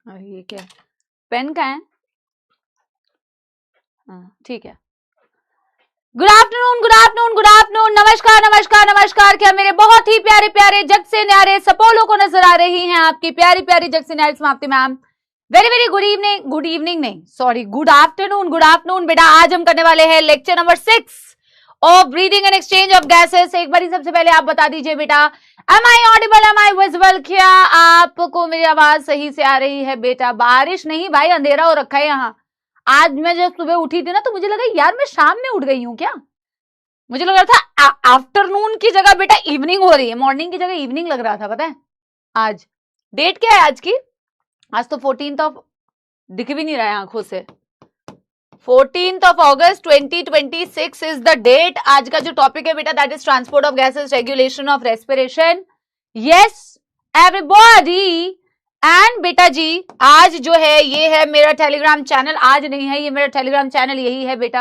ये क्या है? पेन का है? हाँ ठीक है। Good afternoon, good afternoon, good afternoon, नमस्कार नमस्कार नमस्कार। क्या मेरे बहुत ही प्यारे प्यारे जग से न्यारे सपोलो को नजर आ रही हैं आपकी प्यारी प्यारी जग से न्यारी Samapti ma'am. Very very good evening, good evening नहीं sorry, good afternoon, good afternoon. बेटा आज हम करने वाले हैं lecture number 6 of breathing and exchange of gases. एक बार सबसे पहले आप बता दीजिए बेटा, am I audible, am I visible? क्या आपको मेरी आवाज सही से आ रही है बेटा? बारिश नहीं भाई, अंधेरा हो रखा है यहाँ। आज मैं जब सुबह उठी थी ना तो मुझे लगा यार मैं शाम में उठ गई हूँ क्या। मुझे लग रहा था आफ्टरनून की जगह बेटा इवनिंग हो रही है, मॉर्निंग की जगह इवनिंग लग रहा था। पता है आज डेट क्या है आज की? आज तो 14th ऑफ, दिख भी नहीं रहा है आंखों से, 14th of August 2026 is the date. आज का जो टॉपिक है बेटा that is transport of gases, regulation of respiration. Yes everybody. And बेटा जी आज जो है ये है मेरा टेलीग्राम चैनल, आज नहीं है ये मेरा टेलीग्राम चैनल, यही है बेटा,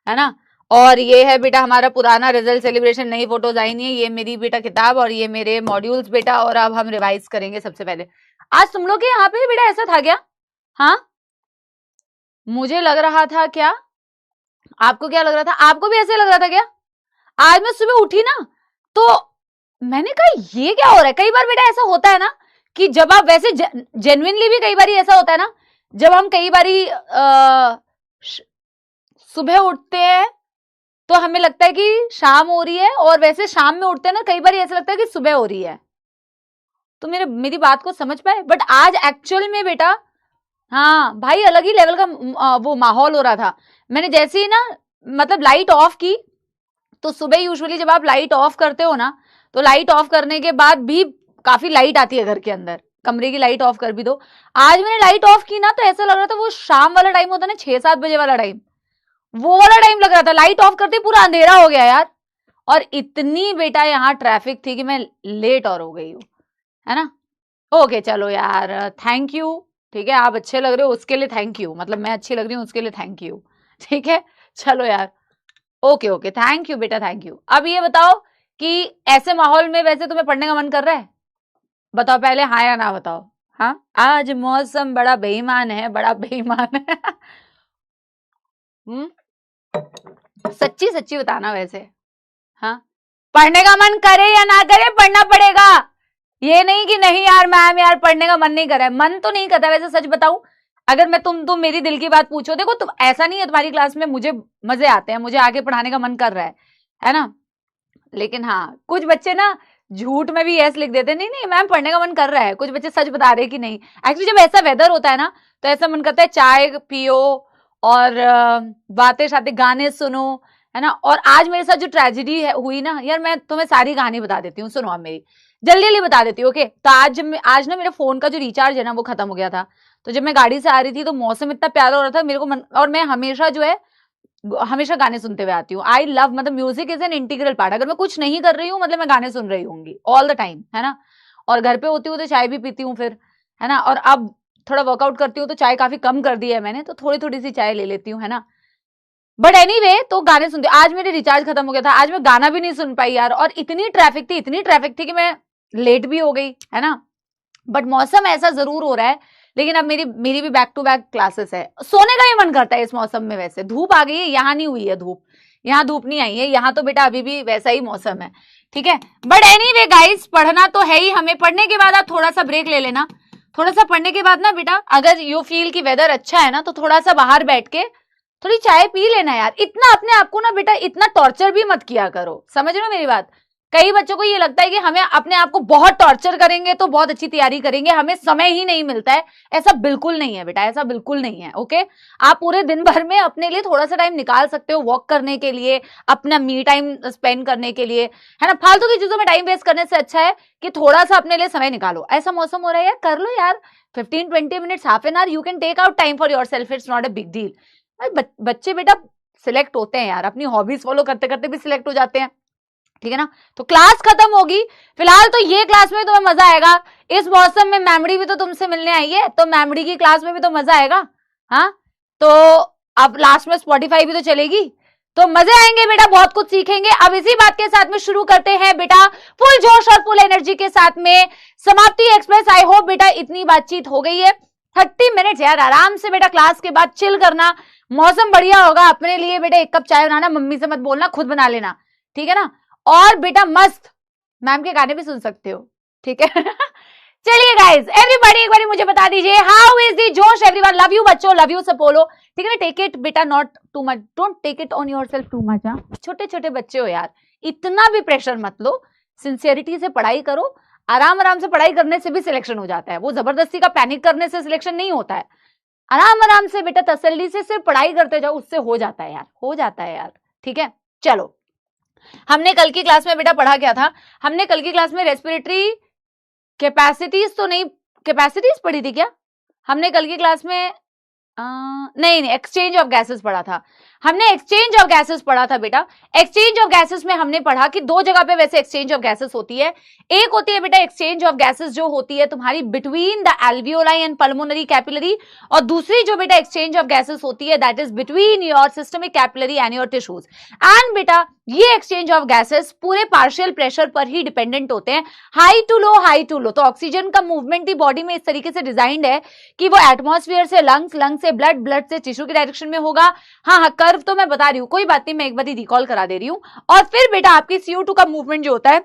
है ना। और ये है बेटा हमारा पुराना रिजल्ट सेलिब्रेशन, नई फोटोज आई नहीं है, ये मेरी बेटा किताब और ये मेरे मॉड्यूल्स बेटा। और अब हम रिवाइज करेंगे। सबसे पहले आज तुम लोग के यहाँ पे बेटा ऐसा था क्या? हाँ मुझे लग रहा था क्या? आपको क्या लग रहा था? आपको भी ऐसे लग रहा था क्या? आज मैं सुबह उठी ना तो मैंने कहा ये क्या हो रहा है। कई बार बेटा ऐसा होता है ना कि जब आप वैसे जेन्युइनली भी कई बार ऐसा होता है ना, जब हम कई बारी सुबह उठते हैं तो हमें लगता है कि शाम हो रही है, और वैसे शाम में उठते हैं ना कई बार ऐसा लगता है कि सुबह हो रही है। तो मेरी बात को समझ पाए? बट आज एक्चुअल में बेटा हाँ भाई अलग ही लेवल का वो माहौल हो रहा था। मैंने जैसे ही ना मतलब लाइट ऑफ की, तो सुबह यूजुअली जब आप लाइट ऑफ करते हो ना तो लाइट ऑफ करने के बाद भी काफी लाइट आती है घर के अंदर, कमरे की लाइट ऑफ कर भी दो। आज मैंने लाइट ऑफ की ना तो ऐसा लग रहा था वो शाम वाला टाइम होता है ना, 6-7 बजे वाला टाइम, वो वाला टाइम लग रहा था। लाइट ऑफ करते पूरा अंधेरा हो गया यार। और इतनी बेटा यहाँ ट्रैफिक थी कि मैं लेट और हो गई हूँ, है ना। ओके चलो यार, थैंक यू, ठीक है। आप अच्छे लग रहे हो उसके लिए थैंक यू, मतलब मैं अच्छी लग रही हूँ उसके लिए थैंक यू, ठीक है। चलो यार ओके ओके, थैंक यू बेटा, थैंक यू। अब ये बताओ कि ऐसे माहौल में वैसे तुम्हें पढ़ने का मन कर रहा है? बताओ पहले, हाँ या ना बताओ। हाँ आज मौसम बड़ा बेईमान है, बड़ा बेईमान है। सच्ची सच्ची बताना वैसे, हाँ पढ़ने का मन करे या ना करे पढ़ना पड़ेगा। ये नहीं कि नहीं यार मैम यार पढ़ने का मन नहीं कर रहा है, मन तो नहीं करता। वैसे सच बताऊं, अगर मैं तुम मेरी दिल की बात पूछो, देखो तुम ऐसा नहीं है तुम्हारी क्लास में मुझे मजे आते हैं, मुझे आगे पढ़ाने का मन कर रहा है ना। लेकिन हाँ कुछ बच्चे ना झूठ में भी यस लिख देते, नहीं नहीं मैम पढ़ने का मन कर रहा है। कुछ बच्चे सच बता रहे कि नहीं। एक्चुअली जब ऐसा वेदर होता है ना तो ऐसा मन करता है चाय पियो और बातें शाते गाने सुनो, है ना। और आज मेरे साथ जो ट्रेजेडी हुई ना यार, मैं तुम्हें सारी कहानी बता देती हूँ, सुनो आप मेरी, जल्दी जल्दी बता देती हूँ ओके। तो आज ना मेरे फोन का जो रिचार्ज है ना वो खत्म हो गया था। तो जब मैं गाड़ी से आ रही थी तो मौसम इतना प्यारा हो रहा था मेरे को और मैं हमेशा जो है हमेशा गाने सुनते हुए आती हूँ। आई लव, मतलब music is an integral part. अगर मैं कुछ नहीं कर रही हूँ मतलब मैं गाने सुन रही होंगी ऑल द टाइम, है ना। और घर पे होती हूँ तो चाय भी पीती हूँ फिर, है ना। और अब थोड़ा वर्कआउट करती हूँ तो चाय काफी कम कर दी है मैंने, तो थोड़ी थोड़ी सी चाय ले लेती हूँ, है ना। बट एनीवे तो गाने सुनती। आज मेरे रिचार्ज खत्म हो गया था, आज मैं गाना भी नहीं सुन पाई यार। और इतनी ट्रैफिक थी कि मैं लेट भी हो गई, है ना। बट मौसम ऐसा जरूर हो रहा है, लेकिन अब मेरी भी बैक टू बैक क्लासेस है, सोने का ही मन करता है इस मौसम में। वैसे धूप आ गई है, यहाँ नहीं हुई है धूप, यहाँ धूप नहीं आई है, यहाँ तो बेटा अभी भी वैसा ही मौसम है, ठीक है। बट एनीवे गाइस पढ़ना तो है ही हमें। पढ़ने के बाद आप थोड़ा सा ब्रेक ले लेना, थोड़ा सा पढ़ने के बाद ना बेटा अगर यू फील की वेदर अच्छा है ना तो थोड़ा सा बाहर बैठ के थोड़ी चाय पी लेना यार। इतना अपने आप को ना बेटा इतना टॉर्चर भी मत किया करो, समझ रहे हो मेरी बात। कई बच्चों को ये लगता है कि हमें अपने आप को बहुत टॉर्चर करेंगे तो बहुत अच्छी तैयारी करेंगे, हमें समय ही नहीं मिलता है। ऐसा बिल्कुल नहीं है बेटा, ऐसा बिल्कुल नहीं है ओके। आप पूरे दिन भर में अपने लिए थोड़ा सा टाइम निकाल सकते हो, वॉक करने के लिए, अपना मी टाइम स्पेंड करने के लिए, है ना। फालतू की चीजों में टाइम वेस्ट करने से अच्छा है कि थोड़ा सा अपने लिए समय निकालो। ऐसा मौसम हो रहा है यार, कर लो यार 15-20 minutes, half an hour you can take out time for yourself, it's not a big deal. बच्चे बेटा सिलेक्ट होते हैं यार, अपनी हॉबीज फॉलो करते करते भी सिलेक्ट हो जाते हैं, ठीक है ना। तो क्लास खत्म होगी फिलहाल, तो ये क्लास में तुम्हें मजा आएगा। इस मौसम में मेमोरी भी तो तुमसे मिलने आई है, तो मेमोरी की क्लास में भी तो मजा आएगा। हाँ तो अब लास्ट में स्पॉटिफाई भी तो चलेगी, तो मजे आएंगे बेटा, बहुत कुछ सीखेंगे। अब इसी बात के साथ में शुरू करते हैं बेटा फुल जोश और फुल एनर्जी के साथ में समाप्ति एक्सप्रेस। आई होप बेटा इतनी बातचीत हो गई है 30 मिनट्स यार, आराम से बेटा क्लास के बाद चिल करना, मौसम बढ़िया होगा, अपने लिए बेटा 1 कप चाय बनाना, मम्मी से मत बोलना, खुद बना लेना, ठीक है ना। और बेटा मस्त मैम के गाने भी सुन सकते हो, ठीक है। चलिए गाइज, एवरीबॉडी एक बार मुझे बता दीजिए, हाउ इज दी जोश एवरीवन। लव यू बच्चों, लव यू सपोलो, ठीक है ना। टेक इट बेटा not too much, don't take it on yourself too much. छोटे छोटे बच्चे हो यार, इतना भी प्रेशर मत लो, सिंसियरिटी से पढ़ाई करो, आराम आराम से पढ़ाई करने से भी सिलेक्शन हो जाता है, वो जबरदस्ती का पैनिक करने से सिलेक्शन नहीं होता है। आराम आराम से बेटा तसल्ली से सिर्फ पढ़ाई करते जाओ, उससे हो जाता है यार, हो जाता है यार, ठीक है। चलो, हमने कल की क्लास में बेटा पढ़ा क्या था, हमने कल की क्लास में रेस्पिरेटरी कैपेसिटीज तो नहीं, कैपेसिटीज पढ़ी थी क्या हमने कल की क्लास में? नहीं, एक्सचेंज ऑफ गैसेस पढ़ा था हमने, एक्सचेंज ऑफ गैसेस पढ़ा था बेटा। एक्सचेंज ऑफ गैसेस में हमने पढ़ा कि 2 जगह पे वैसे एक्सचेंज ऑफ गैसेस होती है। एक होती है बेटा एक्सचेंज ऑफ गैसेस जो होती है तुम्हारी between the alveoli and pulmonary capillary, और दूसरी जो बेटा एक्सचेंज ऑफ गैसेस होती है that is between your systemic capillary and your tissues. And बेटा ये एक्सचेंज ऑफ गैसेस पूरे पार्शियल प्रेशर पर ही डिपेंडेंट होते हैं, high to low, high to low. तो ऑक्सीजन का मूवमेंट ही बॉडी में इस तरीके से डिजाइंड है कि वो एटमॉस्फेयर से लंग्स, लंग्स से ब्लड, ब्लड से टिश्यू की डायरेक्शन में होगा। हाँ, कर्व तो मैं बता रही हूं, कोई बात नहीं, मैं एक बार ही रिकॉल करा दे रही हूं। और फिर बेटा आपकी CO2 का मूवमेंट जो होता है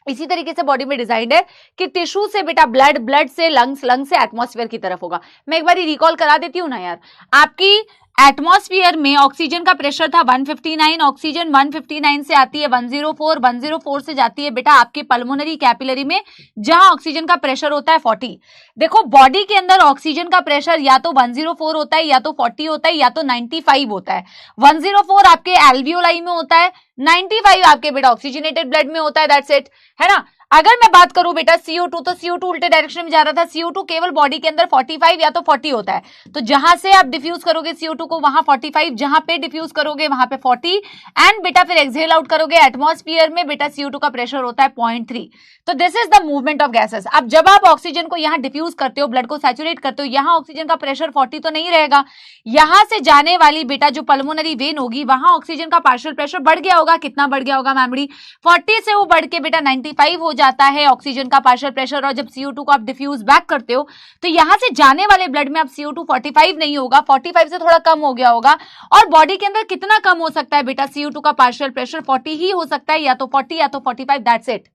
इसी तरीके से बॉडी में डिजाइंड है कि टिश्यू से बेटा ब्लड, ब्लड से लंग्स, लंग्स से एटमॉस्फेयर की तरफ होगा। मैं एक बार रिकॉल करा देती हूं ना यार। आपकी एटमॉस्फेयर में ऑक्सीजन का प्रेशर था 159, ऑक्सीजन 159 से आती है 104, 104 से जाती है बेटा आपके पल्मोनरी कैपिलरी में जहां ऑक्सीजन का प्रेशर होता है 40। देखो बॉडी के अंदर ऑक्सीजन का प्रेशर या तो 104 होता है, या तो 40 होता है, या तो 95 होता है। 104 आपके एल्वियोलाई में होता है, 95 आपके बेटा ऑक्सीजनेटेड ब्लड में होता है, दैट्स इट, है ना। अगर मैं बात करूं बेटा CO2, तो CO2 उल्टे डायरेक्शन में जा रहा था, CO2 केवल बॉडी के अंदर 45 या तो 40 होता है। तो जहां से आप डिफ्यूज करोगे CO2 को वहां 45, जहां पे डिफ्यूज करोगे वहां पे 40, एंड बेटा फिर एक्सहेल आउट करोगे एटमॉस्फेयर में बेटा CO2 का प्रेशर होता है 0.3। तो this is the movement of gases. अब जब आप ऑक्सीजन को यहां डिफ्यूज करते हो, ब्लड को सैचुरेट करते हो, यहां ऑक्सीजन का प्रेशर 40 तो नहीं रहेगा, यहां से जाने वाली बेटा जो पल्मोनरी वेन होगी वहां ऑक्सीजन का पार्शियल प्रेशर बढ़ गया होगा। कितना बढ़ गया होगा मैमड़ी? 40 से वो बढ़ के बेटा 95 हो जाता है ऑक्सीजन का पार्शियल प्रेशर। और जब CO2 को आप डिफ्यूज बैक करते हो तो यहां से जाने वाले ब्लड में अब CO2 45 नहीं होगा, 45 से थोड़ा कम हो गया होगा। और बॉडी के अंदर कितना कम हो सकता है बेटा CO2 का पार्शियल प्रेशर? 40 ही हो सकता है, या तो 40 या तो 45, दैट्स इट।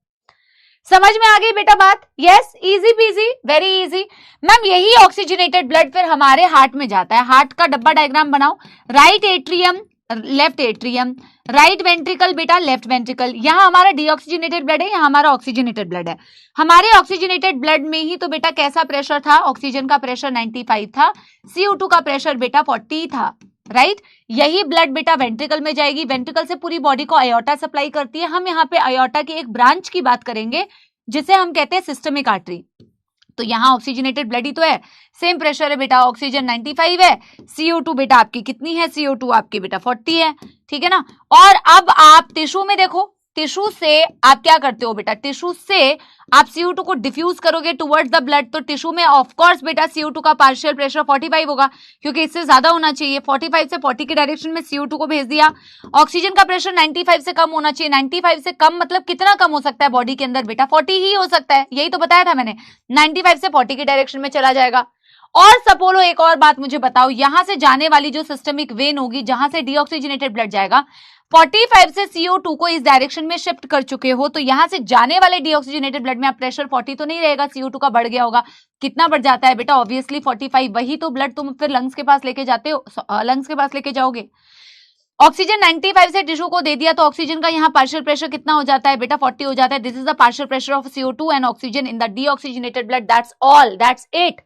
समझ में आ गई बेटा बात? Yes, easy PG, very easy. Ma'am यही ऑक्सीजनेटेड ब्लड फिर हमारे हार्ट में जाता है। हार्ट का डब्बा डायग्राम बनाओ, right atrium, left atrium, right ventricle बेटा, लेफ्ट वेंट्रिकल। यहां हमारा डीऑक्सीजनेटेड ब्लड है, यहां हमारा ऑक्सीजनेटेड ब्लड है। हमारे ऑक्सीजनेटेड ब्लड में ही तो बेटा कैसा प्रेशर था? ऑक्सीजन का प्रेशर 95 था, CO2 का प्रेशर बेटा 40 था, राइट। यही ब्लड बेटा वेंट्रिकल में जाएगी, वेंट्रिकल से पूरी बॉडी को आयोटा सप्लाई करती है। हम यहाँ पे आयोटा की एक ब्रांच की बात करेंगे जिसे हम कहते हैं सिस्टमिक आर्टरी। तो यहां ऑक्सीजनेटेड ब्लड ही तो है, सेम प्रेशर है बेटा, ऑक्सीजन 95 है, CO2 बेटा आपकी कितनी है? CO2 आपकी बेटा 40 है, ठीक है ना। और अब आप टिश्यू में देखो, टिश्यू से आप क्या करते हो बेटा? टिश्यू से आप CO2 को डिफ्यूज करोगे टुवर्ड्स द ब्लड, तो टिश्यू में ऑफ कोर्स बेटा CO2 का पार्शियल प्रेशर 45 होगा, क्योंकि इससे ज्यादा होना चाहिए। 45 से 40 के डायरेक्शन में CO2 को भेज दिया। ऑक्सीजन का प्रेशर 95 से कम होना चाहिए, 95 से कम मतलब कितना कम हो सकता है बॉडी के अंदर बेटा? 40 ही हो सकता है, यही तो बताया था मैंने, 95 से 40 के डायरेक्शन में चला जाएगा। और सपोलो एक और बात मुझे बताओ, यहां से जाने वाली जो सिस्टमिक वेन होगी जहां से डीऑक्सीजनेटेड ब्लड जाएगा, 45 से CO2 को इस डायरेक्शन में शिफ्ट कर चुके हो, तो यहां से जाने वाले डीऑक्सीजनेटेड ब्लड में अब प्रेशर 40 तो नहीं रहेगा, CO2 का बढ़ गया होगा। कितना बढ़ जाता है बेटा? ऑब्वियसली 45। वही तो ब्लड तुम फिर लंग्स के पास लेके जाते हो, लंग्स के पास लेके जाओगे। ऑक्सीजन 95 से टिश्यू को दे दिया तो ऑक्सीजन का यहाँ पार्शियल प्रेशर कितना हो जाता है बेटा? 40 हो जाता है। This is the partial pressure of CO2 and oxygen in the deoxygenated blood, that's all, that's it,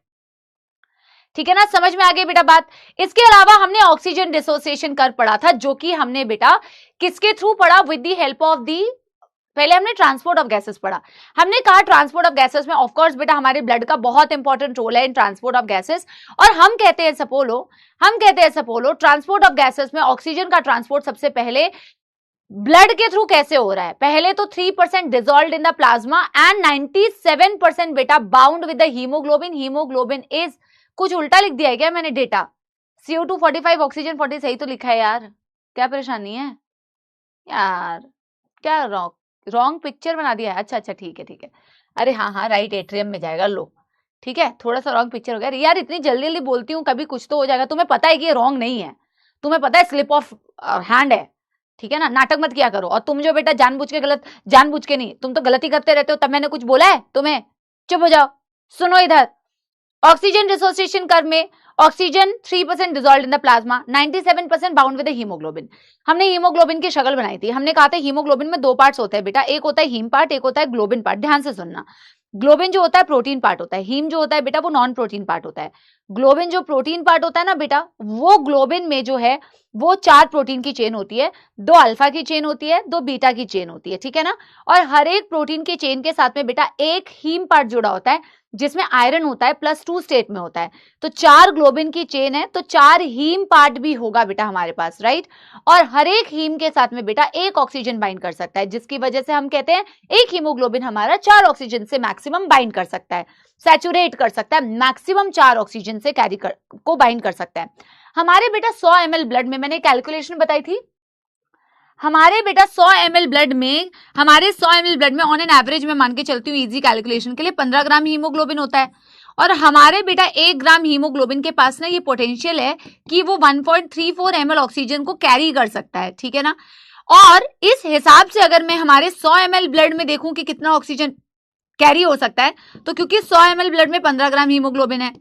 ठीक है ना। समझ में आ गई बेटा बात? इसके अलावा हमने ऑक्सीजन डिसोसिएशन कर पढ़ा था, जो कि हमने बेटा किसके थ्रू पढ़ा? With the help of the, पहले हमने ट्रांसपोर्ट ऑफ गैसेस पढ़ा। हमने कहा ट्रांसपोर्ट ऑफ गैसेस में ऑफ कोर्स बेटा हमारे ब्लड का बहुत इंपॉर्टेंट रोल है इन ट्रांसपोर्ट ऑफ गैसेस। और हम कहते हैं सपोलो ट्रांसपोर्ट ऑफ गैसेस में ऑक्सीजन का ट्रांसपोर्ट सबसे पहले ब्लड के थ्रू कैसे हो रहा है? पहले तो 3% dissolved in the plasma and 97% बेटा bound with the haemoglobin. Haemoglobin is, कुछ उल्टा लिख दिया है क्या मैंने डेटा? CO2 45, ऑक्सीजन 40, सही तो लिखा है यार, क्या परेशानी है यार? क्या रॉन्ग पिक्चर बना दिया है? अच्छा ठीक है। अरे हाँ, राइट एट्रियम में जाएगा, लो ठीक है, थोड़ा सा रॉन्ग पिक्चर हो गया यार, इतनी जल्दी जल्दी बोलती हूँ, कभी कुछ तो हो जाएगा। तुम्हें पता है कि ये रॉन्ग नहीं है, तुम्हें पता है स्लिप ऑफ हैंड है, ठीक है ना, नाटक मत किया करो। और तुम जो बेटा जानबूझ के गलत, जानबूझ के नहीं, तुम तो गलती करते रहते हो, तब मैंने कुछ बोला है तुम्हें? चुप हो जाओ। सुनो इधर, ऑक्सीजन डिसोसिएशन कर्व में oxygen 3% dissolved in the plasma, 97% bound with the haemoglobin. हमने हीमोग्लोबिन की शक्ल बनाई थी, हमने कहा था हीमोग्लोबिन में दो पार्ट्स होते हैं बेटा, एक होता है हीम पार्ट, एक होता है ग्लोबिन पार्ट। ध्यान से सुनना, ग्लोबिन जो होता है प्रोटीन पार्ट होता है, हीम जो होता है बेटा वो नॉन प्रोटीन पार्ट होता है। ग्लोबिन जो प्रोटीन पार्ट होता है ना बेटा, वो ग्लोबिन में जो है वो 4 प्रोटीन की चेन होती है, 2 अल्फा की चेन होती है, 2 बीटा की चेन होती है, ठीक है ना। और हर एक प्रोटीन की चेन के साथ में बेटा एक हीम पार्ट जुड़ा होता है जिसमें आयरन होता है, +2 स्टेट में होता है। तो 4 ग्लोबिन की चेन है तो 4 हीम पार्ट भी होगा बेटा हमारे पास, राइट। और हर एक हीम के साथ में बेटा एक ऑक्सीजन बाइंड कर सकता है, जिसकी वजह से हम कहते हैं एक हीमोग्लोबिन हमारा 4 ऑक्सीजन से मैक्सिमम बाइंड कर सकता है, सैचुरेट कर सकता है, मैक्सिमम 4 ऑक्सीजन से को बाइंड कर सकता है। हमारे बेटा 100 ml ब्लड में, मैंने कैलकुलेशन बताई थी, हमारे बेटा 100 ml ब्लड में, हमारे 100 ml ब्लड में ऑन एन एवरेज में मान के चलती हूँ इजी कैलकुलेशन के लिए 15 ग्राम हीमोग्लोबिन होता है। और हमारे बेटा 1 ग्राम हीमोग्लोबिन के पास ना ये पोटेंशियल है कि वो 1.34 ml ऑक्सीजन को कैरी कर सकता है, ठीक है ना। और इस हिसाब से अगर मैं हमारे 100 ml ब्लड में देखूं कि कितना ऑक्सीजन कैरी हो सकता है, तो क्योंकि 100 ml ब्लड में 15 ग्राम हीमोग्लोबिन है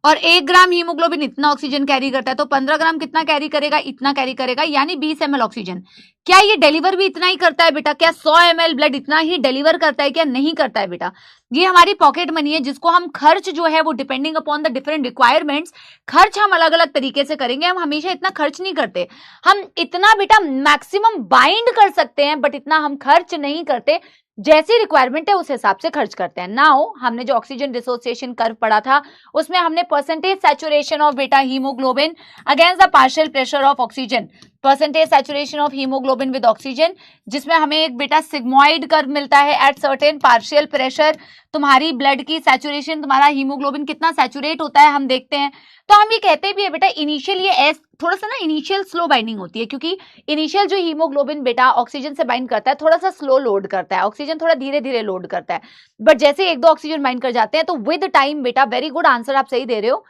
और 1 ग्राम हीमोग्लोबिन इतना ऑक्सीजन कैरी करता है, तो 15 ग्राम कितना कैरी करेगा, इतना कैरी करेगा, यानी 20 ml ऑक्सीजन। क्या ये डिलीवर भी इतना ही करता है बेटा? क्या 100 ml ब्लड इतना ही डिलीवर करता है? क्या नहीं करता है बेटा? ये हमारी पॉकेट मनी है जिसको हम खर्च जो है वो depending upon the different requirements, खर्च हम अलग अलग तरीके से करेंगे। हम हमेशा इतना खर्च नहीं करते, हम इतना बेटा मैक्सिमम बाइंड कर सकते हैं बट इतना हम खर्च नहीं करते, जैसी रिक्वायरमेंट है उस हिसाब से खर्च करते हैं। नाउ हमने जो ऑक्सीजन डिसोसिएशन कर्व पढ़ा था उसमें हमने परसेंटेज सैचुरेशन ऑफ बेटा haemoglobin against the partial pressure of oxygen, percentage saturation of haemoglobin with oxygen, जिसमें हमें एक बेटा सिग्मोइड कर्व मिलता है एट सर्टेन पार्शियल प्रेशर। तुम्हारी ब्लड की सैचुरेशन, तुम्हारा हीमोग्लोबिन कितना सैचुरेट होता है हम देखते हैं। तो हम ये कहते भी है बेटा इनिशियल ये थोड़ा सा ना इनिशियल स्लो बाइंडिंग होती है, क्योंकि इनिशियल जो हीमोग्लोबिन बेटा ऑक्सीजन से बाइंड करता है थोड़ा सा स्लो लोड करता है, ऑक्सीजन थोड़ा धीरे धीरे लोड करता है, बट जैसे 1-2 ऑक्सीजन बाइंड कर जाते हैं तो विद टाइम बेटा, वेरी गुड आंसर आप सही दे रहे हो,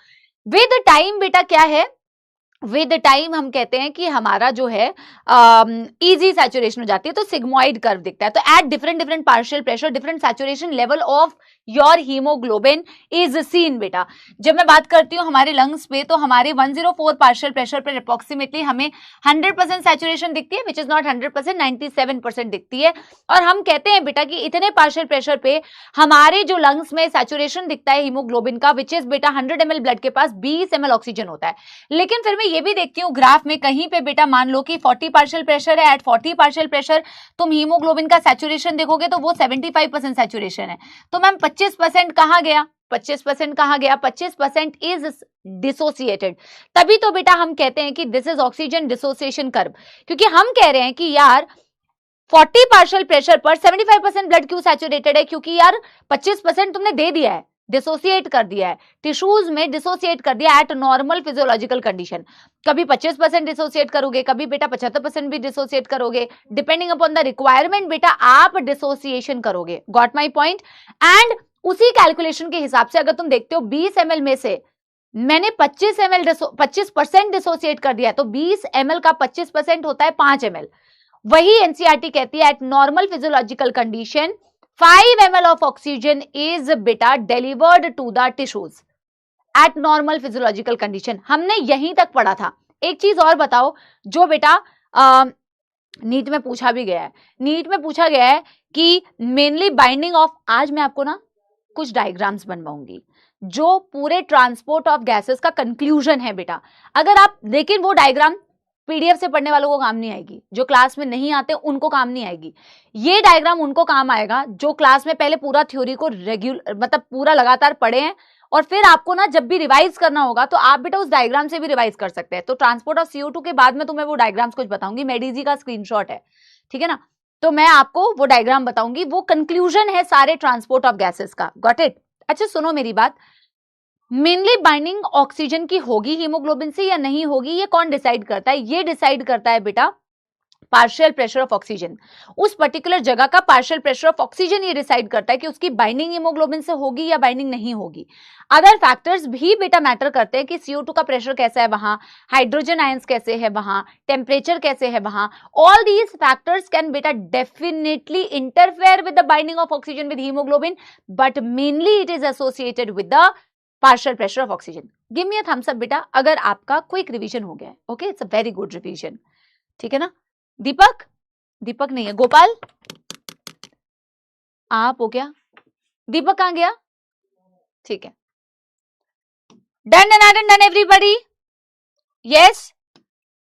विद टाइम बेटा क्या है, विद टाइम हम कहते हैं कि हमारा जो है इजी सैचुरेशन हो जाती है, तो सिग्मोइड कर्व दिखता है। तो at different partial pressure different saturation level of your haemoglobin is seen बेटा। जब मैं बात करती हूँ हमारे लंग्स पे, तो हमारे 104 पार्शियल प्रेशर पे अप्रोक्सीमेटली हमें 100% सैचुरेशन दिखती है, विच इज नॉट 100%, 97% दिखती है। और हम कहते हैं बेटा कि इतने पार्शियल प्रेशर पे हमारे जो लंग्स में सैचुरेशन दिखता है हीमोग्लोबिन का, विच इज बेटा 100 ml ब्लड के पास 20 ml ऑक्सीजन होता है। लेकिन फिर मैं ये भी देखती हूँ ग्राफ में कहीं पे बेटा मान लो कि 40 पार्शियल प्रेशर है, एट 40 पार्शियल प्रेशर तुम हीमोग्लोबिन का सैचुरेशन देखोगे तो वो 75% सैचुरेशन है। तो मैम 25% कहां गया, 25% कहां गया, 25% इज डिसोसिएटेड। तभी तो बेटा हम कहते हैं कि this is oxygen dissociation curve, क्योंकि हम कह रहे हैं कि यार 40 पार्शियल प्रेशर पर 75% ब्लड क्यों सैचुरेटेड है, क्योंकि यार 25% तुमने दे दिया है, डिसोसिएट कर दिया है, टिश्यूज में डिसोसिएट कर दिया एट नॉर्मल फिजियोलॉजिकल कंडीशन। कभी 25% डिसोसिएट करोगे, कभी बेटा 75% भी डिसोसिएट करोगे, डिपेंडिंग अपॉन द रिक्वायरमेंट बेटा आप डिसोसिएशन करोगे। Got my point? एंड उसी कैलकुलेशन के हिसाब से अगर तुम देखते हो 20 ml में से मैंने 25% डिसोसिएट कर दिया है, तो 20 ml का 25% होता है 5 ml। वही एनसीईआरटी कहती है eight normal physiological condition 5 ml of oxygen is beta delivered to the tissues at normal physiological condition। हमने यहीं तक पढ़ा था। एक चीज और बताओ जो बेटा नीट में पूछा भी गया है, नीट में पूछा गया है कि मेनली बाइंडिंग ऑफ, आज मैं आपको ना कुछ डायग्राम्स बनवाऊंगी जो पूरे ट्रांसपोर्ट ऑफ गैसेस का कंक्लूजन है बेटा। अगर आप, लेकिन वो डायग्राम पीडीएफ से पढ़ने वालों को काम नहीं आएगी, जो क्लास में नहीं आते उनको काम नहीं आएगी। ये डायग्राम उनको काम आएगा जो क्लास में पहले पूरा थ्योरी को मतलब पूरा लगातार पढ़े हैं, और फिर आपको ना जब भी रिवाइज करना होगा तो आप बेटा उस डायग्राम से भी रिवाइज कर सकते हैं। तो ट्रांसपोर्ट ऑफ CO2 के बाद में तुम्हें वो डायग्राम्स कुछ बताऊंगी, मेडीजी का स्क्रीनशॉट है, ठीक है ना, तो मैं आपको वो डायग्राम बताऊंगी, वो कंक्लूजन है सारे ट्रांसपोर्ट ऑफ गैसेस का। Got it? अच्छा सुनो मेरी बात, मेनली बाइंडिंग ऑक्सीजन की होगी हीमोग्लोबिन से या नहीं होगी, ये कौन डिसाइड करता है? ये डिसाइड करता है बेटा पार्शियल प्रेशर ऑफ ऑक्सीजन, उस पर्टिकुलर जगह का पार्शियल प्रेशर ऑफ ऑक्सीजन ये डिसाइड करता है कि उसकी बाइंडिंग हीमोग्लोबिन से होगी या बाइंडिंग नहीं होगी। अदर फैक्टर्स भी बेटा मैटर करते हैं कि CO2 का प्रेशर कैसा है वहां, हाइड्रोजन आयंस कैसे है वहां, टेम्परेचर कैसे है वहां। ऑल दीज फैक्टर्स कैन बेटा definitely interfere with the binding of oxygen with haemoglobin, but mainly it is associated with the partial pressure of oxygen. Give me a thumbs up बेटा अगर आपका क्विक रिवीजन हो गया है। Okay, it's a very good revision, ठीक है ना। दीपक, दीपक नहीं है, गोपाल आप हो क्या? दीपक कहां गया? ठीक है, डन एवरीबडी, यस।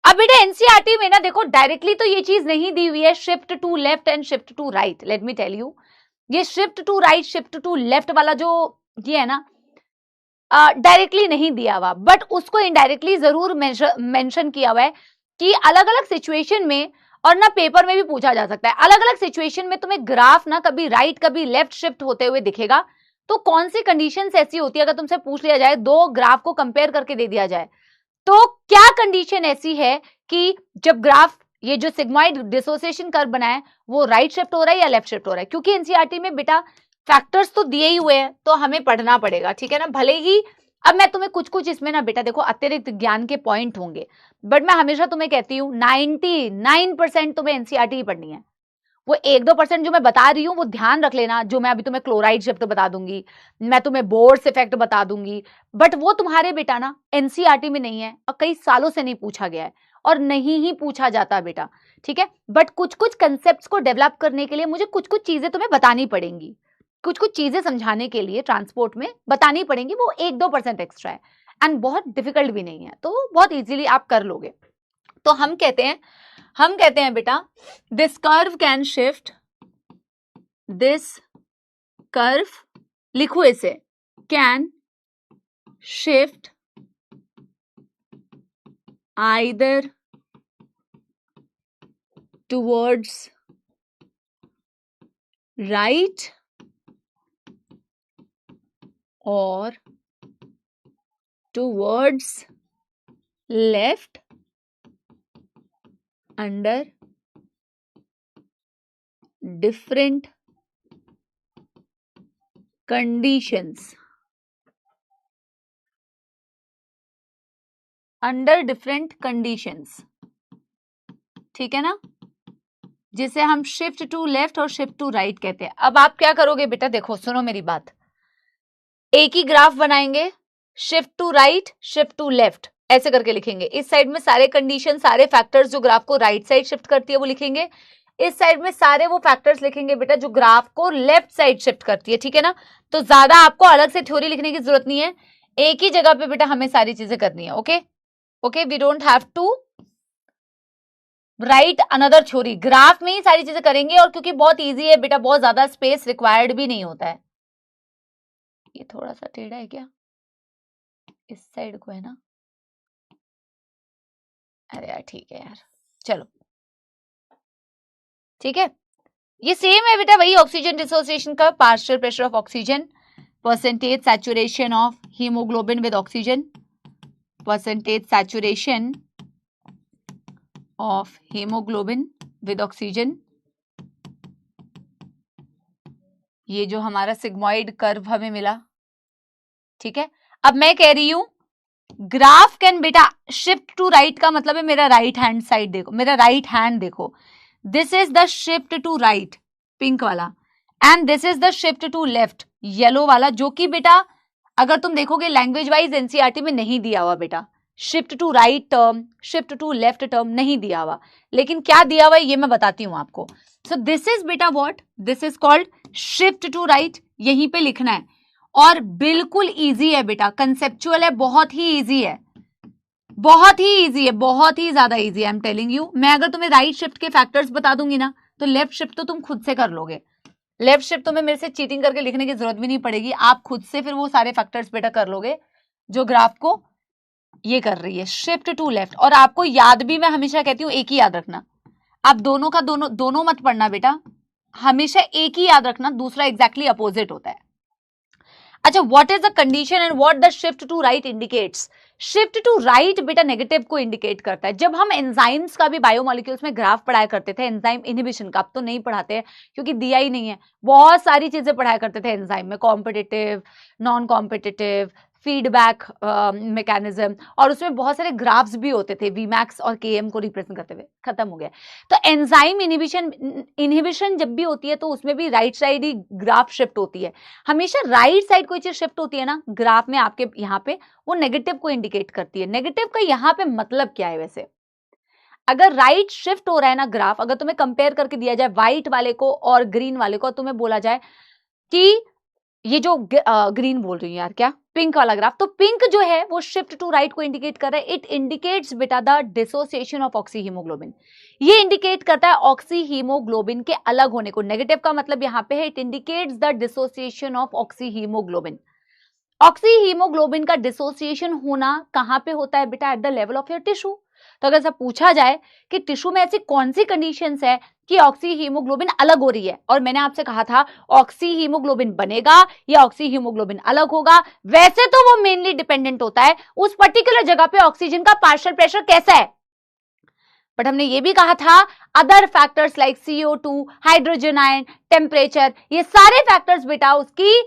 अब बेटा एनसीईआरटी में ना देखो डायरेक्टली तो ये चीज नहीं दी हुई है, shift to left and shift to right. Let me tell you, ये shift to right shift to left वाला जो ये है ना डायरेक्टली नहीं दिया हुआ, बट उसको इनडायरेक्टली जरूर मेंशन किया हुआ है कि अलग अलग सिचुएशन में, और ना पेपर में भी पूछा जा सकता है, अलग अलग सिचुएशन में तुम्हें ग्राफ ना कभी राइट कभी लेफ्ट शिफ्ट होते हुए दिखेगा। तो कौन सी कंडीशंस ऐसी होती है, अगर तुमसे पूछ लिया जाए दो ग्राफ को कंपेयर करके दे दिया जाए, तो क्या कंडीशन ऐसी है कि जब ग्राफ ये जो सिग्मॉइड डिसोसिएशन कर्व बना है वो राइट शिफ्ट हो रहा है या लेफ्ट शिफ्ट हो रहा है। क्योंकि एनसीईआरटी में बेटा फैक्टर्स तो दिए ही हुए हैं तो हमें पढ़ना पड़ेगा, ठीक है ना। भले ही अब मैं तुम्हें कुछ कुछ इसमें ना बेटा देखो अतिरिक्त ज्ञान के पॉइंट होंगे, बट मैं हमेशा तुम्हें कहती हूँ 99% तुम्हें एनसीईआरटी ही पढ़नी है। वो 1-2% जो मैं बता रही हूँ वो ध्यान रख लेना, जो मैं अभी तुम्हें क्लोराइड शिफ्ट बता दूंगी, मैं तुम्हें बोर्स इफेक्ट बता दूंगी, बट वो तुम्हारे बेटा ना एनसीईआरटी में नहीं है और कई सालों से नहीं पूछा गया है और नहीं ही पूछा जाता बेटा, ठीक है। बट कुछ कुछ कंसेप्ट को डेवलप करने के लिए मुझे कुछ कुछ चीजें तुम्हें बतानी पड़ेंगी, कुछ कुछ चीजें समझाने के लिए ट्रांसपोर्ट में बतानी पड़ेंगी, वो 1-2% एक्स्ट्रा है एंड बहुत डिफिकल्ट भी नहीं है, तो बहुत इजीली आप कर लोगे। तो हम कहते हैं बेटा this curve can shift, this curve लिखो इसे, can shift either towards right or towards left under different conditions, under different conditions, ठीक है ना, जिसे हम शिफ्ट टू लेफ्ट और शिफ्ट टू राइट कहते हैं। अब आप क्या करोगे बेटा, देखो सुनो मेरी बात, एक ही ग्राफ बनाएंगे, shift to right shift to left ऐसे करके लिखेंगे। इस साइड में सारे कंडीशन सारे फैक्टर्स जो ग्राफ को राइट साइड शिफ्ट करती है वो लिखेंगे, इस साइड में सारे वो फैक्टर्स लिखेंगे बेटा जो ग्राफ को लेफ्ट साइड शिफ्ट करती है, ठीक है ना। तो ज्यादा आपको अलग से थ्योरी लिखने की जरूरत नहीं है, एक ही जगह पे बेटा हमें सारी चीजें करनी है। Okay okay, we don't have to write another theory, graph में ही सारी चीजें करेंगे। और क्योंकि बहुत ईजी है बेटा, बहुत ज्यादा स्पेस रिक्वायर्ड भी नहीं होता है। ये थोड़ा सा टेढ़ा है क्या, इस साइड को है ना, अरे यार ठीक है यार, चलो ठीक है। ये सेम है बेटा, वही ऑक्सीजन डिसोसिएशन का, partial pressure of oxygen, percentage saturation of haemoglobin with oxygen, percentage saturation of haemoglobin with oxygen, ये जो हमारा सिग्मॉइड कर्व हमें मिला, ठीक है। अब मैं कह रही हूं ग्राफ कैन बेटा शिफ्ट टू राइट का मतलब है मेरा राइट हैंड साइड देखो, मेरा राइट हैंड देखो, this is the shift to right pink वाला, and this is the shift to left yellow वाला, जो कि बेटा अगर तुम देखोगे लैंग्वेज वाइज एनसीईआरटी में नहीं दिया हुआ बेटा, shift to right term shift to left term नहीं दिया हुआ, लेकिन क्या दिया हुआ है ये मैं बताती हूं आपको। सो दिस इज बेटा what, this is called shift to right, यहीं पे लिखना है और बिल्कुल इजी है बेटा, कंसेप्चुअल है, बहुत ही इजी है, बहुत ही इजी है, बहुत ही ज्यादा इजी है। आई एम टेलिंग यू, मैं अगर तुम्हें राइट शिफ्ट के फैक्टर्स बता दूंगी ना तो लेफ्ट शिफ्ट तो तुम खुद से कर लोगे, लेफ्ट शिफ्ट तुम्हें मेरे से चीटिंग करके लिखने की जरूरत भी नहीं पड़ेगी, आप खुद से फिर वो सारे फैक्टर्स बेटा कर लोगे जो ग्राफ को ये कर रही है शिफ्ट टू लेफ्ट। और आपको याद भी मैं हमेशा कहती हूँ एक ही याद रखना, आप दोनों का दोनों मत पढ़ना बेटा, हमेशा एक ही याद रखना, दूसरा एग्जैक्टली अपोजिट होता है। अच्छा, what is the condition and what the shift to right indicates? Shift to right बेटा नेगेटिव को इंडिकेट करता है। जब हम एंजाइम्स का भी बायोमोलिक्यूल्स में ग्राफ पढ़ाया करते थे, एंजाइम इनहिबिशन का, अब तो नहीं पढ़ाते हैं क्योंकि दिया ही नहीं है। बहुत सारी चीजें पढ़ाया करते थे एंजाइम में, competitive, non competitive, feedback mechanism, और उसमें बहुत सारे ग्राफ्स भी होते थे वीमैक्स और केएम को रिप्रेजेंट करते हुए। खत्म हो गया। तो एंजाइम इनहिबिशन जब भी होती है तो उसमें भी राइट साइड ही ग्राफ शिफ्ट होती है। हमेशा राइट साइड कोई चीज शिफ्ट होती है ना ग्राफ में आपके यहाँ पे, वो नेगेटिव को इंडिकेट करती है। नेगेटिव का यहाँ पे मतलब क्या है वैसे? अगर राइट शिफ्ट हो रहा है ना ग्राफ, अगर तुम्हें कंपेयर करके दिया जाए व्हाइट वाले को और ग्रीन वाले को, तुम्हें बोला जाए कि ये जो ग्रीन बोल रही हूँ यार, क्या पिंक वाला ग्राफ, तो पिंक जो है वो शिफ्ट टू राइट को इंडिकेट कर रहा है। इट इंडिकेट्स बेटा the dissociation of oxy haemoglobin. ये इंडिकेट करता है ऑक्सी हीमोग्लोबिन के अलग होने को। नेगेटिव का मतलब यहाँ पे है it indicates the dissociation of oxy haemoglobin. Oxy haemoglobin का डिसोसिएशन होना कहां पे होता है बेटा? At the level of your tissue. तो अगर सब पूछा जाए कि टिश्यू में ऐसी कौन सी कंडीशंस है कि ऑक्सी हीमोग्लोबिन अलग हो रही है, और मैंने आपसे कहा था ऑक्सी हीमोग्लोबिन बनेगा या ऑक्सी हीमोग्लोबिन अलग होगा, वैसे तो वो मेनली डिपेंडेंट होता है उस पर्टिकुलर जगह पे ऑक्सीजन का पार्शियल प्रेशर कैसा है। बट हमने ये भी कहा था other factors like CO2, hydrogen ion, temperature, ये सारे फैक्टर्स बेटा उसकी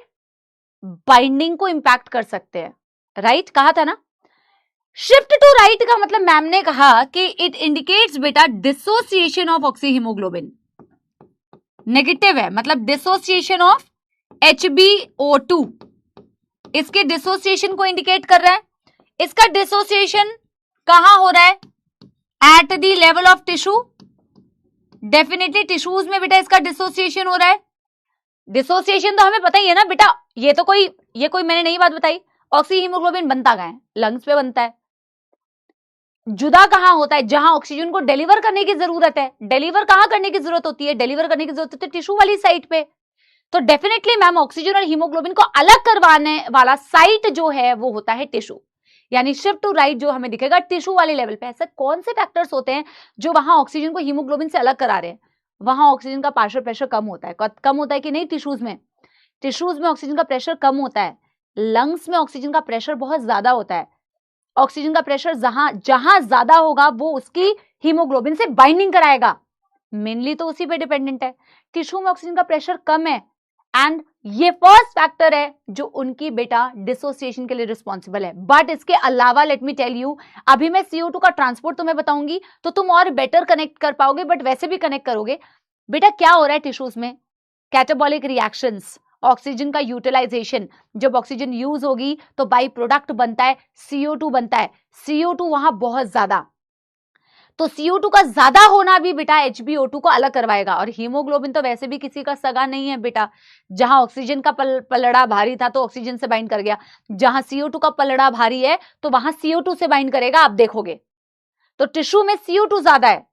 बाइंडिंग को इंपैक्ट कर सकते हैं। राइट, कहा था ना। शिफ्ट टू राइट का मतलब मैम ने कहा कि इट इंडिकेट्स बेटा dissociation of oxy haemoglobin. Negative है मतलब डिसोसिएशन ऑफ HbO2, इसके डिसोसिएशन को इंडिकेट कर रहा है। इसका डिसोसिएशन कहां हो रहा है? At the level of tissue. Definitely tissues में बेटा इसका डिसोसिएशन हो रहा है। डिसोसिएशन तो हमें पता ही है ना बेटा, ये कोई मैंने नई बात बताई। ऑक्सी हीमोग्लोबिन बनता कहां है? लंग्स पे बनता है। जुदा कहां होता है? जहां ऑक्सीजन को डिलीवर करने की जरूरत है। डिलीवर कहां करने की जरूरत होती है? डिलीवर करने की जरूरत होती है टिश्यू वाली साइट पे। तो डेफिनेटली मैम ऑक्सीजन और हीमोग्लोबिन को अलग करवाने वाला साइट जो है वो होता है टिश्यू। यानी शिफ्ट टू राइट जो हमें दिखेगा टिश्यू वाले लेवल पे। ऐसे कौन से फैक्टर्स होते हैं जो वहां ऑक्सीजन को हीमोग्लोबिन से अलग करा रहे हैं? वहां ऑक्सीजन का पार्शियल प्रेशर कम होता है। कम होता है कि नहीं? टिश्यूज में ऑक्सीजन का प्रेशर कम होता है। लंग्स में ऑक्सीजन का प्रेशर बहुत ज्यादा होता है। ऑक्सीजन का प्रेशर जहां ज्यादा होगा वो उसकी हीमोग्लोबिन से बाइंडिंग कराएगा। मेनली तो उसी पे डिपेंडेंट है। टिश्यू में ऑक्सीजन का प्रेशर कम है एंड ये फर्स्ट फैक्टर है जो उनकी बेटा डिसोसिएशन के लिए रिस्पॉन्सिबल है। बट इसके अलावा लेट मी टेल यू, अभी मैं CO2 का ट्रांसपोर्ट तुम्हें बताऊंगी तो तुम और बेटर कनेक्ट कर पाओगे, बट वैसे भी कनेक्ट करोगे। बेटा क्या हो रहा है टिश्यूज में? कैटाबॉलिक रिएक्शंस, ऑक्सीजन का यूटिलाइजेशन। जब ऑक्सीजन यूज होगी तो बाई प्रोडक्ट बनता है CO2 बनता है। CO2 वहां बहुत ज्यादा, तो CO2 का ज्यादा होना भी बेटा HbO2 को अलग करवाएगा। और हीमोग्लोबिन तो वैसे भी किसी का सगा नहीं है बेटा। जहां ऑक्सीजन का पलड़ा भारी था तो ऑक्सीजन से बाइंड कर गया, जहां CO2 का पलड़ा भारी है तो वहां CO2 से बाइंड करेगा। आप देखोगे तो टिश्यू में CO2 ज्यादा है।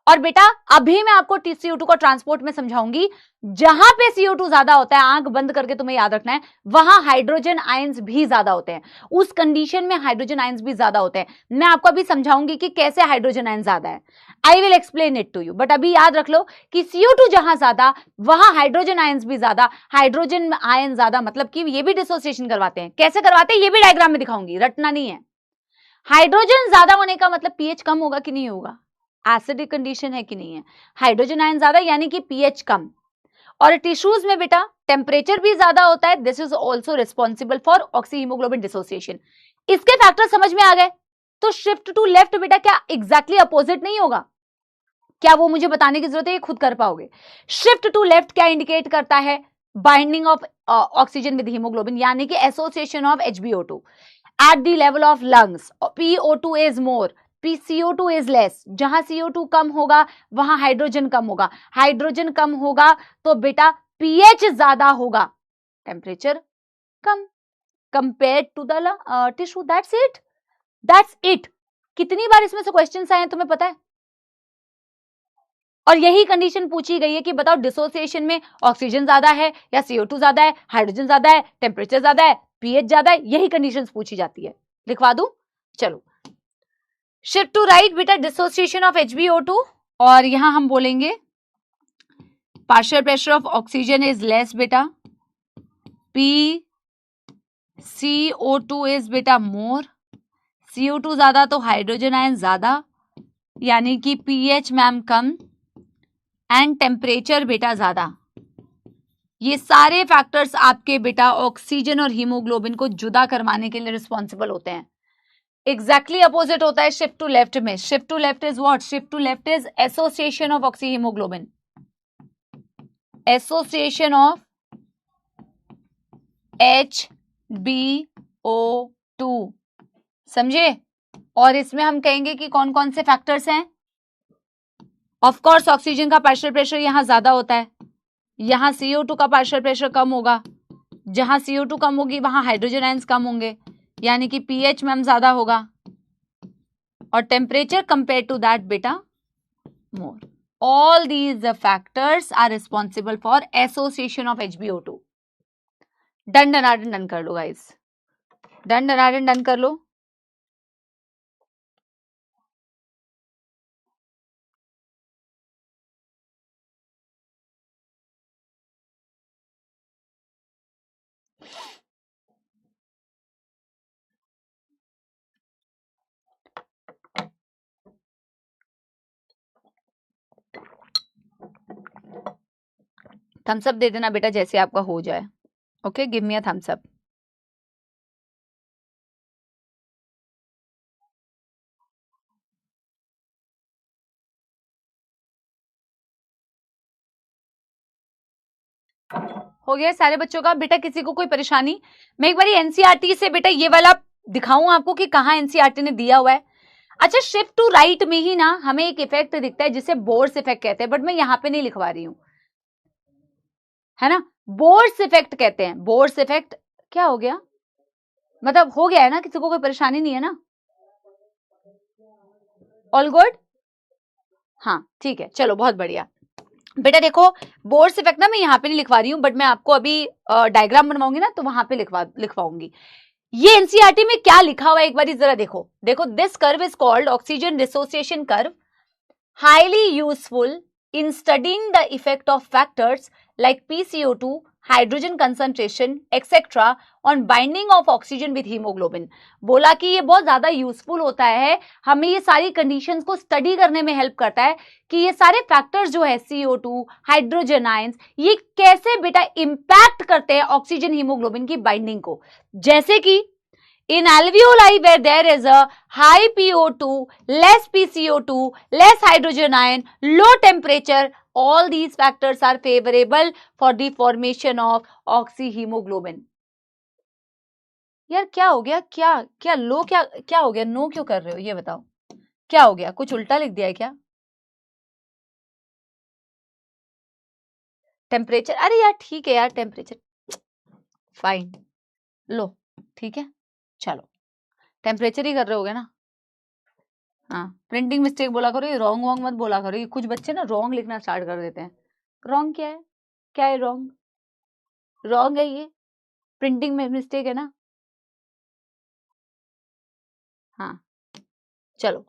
और बेटा अभी मैं आपको CO2 को ट्रांसपोर्ट में समझाऊंगी। जहां पे CO2 ज्यादा होता है, आंख बंद करके तुम्हें याद रखना है, वहां हाइड्रोजन आयंस भी ज्यादा होते हैं। उस कंडीशन में हाइड्रोजन आयंस भी ज्यादा होते हैं। मैं आपको अभी समझाऊंगी कि कैसे हाइड्रोजन आयन ज्यादा है। I will explain it to you, but अभी याद रख लो कि CO2 जहां ज्यादा वहां हाइड्रोजन आयंस भी ज्यादा। हाइड्रोजन आयन ज्यादा मतलब कि ये भी डिसोसिएशन करवाते हैं। कैसे करवाते हैं ये भी डायग्राम में दिखाऊंगी, रटना नहीं है। हाइड्रोजन ज्यादा होने का मतलब पीएच कम होगा कि नहीं होगा? एसिडिक कंडीशन है कि नहीं है? हाइड्रोजन आयन ज्यादा यानी कि पीएच कम। और टिश्यूज में बेटा टेम्परेचर भी ज्यादा होता है। This is also responsible for oxy haemoglobin dissociation. इसके फैक्टर समझ में आ गए। तो शिफ्ट टू लेफ्ट बेटा क्या एग्जैक्टली अपोजिट नहीं होगा? क्या वो मुझे बताने की जरूरत है? ये खुद कर पाओगे। शिफ्ट टू लेफ्ट क्या इंडिकेट करता है? Binding of oxygen with haemoglobin, यानी कि association of HbO2 at the level of lungs. PO2 is more, CO2 is less. जहां CO2 कम होगा वहां हाइड्रोजन कम होगा। हाइड्रोजन कम होगा तो बेटा pH ज्यादा होगा, टेम्परेचर कम compare to the tissue. That's it. कितनी बार इसमें से क्वेश्चंस आए हैं तुम्हें पता है? और यही कंडीशन पूछी गई है कि बताओ डिसोसिएशन में ऑक्सीजन ज्यादा है या CO2 ज्यादा है, हाइड्रोजन ज्यादा है, टेम्परेचर ज्यादा है, pH ज्यादा है। यही कंडीशंस पूछी जाती है। लिखवा दूं? चलो, शिफ्ट टू राइट बेटा डिसोसिएशन ऑफ HbO2, और यहां हम बोलेंगे partial pressure of oxygen is less बेटा, P CO2 इज बेटा मोर, CO2 ज्यादा तो हाइड्रोजन आयन ज्यादा, यानी कि pH ma'am come, and temperature बेटा ज्यादा। ये सारे फैक्टर्स आपके बेटा ऑक्सीजन और हीमोग्लोबिन को जुदा करवाने के लिए रिस्पॉन्सिबल होते हैं। एग्जैक्टली अपोजिट होता है शिफ्ट टू लेफ्ट में। Shift to left is what? Shift to left is association of oxy haemoglobin, association of HbO2, समझे? और इसमें हम कहेंगे कि कौन कौन से फैक्टर्स हैं। ऑफ कोर्स ऑक्सीजन का पार्शियल प्रेशर यहां ज्यादा होता है, यहां CO2 का पार्शियल प्रेशर कम होगा, जहां CO2 कम होगी वहां हाइड्रोजन आयंस कम होंगे, यानी कि pH मैम ज्यादा होगा, और टेम्परेचर कंपेयर टू दैट बेटा more. All these factors are responsible for association of HbO2। Done डनाडन डन कर लो गाइस, डन डनाडन डन कर लो। थम्स अप दे देना बेटा जैसे आपका हो जाए। Okay, give me a thumbs up. हो गया सारे बच्चों का? बेटा किसी को कोई परेशानी? मैं एक बार एनसीईआरटी से बेटा ये वाला दिखाऊं आपको कि कहाँ एनसीईआरटी ने दिया हुआ है। अच्छा, शिफ्ट टू राइट में ही ना हमें एक इफेक्ट दिखता है जिसे बोर्स इफेक्ट कहते हैं, बट मैं यहाँ पे नहीं लिखवा रही हूँ, है ना। बोर्स इफेक्ट कहते हैं। बोर्स इफेक्ट क्या हो गया? मतलब हो गया है ना, किसी को कोई परेशानी नहीं है ना? All good? हाँ ठीक है, चलो बहुत बढ़िया। बेटा देखो, बोर्स इफेक्ट ना मैं यहाँ पे नहीं लिखवा रही हूँ, बट मैं आपको अभी डायग्राम बनवाऊंगी ना तो वहां पे लिखवाऊंगी। ये एनसीईआरटी में क्या लिखा हुआ है एक बार जरा देखो। देखो, this curve is called oxygen dissociation curve, highly useful in studying the effect of factors like PCO2, hydrogen concentration, etc. on binding of oxygen with hemoglobin। बोला कि ये बहुत ज्यादा यूजफुल होता है, हमें ये सारी कंडीशंस को स्टडी करने में हेल्प करता है कि ये सारे फैक्टर्स जो है CO2, हाइड्रोजन आयंस, ये कैसे बेटा इंपैक्ट करते हैं ऑक्सीजन हीमोग्लोबिन की बाइंडिंग को। जैसे कि in alveoli where there is a high PO2, less PCO2, less hydrogen ion, low temperature, all these factors are favorable for the formation of oxyhemoglobin। यार क्या हो गया? क्या क्या लो, क्या क्या हो गया? नो क्यों कर रहे हो ये बताओ, क्या हो गया? कुछ उल्टा लिख दिया है क्या? टेम्परेचर, अरे यार ठीक है यार, टेम्परेचर फाइन, लो ठीक है, चलो टेम्परेचर ही कर रहे होगे ना। हाँ, प्रिंटिंग मिस्टेक बोला करो, ये रॉन्ग वॉन्ग मत बोला करो। ये कुछ बच्चे ना रॉन्ग लिखना स्टार्ट कर देते हैं। रॉन्ग क्या है? क्या है रॉन्ग? रॉन्ग है ये, प्रिंटिंग में मिस्टेक है ना। हाँ चलो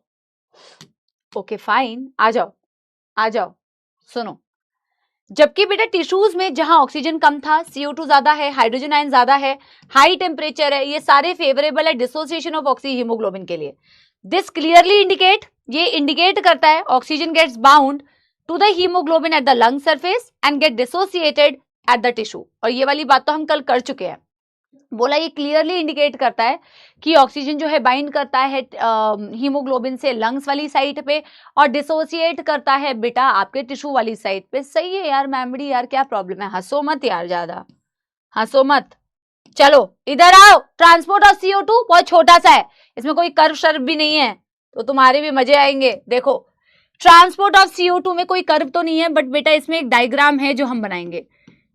ओके फाइन, आ जाओ आ जाओ। सुनो, जबकि बेटा टिश्यूज में जहां ऑक्सीजन कम था, CO2 ज्यादा है, हाइड्रोजन आयन ज्यादा है, हाई टेम्परेचर है, ये सारे फेवरेबल है डिसोसिएशन ऑफ ऑक्सी हीमोग्लोबिन के लिए। दिस क्लियरली इंडिकेट, ये इंडिकेट करता है oxygen gets bound to the haemoglobin at the lung surface and get dissociated at the tissue. और ये वाली बात तो हम कल कर चुके हैं। बोला ये क्लियरली इंडिकेट करता है कि ऑक्सीजन जो है बाइंड करता है हीमोग्लोबिन से लंग्स वाली साइड पे और डिसोसिएट करता है बेटा आपके टिश्यू वाली साइड पे। सही है यार मेमोरी, यार क्या प्रॉब्लम है? हंसो मत यार, ज्यादा हंसो मत। चलो इधर आओ। ट्रांसपोर्ट ऑफ CO2 बहुत छोटा सा है, इसमें कोई कर्व शर्व भी नहीं है, तो तुम्हारे भी मजे आएंगे। देखो, ट्रांसपोर्ट ऑफ CO2 में कोई कर्व तो नहीं है, बट बेटा इसमें एक डायग्राम है जो हम बनाएंगे।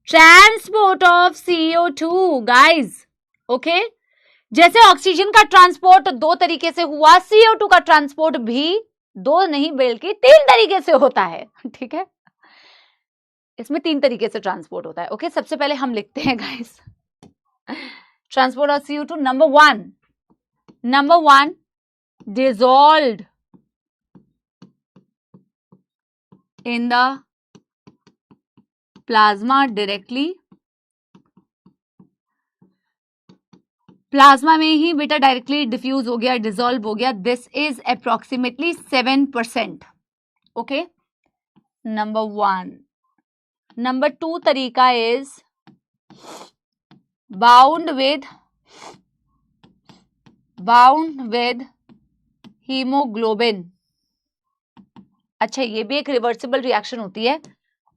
Transport of CO2 guys, okay. जैसे ऑक्सीजन का ट्रांसपोर्ट दो तरीके से हुआ, CO2 का ट्रांसपोर्ट भी दो नहीं बल्कि तीन तरीके से होता है, ठीक है। इसमें तीन तरीके से ट्रांसपोर्ट होता है, ओके। सबसे पहले हम लिखते हैं guys transport of CO2। Number one dissolved in the plasma directly plasma में ही बेटा डायरेक्टली डिफ्यूज हो गया, डिसॉल्व हो गया. This is approximately 7%. Okay, number 1. Number 2 तरीका इज बाउंड विद हीमोग्लोबिन. अच्छा, ये भी एक रिवर्सिबल रिएक्शन होती है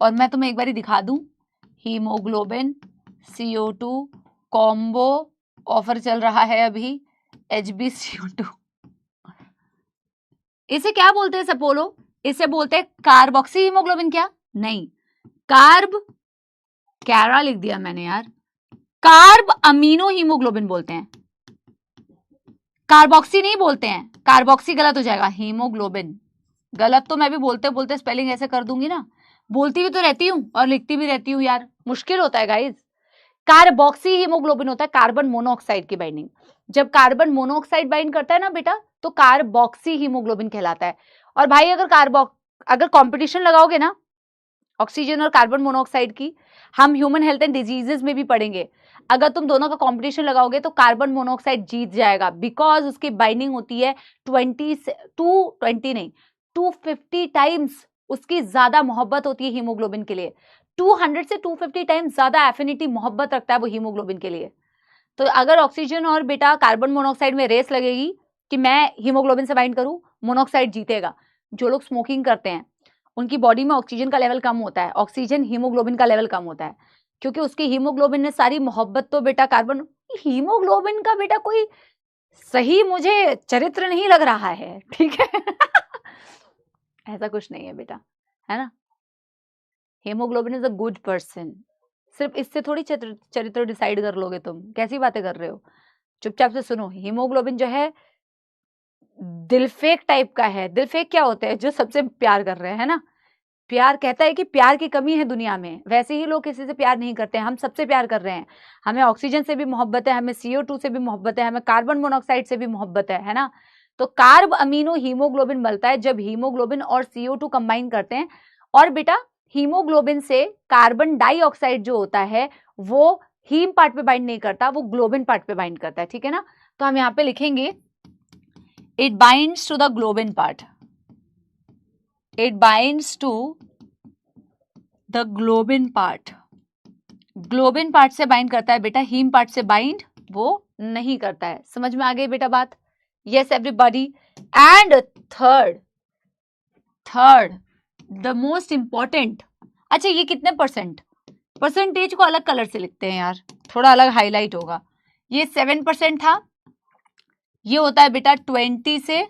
और मैं तुम्हें एक बार दिखा दूं. हीमोग्लोबिन CO2 कॉम्बो ऑफर चल रहा है अभी, HbCO2. इसे क्या बोलते हैं सपोलो? इसे बोलते हैं कार्बोक्सी हीमोग्लोबिन. क्या? नहीं, कार्ब कैरा लिख दिया मैंने यार. कार्ब अमीनो हीमोग्लोबिन बोलते हैं, कार्बोक्सी नहीं बोलते हैं. कार्बोक्सी गलत हो जाएगा, हीमोग्लोबिन गलत. तो मैं भी बोलते बोलते स्पेलिंग ऐसे कर दूंगी ना, बोलती भी तो रहती हूँ और लिखती भी रहती हूँ यार, मुश्किल होता है गाइस. कार्बोक्सी हीमोग्लोबिन होता है कार्बन मोनोऑक्साइड की बाइंडिंग. जब कार्बन मोनोऑक्साइड बाइंड करता है ना बेटा, तो कार्बोक्सी हीमोग्लोबिन कहलाता है. और भाई अगर कंपटीशन लगाओगे ना ऑक्सीजन और कार्बन मोनोऑक्साइड की, हम ह्यूमन हेल्थ एंड डिजीजेस में भी पढ़ेंगे, अगर तुम दोनों का कंपटीशन लगाओगे तो कार्बन मोनोऑक्साइड जीत जाएगा, बिकॉज उसकी बाइंडिंग होती है 250 टाइम्स उसकी ज्यादा मोहब्बत होती है हीमोग्लोबिन के लिए. 200 से 250 टाइम्स ज्यादा एफिनिटी मोहब्बत रखता है वो हीमोग्लोबिन के लिए. तो अगर ऑक्सीजन और बेटा कार्बन मोनोऑक्साइड में रेस लगेगी कि मैं हीमोग्लोबिन से बाइंड करूं, मोनोऑक्साइड जीतेगा. जो लोग स्मोकिंग करते हैं उनकी बॉडी में ऑक्सीजन का लेवल कम होता है, ऑक्सीजन हीमोग्लोबिन का लेवल कम होता है, क्योंकि उसकी हीमोग्लोबिन ने सारी मोहब्बत तो बेटा कार्बन. हीमोग्लोबिन का बेटा कोई सही मुझे चरित्र नहीं लग रहा है, ठीक है. ऐसा कुछ नहीं है बेटा, है ना. Haemoglobin is a good person. सिर्फ इससे थोड़ी चरित्र डिसाइड कर लोगे तुम, कैसी बातें कर रहे हो. चुपचाप से सुनो. हीमोग्लोबिन जो है दिलफेक टाइप का है. दिलफेक क्या होता है? जो सबसे प्यार कर रहे हैं, है ना. प्यार कहता है कि प्यार की कमी है दुनिया में, वैसे ही लोग किसी से प्यार नहीं करते हैं. हम सबसे प्यार कर रहे हैं. हमें ऑक्सीजन से भी मोहब्बत है, हमें CO2 से भी मोहब्बत है, हमें कार्बन मोनोऑक्साइड से भी मोहब्बत है ना. तो कार्ब अमीनो हीमोग्लोबिन बनता है जब हीमोग्लोबिन और CO2 कंबाइन करते हैं. और बेटा हीमोग्लोबिन से कार्बन डाइऑक्साइड जो होता है वो हीम पार्ट पे बाइंड नहीं करता, वो ग्लोबिन पार्ट पे बाइंड करता है, ठीक है ना. तो हम यहाँ पे लिखेंगे it binds to the globin part. It binds to the globin part. Globin part से बाइंड करता है बेटा, हीम पार्ट से बाइंड वो नहीं करता है. समझ में आ गई बेटा बात? Yes everybody. And third the most important. अच्छा, ये कितने परसेंटेज को अलग कलर से लिखते हैं यार, थोड़ा अलग हाईलाइट होगा. ये 7% था, ये होता है बेटा 20 से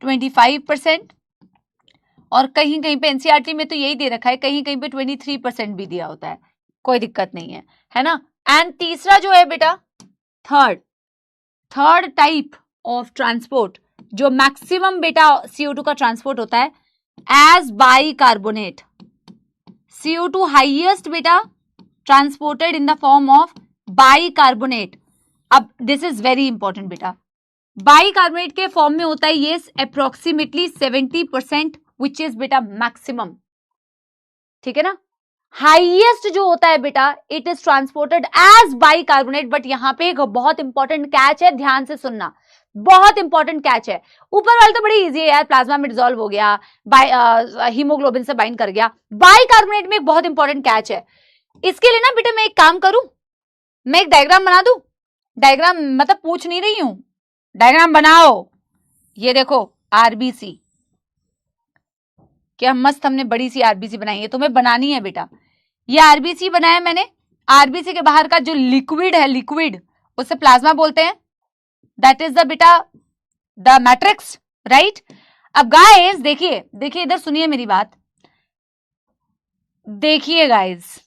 25%. और कहीं कहीं पे एनसीईआरटी में तो यही दे रखा है, कहीं कहीं पे 23% भी दिया होता है, कोई दिक्कत नहीं है ना. एंड तीसरा जो है बेटा थर्ड टाइप ऑफ ट्रांसपोर्ट जो मैक्सिमम बेटा CO2 का ट्रांसपोर्ट होता है एज बाइकार्बोनेट. CO2 हाईएस्ट बेटा transported in the form of bicarbonate. अब दिस इज वेरी इंपॉर्टेंट बेटा, बाइकार्बोनेट के फॉर्म में होता है ये अप्रोक्सीमेटली 70%, विच इज बेटा मैक्सिमम, ठीक है ना. हाईएस्ट जो होता है बेटा it is transported as bicarbonate. But यहां पे एक बहुत इंपॉर्टेंट कैच है, ध्यान से सुनना, बहुत इंपॉर्टेंट कैच है. ऊपर वाला तो बड़ी इजी है यार, प्लाज्मा में डिसॉल्व हो गया, हीमोग्लोबिन से बाइंड कर गया. बाइकार्बोनेट में एक बहुत इंपॉर्टेंट कैच है. इसके लिए ना बेटा मैं एक काम करूं, मैं एक डायग्राम बना दूं. डायग्राम मतलब पूछ नहीं रही हूं, डायग्राम बनाओ. ये देखो आरबीसी, क्या मस्त हमने बड़ी सी आरबीसी बनाई है, तुम्हें बनानी है बेटा. ये आरबीसी बनाया मैंने. आरबीसी के बाहर का जो लिक्विड है, लिक्विड उसे प्लाज्मा बोलते हैं. दैट इज द बेटा द मैट्रिक्स, राइट. अब गाइस देखिए इधर सुनिए मेरी बात, देखिए गाइस,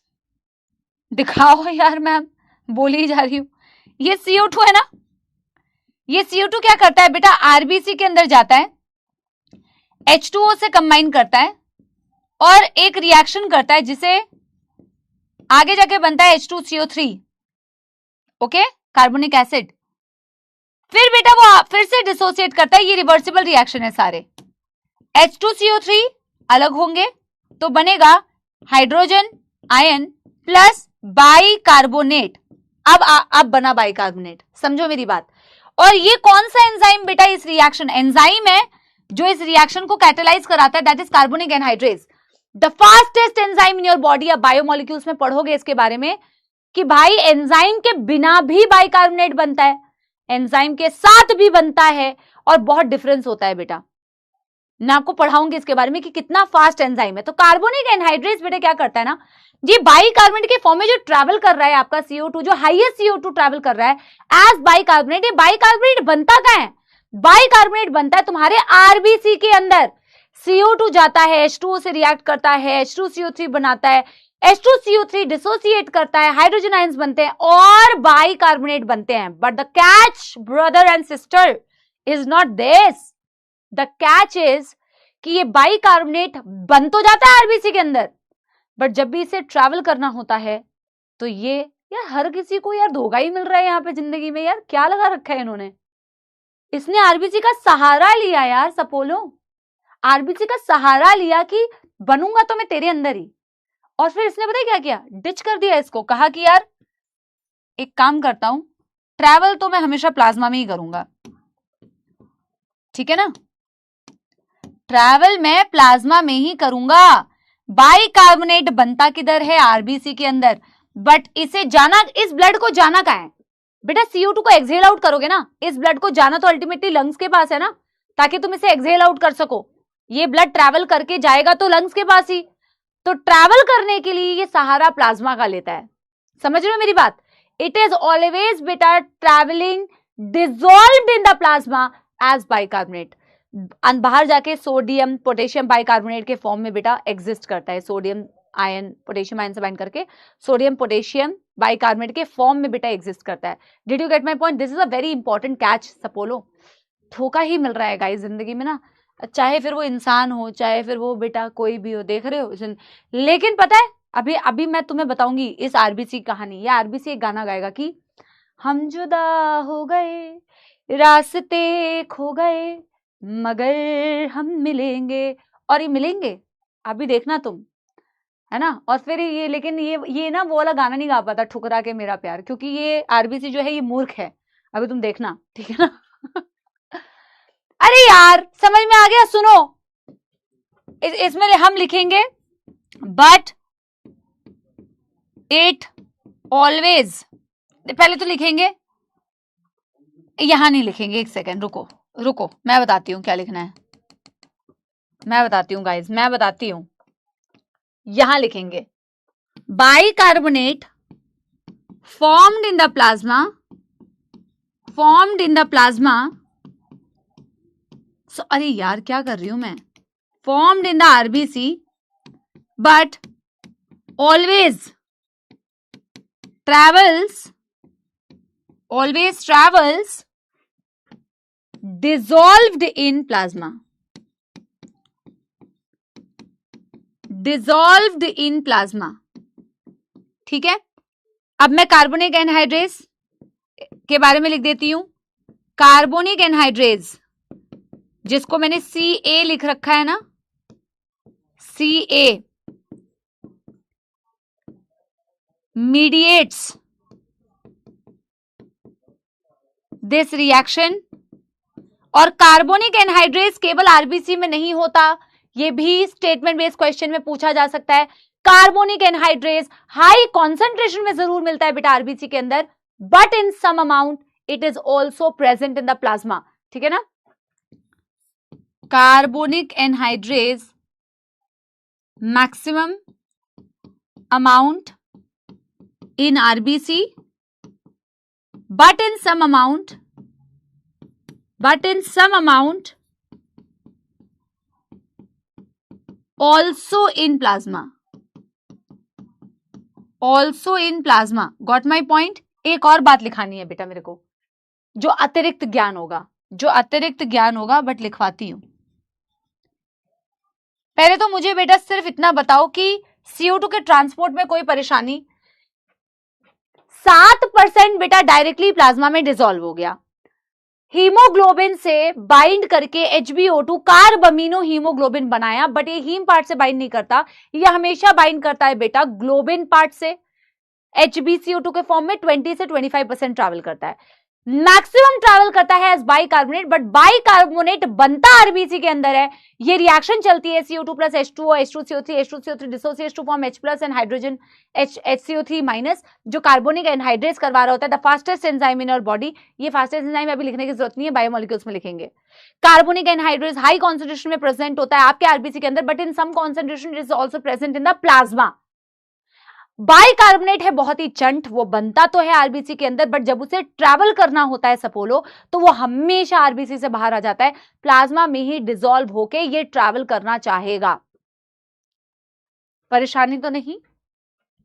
दिखाओ यार, मैं बोल ही जा रही हूं. ये CO2 है ना, ये CO2 क्या करता है बेटा, आरबीसी के अंदर जाता है, H2O से कंबाइन करता है और एक रिएक्शन करता है जिसे आगे जाके बनता है H2CO3, ओके, कार्बोनिक एसिड. फिर बेटा वो फिर से डिसोसिएट करता है, ये रिवर्सिबल रिएक्शन है सारे. H2CO3 अलग होंगे तो बनेगा हाइड्रोजन आयन प्लस बाइकार्बोनेट. अब बना बाइकार्बोनेट, समझो मेरी बात। और ये कौन सा एंजाइम बेटा, इस रिएक्शन एंजाइम है जो इस रिएक्शन को कैटेलाइज कराता है, that is carbonic anhydrase, the fastest enzyme in your body. अब बायोमोलिक्यूल्स में पढ़ोगे इसके बारे में कि भाई एंजाइम के बिना भी बाइकार्बोनेट बनता है, एंजाइम के साथ भी बनता है, और बहुत डिफरेंस होता है बेटा। मैं आपको पढ़ाऊंगी इसके बारे में कि कितना फास्ट एंजाइम है। तो कार्बोनिक एनहाइड्रेज बेटा क्या करता है ना, ये बाइकार्बोनेट के फॉर्म में जो ट्रैवल कर रहा है आपका CO2, जो हाईएस्ट CO2 ट्रैवल कर रहा है एज बाइकार्बोनेट, ये बाइकार्बोनेट बनता कहां है, बाइकार्बोनेट बनता है तुम्हारे आरबीसी के अंदर। CO2 जाता है, H2O से रिएक्ट करता है, H2CO3 बनाता है, H2CO3 डिसोसिएट करता है, हाइड्रोजन आयंस बनते हैं और बाइकार्बोनेट बनते हैं। But the catch brother and sister is not this, the catch is कि ये बाइकार्बोनेट बन तो जाता है आरबीसी के अंदर, बट जब भी इसे ट्रैवल करना होता है तो ये यार हर किसी को यार धोखा ही मिल रहा है यहाँ पे जिंदगी में, यार क्या लगा रखा है इन्होंने। इसने आरबीसी का सहारा लिया यार, सपोलो आरबीसी का सहारा लिया कि बनूंगा तो मैं तेरे अंदर ही, और फिर इसने पता है क्या किया, डिच कर दिया इसको, कहा कि यार एक काम करता हूं, ट्रैवल तो मैं हमेशा प्लाज्मा में ही करूंगा, ठीक है ना, ट्रैवल मैं प्लाज्मा में ही करूंगा। बाइकार्बोनेट बनता किधर है, आरबीसी के अंदर, बट इसे जाना, इस ब्लड को जाना कहां है बेटा, CO2 को एक्सहेल आउट करोगे ना, इस ब्लड को जाना तो अल्टीमेटली लंग्स के पास है ना, ताकि तुम इसे एक्सहेल आउट कर सको। ये ब्लड ट्रैवल करके जाएगा तो लंग्स के पास ही, तो ट्रैवल करने के लिए ये सहारा प्लाज्मा का लेता है। समझ रहे हो मेरी बात, इट इज ऑलवेज बेटा travelling dissolved in the plasma as bicarbonate, बाहर जाके सोडियम पोटेशियम बाइकार्बोनेट के फॉर्म में बेटा एग्जिस्ट करता है, सोडियम आयन पोटेशियम आयन से बाइंड करके सोडियम पोटेशियम बाइकार्बोनेट के फॉर्म में बेटा एग्जिस्ट करता है। Did you get my point, this is a very important catch सपोलो। धोखा ही मिल रहा है गाइस जिंदगी में ना, चाहे फिर वो इंसान हो, चाहे फिर वो बेटा कोई भी हो, देख रहे हो। लेकिन पता है अभी अभी मैं तुम्हें बताऊंगी इस आरबीसी कहानी, या आरबीसी एक गाना गाएगा कि हम जुदा हो गए, रास्ते खो गए, मगर हम मिलेंगे, और ये मिलेंगे अभी देखना तुम, है ना। और फिर ये लेकिन ये ना वो वाला गाना नहीं गा पाता, ठुकरा के मेरा प्यार, क्योंकि ये आरबीसी जो है ये मूर्ख है, अभी तुम देखना, ठीक है ना। अरे यार समझ में आ गया, सुनो इसमें हम लिखेंगे बट इट ऑलवेज, पहले तो लिखेंगे, यहां नहीं लिखेंगे, एक सेकेंड रुको मैं बताती हूं क्या लिखना है, मैं बताती हूं गाइज, मैं बताती हूं। यहां लिखेंगे bicarbonate formed in the plasma, अरे यार क्या कर रही हूं मैं, formed in the RBC but always travels dissolved in plasma, ठीक है। अब मैं कार्बोनिक एनहाइड्रेज के बारे में लिख देती हूं, कार्बोनिक एनहाइड्रेज जिसको मैंने Ca लिख रखा है ना, Ca mediates this reaction, और कार्बोनिक एनहाइड्रेज केवल आरबीसी में नहीं होता, ये भी स्टेटमेंट बेस्ड क्वेश्चन में पूछा जा सकता है। कार्बोनिक एनहाइड्रेज हाई कॉन्सेंट्रेशन में जरूर मिलता है बेटा आरबीसी के अंदर, but in some amount it is also present in the plasma, ठीक है ना। Carbonic anhydrase maximum amount in RBC, but in some amount also in plasma. Got my point? एक और बात लिखानी है बेटा मेरे को, जो अतिरिक्त ज्ञान होगा, बट लिखवाती हूं। पहले तो मुझे बेटा सिर्फ इतना बताओ कि CO2 के ट्रांसपोर्ट में कोई परेशानी, 7% बेटा डायरेक्टली प्लाज्मा में डिसॉल्व हो गया, हीमोग्लोबिन से बाइंड करके HbO2 कार्बमिनो हीमोग्लोबिन बनाया, बट ये हीम पार्ट से बाइंड नहीं करता, ये हमेशा बाइंड करता है बेटा ग्लोबिन पार्ट से। HbCO2 के फॉर्म में 20 से 25% ट्रैवल करता है, मैक्सिमम ट्रैवल करता है एज बाइकार्बोनेट, बट बाइकार्बोनेट बनता आरबीसी के अंदर है। ये रिएक्शन चलती है CO2 plus H2O, H2CO3, H2CO3 dissociates to form H plus and hydrogen HCO3 minus, जो कार्बोनिक एनहाइड्रेट्स करवा रहा होता है। The fastest enzyme in our body, ये फास्टेस्ट एंजाइम अभी लिखने की जरूरत नहीं है, बायोमोलिक्यूल्स में लिखेंगे। कार्बोनिक एनहाइड्रेट्स हाई कॉन्सेंट्रेशन में प्रेजेंट होता है आपके आरबीसी के अंदर, but in some concentration it is also present in the plasma. Bicarbonate है बहुत ही चंट, वो बनता तो है आरबीसी के अंदर, बट जब उसे ट्रैवल करना होता है सपोलो, तो वो हमेशा आरबीसी से बाहर आ जाता है, प्लाज्मा में ही डिसॉल्व होके ये ट्रैवल करना चाहेगा। परेशानी तो नहीं?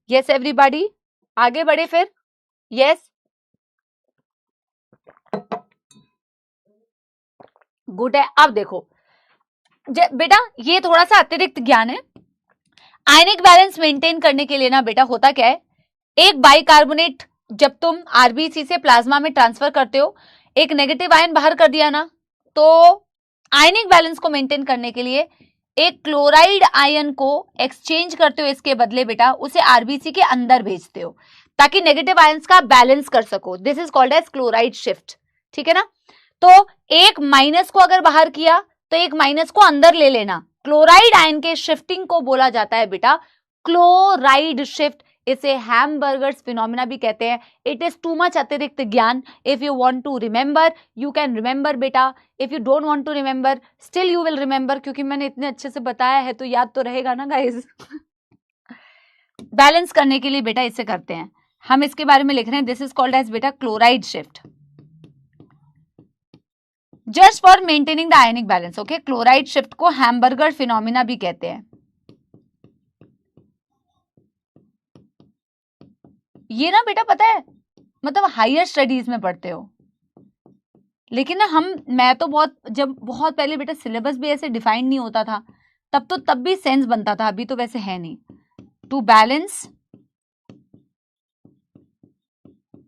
यस एवरीबॉडी, आगे बढ़े फिर। यस, गुड है। अब देखो बेटा, ये थोड़ा सा अतिरिक्त ज्ञान है। आयनिक बैलेंस मेंटेन करने के लिए ना बेटा होता क्या है, एक बाइकार्बोनेट जब तुम आरबीसी से प्लाज्मा में ट्रांसफर करते हो, एक नेगेटिव आयन बाहर कर दिया ना, तो आयनिक बैलेंस को मेंटेन करने के लिए एक क्लोराइड आयन को एक्सचेंज करते हो, इसके बदले बेटा उसे आरबीसी के अंदर भेजते हो ताकि नेगेटिव आयंस का बैलेंस कर सको। This is called as chloride shift, ठीक है ना। तो एक माइनस को अगर बाहर किया तो एक माइनस को अंदर ले लेना, क्लोराइड आयन के शिफ्टिंग को बोला जाता है बेटा क्लोराइड शिफ्ट। इसे हैमबर्गर्स फिनोमिना भी कहते हैं। इट इज टू मच अतिरिक्त ज्ञान। If you want to remember you can remember बेटा, if you don't want to remember still you will remember, क्योंकि मैंने इतने अच्छे से बताया है तो याद तो रहेगा ना गाइस। बैलेंस करने के लिए बेटा इसे करते हैं हम, इसके बारे में लिख रहे हैं। दिस इज कॉल्ड एज बेटा chloride shift, just for maintaining the ionic balance. Okay, chloride shift को हैमबर्गर फिनोमिना भी कहते हैं। ये ना बेटा पता है, मतलब हायर स्टडीज में पढ़ते हो, लेकिन ना मैं तो जब बहुत पहले बेटा सिलेबस भी ऐसे डिफाइन नहीं होता था, तब भी सेंस बनता था, अभी तो वैसे है नहीं। To balance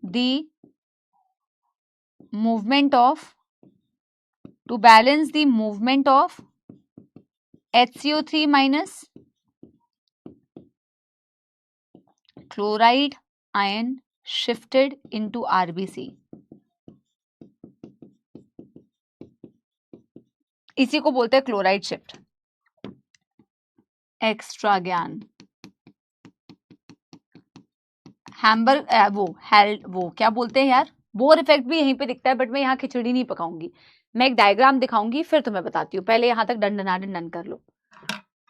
the movement of HCO3 minus chloride ion shifted into RBC, इसी को बोलते हैं क्लोराइड शिफ्ट। एक्स्ट्रा ज्ञान, वो क्या बोलते हैं यार, बोर इफेक्ट भी यहीं पे दिखता है, बट मैं यहाँ खिचड़ी नहीं पकाऊंगी, मैं एक डायग्राम दिखाऊंगी फिर तुम्हें बताती हूँ। पहले यहाँ तक डन कर लो,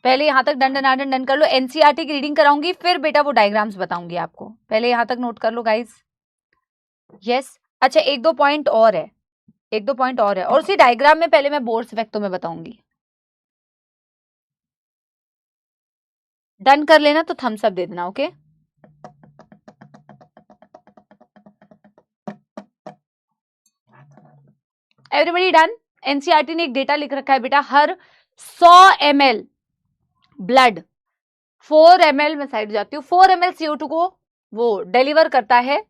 पहले यहाँ तक डन कर लो। एनसीईआरटी की रीडिंग कराऊंगी फिर बेटा वो डायग्राम्स बताऊंगी आपको, पहले यहाँ तक नोट कर लो गाइस। यस, अच्छा एक दो पॉइंट और है, और उसी डायग्राम में पहले मैं बोर्स इफेक्ट तुम्हें बताऊंगी। डन कर लेना तो थम्स अप दे देना। Okay, everybody done. एनसीईआरटी ने एक डेटा लिख रखा है बेटा, हर 100 ml ब्लड 4 ml में साइड जाती हूँ, 4 ml CO2 को वो डिलीवर करता है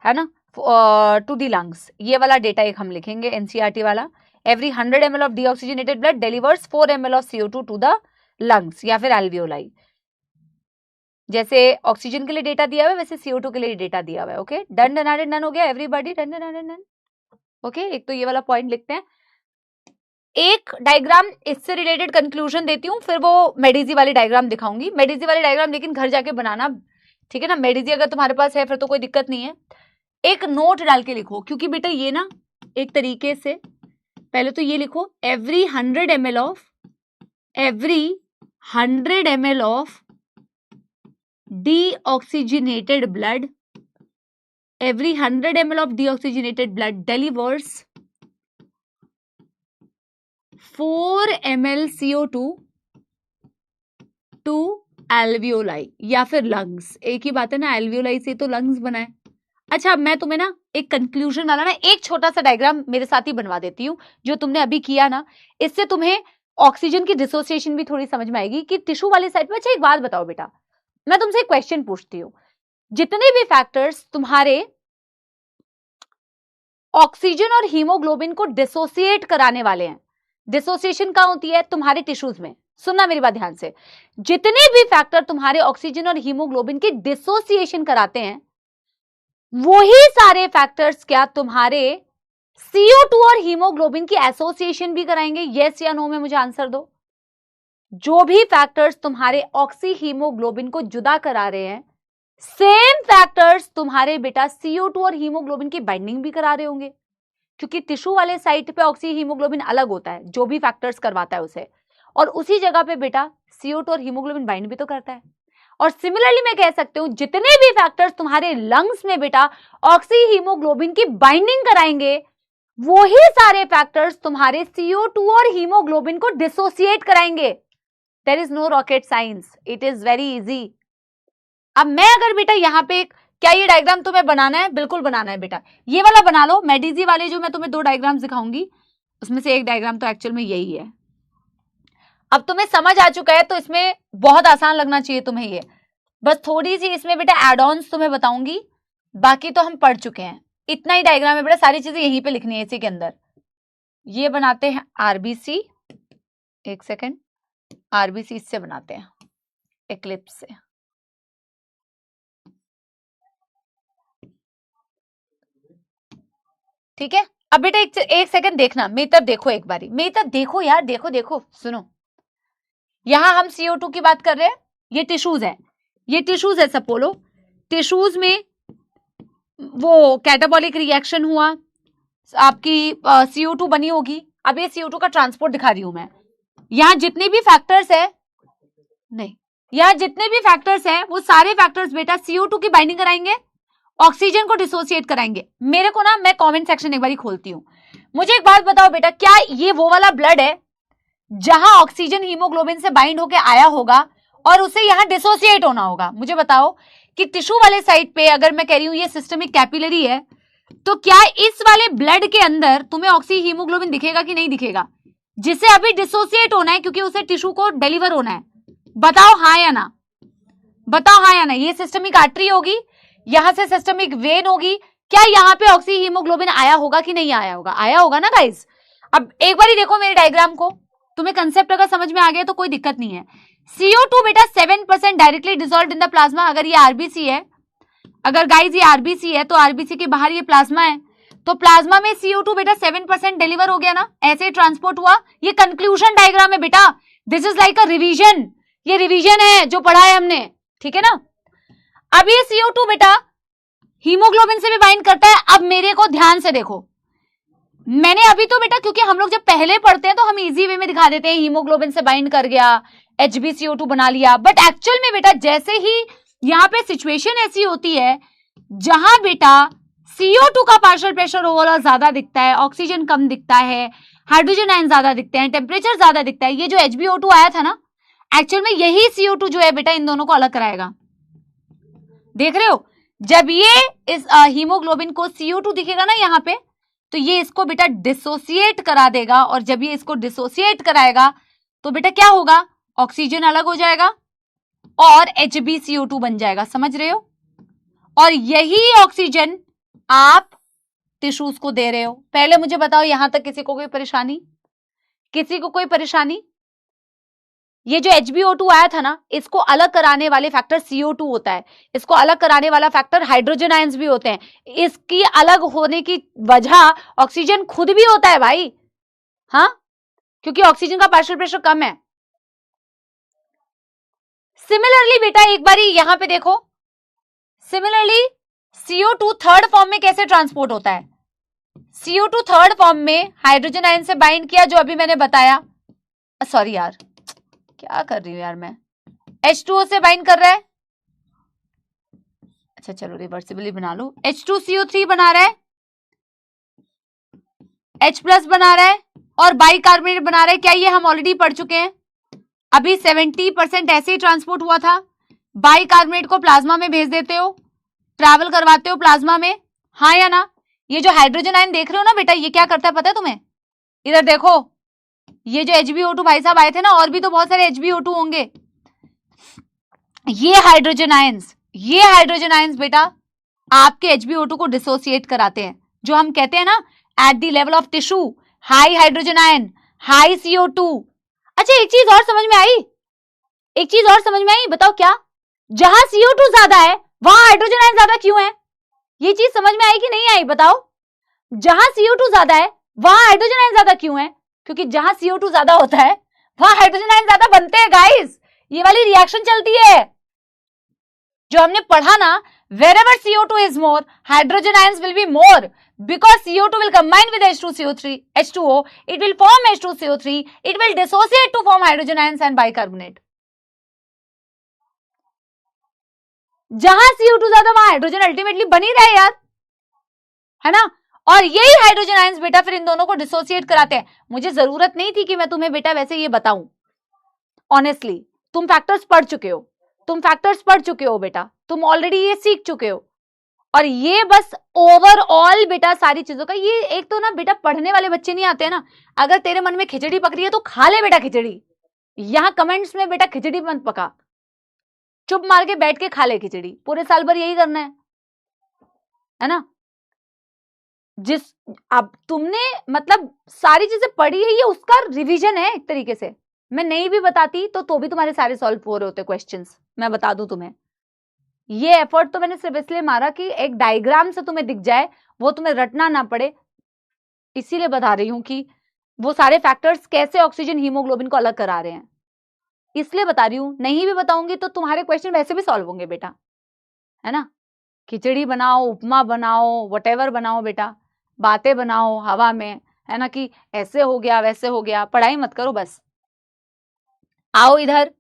ना, टू दी लंग्स। ये वाला डेटा एक हम लिखेंगे एनसीईआरटी वाला। Every 100 ml of deoxygenated blood delivers 4 ml of CO2 to the lungs या फिर एल्वियोलाई। जैसे ऑक्सीजन के लिए डेटा दिया हुआ है वैसे CO2 के लिए डेटा दिया हुआ है। ओके, डन हो गया एवरीबॉडी, डन। ओके, एक तो ये वाला पॉइंट लिखते हैं। एक डायग्राम इससे रिलेटेड कंक्लूजन देती हूँ, फिर वो मेडिजी वाली डायग्राम दिखाऊंगी। मेडिजी वाली डायग्राम लेकिन घर जाके बनाना, ठीक है ना। मेडिजी अगर तुम्हारे पास है फिर तो कोई दिक्कत नहीं है, एक नोट डाल के लिखो, क्योंकि बेटा ये ना एक तरीके से पहले तो ये लिखो, every 100 ml of deoxygenated blood, every 100 ml of deoxygenated blood delivers 4 ml CO2 to alveoli या फिर लंग्स। एक ही बात है ना, alveoli से तो लंग्स बना है। अच्छा, मैं तुम्हें ना एक कंक्लूजन वाला ना एक छोटा सा डायग्राम मेरे साथ ही बनवा देती हूँ, जो तुमने अभी किया ना, इससे तुम्हें ऑक्सीजन की डिसोसिएशन भी थोड़ी समझ में आएगी कि टिश्यू वाली साइड पे। अच्छा एक बात बताओ बेटा, मैं तुमसे एक क्वेश्चन पूछती हूँ, जितने भी फैक्टर्स तुम्हारे ऑक्सीजन और हीमोग्लोबिन को डिसोसिएट कराने वाले हैं, डिसोसिएशन कहाँ होती है? तुम्हारे टिश्यूज में। सुनना मेरी बात ध्यान से, जितने भी फैक्टर तुम्हारे ऑक्सीजन और हीमोग्लोबिन की डिसोसिएशन कराते हैं, वही सारे फैक्टर्स क्या तुम्हारे CO2 और हीमोग्लोबिन की एसोसिएशन भी कराएंगे? यस या नो में मुझे आंसर दो। जो भी फैक्टर्स तुम्हारे ऑक्सी हीमोग्लोबिन को जुदा करा रहे हैं, सेम फैक्टर्स तुम्हारे बेटा CO2 और हीमोग्लोबिन की बाइंडिंग भी करा रहे होंगे, क्योंकि टिश्यू वाले साइट पे ऑक्सी हीमोग्लोबिन अलग होता है, जो भी फैक्टर्स करवाता है उसे, और उसी जगह पे बेटा CO2 और हीमोग्लोबिन बाइंड भी तो करता है। और सिमिलरली मैं कह सकते हूं, जितने भी फैक्टर्स तुम्हारे लंग्स में बेटा ऑक्सी हीमोग्लोबिन की बाइंडिंग कराएंगे, वही सारे फैक्टर्स तुम्हारे CO2 और हीमोग्लोबिन को डिसोसिएट कराएंगे। There is no rocket science, it is very easy. अब मैं अगर बेटा यहाँ पे क्या ये डायग्राम तुम्हें बनाना है? बिल्कुल बनाना है बेटा, ये वाला बना लो। मेडिजी वाले जो मैं तुम्हें 2 डायग्राम्स दिखाऊंगी, उसमें से एक डायग्राम तो एक्चुअल में यही है। अब तुम्हें समझ आ चुका है तो इसमें बहुत आसान लगना चाहिए तुम्हें ये, बस थोड़ी सी इसमें बेटा एड ऑन्स तुम्हें बताऊंगी, बाकी तो हम पढ़ चुके हैं। इतना ही डायग्राम है बेटा, सारी चीजें यहीं पे लिखनी है इसी के अंदर। ये बनाते हैं RBC, एक सेकेंड, RBC इससे बनाते हैं, एक्लिप्स से। ठीक है, अब बेटा एक सेकंड देखना, मेरी तरफ देखो, एक बारी मेरी तरफ देखो यार, देखो देखो सुनो। यहां हम CO2 की बात कर रहे हैं, ये टिश्यूज है, ये टिश्यूज है सपोलो। टिश्यूज में वो कैटाबॉलिक रिएक्शन हुआ, आपकी CO2 बनी होगी। अब ये CO2 का ट्रांसपोर्ट दिखा रही हूं मैं। यहां जितने भी फैक्टर्स है, नहीं, यहां जितने भी फैक्टर्स है वो सारे फैक्टर्स बेटा CO2 की बाइंडिंग कराएंगे, ऑक्सीजन को डिसोसिएट कराएंगे। मेरे को ना, मैं कमेंट सेक्शन एक बार खोलती हूं, मुझे एक बात बताओ बेटा, क्या ये वो वाला ब्लड है जहां ऑक्सीजन हीमोग्लोबिन से बाइंड होके आया होगा और उसे यहां डिसोसिएट होना होगा? मुझे बताओ कि टिश्यू वाले साइड पे अगर मैं कह रही हूं ये सिस्टमिक कैपिलरी है, तो क्या इस वाले ब्लड के अंदर तुम्हें ऑक्सी हीमोग्लोबिन दिखेगा कि नहीं दिखेगा, जिसे अभी डिसोसिएट होना है क्योंकि उसे टिश्यू को डिलीवर होना है? बताओ हाँ या ना, बताओ हाँ या ना। ये सिस्टमिक आर्टरी होगी, यहां से सिस्टमिक वेन होगी, क्या यहाँ पे ऑक्सी हीमोग्लोबिन आया होगा कि नहीं आया होगा? आया होगा ना गाइस। अब एक बार ही देखो मेरे डायग्राम को, तुम्हें कंसेप्ट अगर समझ में आ गया तो कोई दिक्कत नहीं है। CO2 बेटा 7% directly dissolve in the plasma. अगर ये RBC है, अगर गाइस ये RBC है तो RBC के बाहर ये प्लाज्मा है, तो प्लाज्मा में CO2 बेटा 7% डिलीवर हो गया ना, ऐसे ट्रांसपोर्ट हुआ। ये कंक्लूजन डायग्राम है बेटा, this is like a revision, ये रिवीजन है जो पढ़ा है हमने, ठीक है ना। अब ये CO2 बेटा हीमोग्लोबिन से भी बाइंड करता है। अब मेरे को ध्यान से देखो, मैंने अभी तो बेटा, क्योंकि हम लोग जब पहले पढ़ते हैं तो हम इजी वे में दिखा देते हैं, हीमोग्लोबिन से बाइंड कर गया, HbCO2 बना लिया, बट एक्चुअल में बेटा जैसे ही यहाँ पे सिचुएशन ऐसी होती है जहां बेटा CO2 का पार्शियल प्रेशर ओवरऑल ज्यादा दिखता है, ऑक्सीजन कम दिखता है, हाइड्रोजन आयन ज्यादा दिखते हैं, टेम्परेचर ज्यादा दिखता है, ये जो HbO2 आया था ना, एक्चुअल में यही CO2 जो है बेटा इन दोनों को अलग कराएगा। देख रहे हो, जब ये इस हीमोग्लोबिन को CO2 दिखेगा ना यहाँ पे, तो ये इसको बेटा डिसोसिएट करा देगा, और जब ये इसको डिसोसिएट कराएगा तो बेटा क्या होगा, ऑक्सीजन अलग हो जाएगा और HbCO2 बन जाएगा। समझ रहे हो? और यही ऑक्सीजन आप टिश्यूज को दे रहे हो। पहले मुझे बताओ, यहां तक किसी को कोई परेशानी? किसी को कोई परेशानी? ये जो HbO2 आया था ना, इसको अलग कराने वाले फैक्टर CO2 होता है, इसको अलग कराने वाला फैक्टर हाइड्रोजन आयंस भी होते हैं। इसकी अलग होने की वजह ऑक्सीजन खुद भी होता है भाई, हाँ, क्योंकि ऑक्सीजन का पार्शियल प्रेशर कम है। सिमिलरली बेटा एक बारी यहां पे देखो, सिमिलरली CO2 थर्ड फॉर्म में कैसे ट्रांसपोर्ट होता है? CO2 थर्ड फॉर्म में हाइड्रोजन आयन से बाइंड किया, जो अभी मैंने बताया, सॉरी यार क्या कर रही हूं यार मैं, H2O से बाइंड कर रहा है, अच्छा चलो रिवर्सिबली बना लो, H2CO3 बना रहा है, H+ बना रहा है और बाइकार्बोनेट बना रहा है। क्या ये हम ऑलरेडी पढ़ चुके हैं? अभी 70% ऐसे ही ट्रांसपोर्ट हुआ था। बाइकार्बोनेट को प्लाज्मा में भेज देते हो, ट्रैवल करवाते हो प्लाज्मा में, हाँ या ना। ये जो हाइड्रोजन आयन देख रहे हो ना बेटा, ये क्या करता है पता है तुम्हें? इधर देखो, ये जो HbO2 भाई साहब आए थे ना, और भी तो बहुत सारे HbO2 होंगे, ये हाइड्रोजन आयंस बेटा आपके HbO2 को डिसोसिएट कराते हैं, जो हम कहते हैं ना at the level of tissue high hydrogen ion, high CO2। अच्छा, एक चीज और समझ में आई, एक चीज और समझ में आई, बताओ क्या? जहां CO2 ज्यादा है वहां हाइड्रोजन आयन ज्यादा क्यों है? ये चीज समझ में आई कि नहीं आई, बताओ? जहां CO2 ज्यादा है वहां हाइड्रोजन आयन ज्यादा क्यों है? क्योंकि जहां CO2 ज्यादा होता है वहां हाइड्रोजन आयन ज्यादा बनते हैं गाइस। ये वाली रिएक्शन चलती है जो हमने पढ़ा ना, wherever CO2 is more, hydrogen ions will be more because CO2 will combine with H2O, it will form H2CO3, it will dissociate to form hydrogen ions and bicarbonate. जहां CO2 ज्यादा वहां हाइड्रोजन अल्टीमेटली बनी रहे यार, है ना? और यही हाइड्रोजन आयंस बेटा फिर इन दोनों को डिसोसिएट कराते हैं। मुझे जरूरत नहीं थी कि मैं तुम्हें बेटा वैसे ये बताऊं, ऑनेस्टली तुम फैक्टर्स पढ़ चुके हो, तुम फैक्टर्स पढ़ चुके हो बेटा, तुम ऑलरेडी ये सीख चुके हो। और ये बस ओवरऑल बेटा सारी चीजों का, ये एक तो ना बेटा पढ़ने वाले बच्चे नहीं आते हैं ना, अगर तेरे मन में खिचड़ी पक रही है तो खा ले बेटा खिचड़ी, यहां कमेंट्स में बेटा खिचड़ी मत पका, चुप मार के बैठ के खा ले खिचड़ी, पूरे साल भर यही करना है ना? जिस अब तुमने मतलब सारी चीजें पढ़ी है, ये उसका रिवीजन है एक तरीके से। मैं नहीं भी बताती तो भी तुम्हारे सारे सॉल्व हो रहे होते क्वेश्चंस, मैं बता दूं तुम्हें। ये एफर्ट तो मैंने सिर्फ इसलिए मारा कि एक डायग्राम से तुम्हें दिख जाए, वो तुम्हें रटना ना पड़े, इसीलिए बता रही हूं कि वो सारे फैक्टर्स कैसे ऑक्सीजन हीमोग्लोबिन को अलग करा रहे हैं, इसलिए बता रही हूं। नहीं भी बताऊंगी तो तुम्हारे क्वेश्चन वैसे भी सॉल्व होंगे बेटा, है ना? खिचड़ी बनाओ, उपमा बनाओ, वटेवर बनाओ बेटा, बातें बनाओ हवा में, है ना, कि ऐसे हो गया वैसे हो गया, पढ़ाई मत करो बस। आओ इधर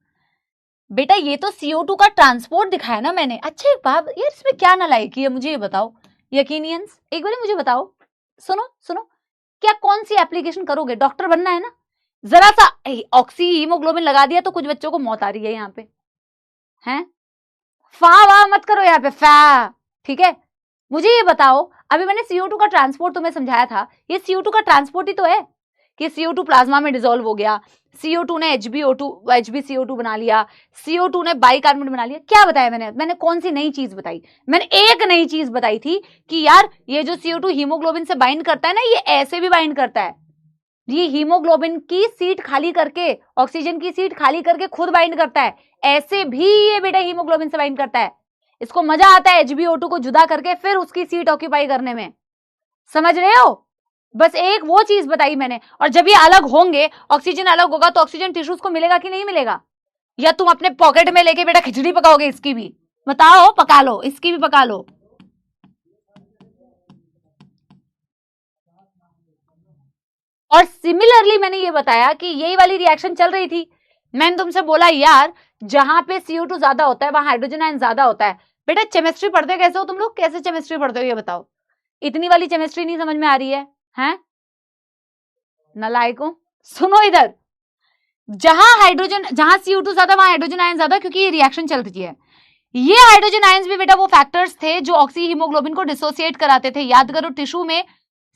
बेटा, ये तो CO2 का ट्रांसपोर्ट दिखाया ना मैंने। अच्छा एक बात यार, इसमें क्या नालायकी है मुझे ये बताओ यकीनियंस, एक बार मुझे बताओ, सुनो सुनो, क्या कौन सी एप्लीकेशन करोगे? डॉक्टर बनना है ना? जरा सा ऑक्सी हीमोग्लोबिन लगा दिया तो कुछ बच्चों को मौत आ रही है यहाँ पे, हैं? फा वाह मत करो यहाँ पे, फा, ठीक है? मुझे ये बताओ, अभी मैंने CO2 का ट्रांसपोर्ट तुम्हें समझाया था, ये CO2 का ट्रांसपोर्ट ही तो है कि CO2 प्लाज्मा में डिसॉल्व हो गया, CO2 ने HbCO2 बना लिया, CO2 ने बाइकार्बोनेट बना लिया। क्या बताया मैंने कौन सी नई चीज बताई? मैंने एक नई चीज बताई थी कि यार ये जो CO2 हीमोग्लोबिन से बाइंड करता है ना, ये ऐसे भी बाइंड करता है, ये हीमोग्लोबिन की सीट खाली करके, ऑक्सीजन की सीट खाली करके खुद बाइंड करता है, ऐसे भी ये बेटा हीमोग्लोबिन से बाइंड करता है। इसको मजा आता है HbO2 को जुदा करके फिर उसकी सीट ऑक्यूपाई करने में, समझ रहे हो? बस एक वो चीज बताई मैंने। और जब ये अलग होंगे, ऑक्सीजन अलग होगा तो ऑक्सीजन टिश्यूज को मिलेगा कि नहीं मिलेगा? या तुम अपने पॉकेट में लेके बेटा खिचड़ी पकाओगे? इसकी भी बताओ, पका लो, इसकी भी पका लो। और सिमिलरली मैंने ये बताया कि यही वाली रिएक्शन चल रही थी, मैंने तुमसे बोला यार जहां पे CO2 ज्यादा होता है वहां हाइड्रोजन आयन ज्यादा होता है। बेटा केमिस्ट्री पढ़ते कैसे हो तुम लोग? कैसे केमिस्ट्री पढ़ते हो ये बताओ? इतनी वाली केमिस्ट्री नहीं समझ में आ रही है, हैं? नालायकों, सुनो इधर, जहां CO2 ज्यादा वहां हाइड्रोजन आयन ज्यादा, क्योंकि ये रिएक्शन चल रही है। ये हाइड्रोजन आयंस भी बेटा वो फैक्टर्स थे जो ऑक्सी हीमोग्लोबिन को डिसोसिएट कराते थे। याद करो, टिश्यू में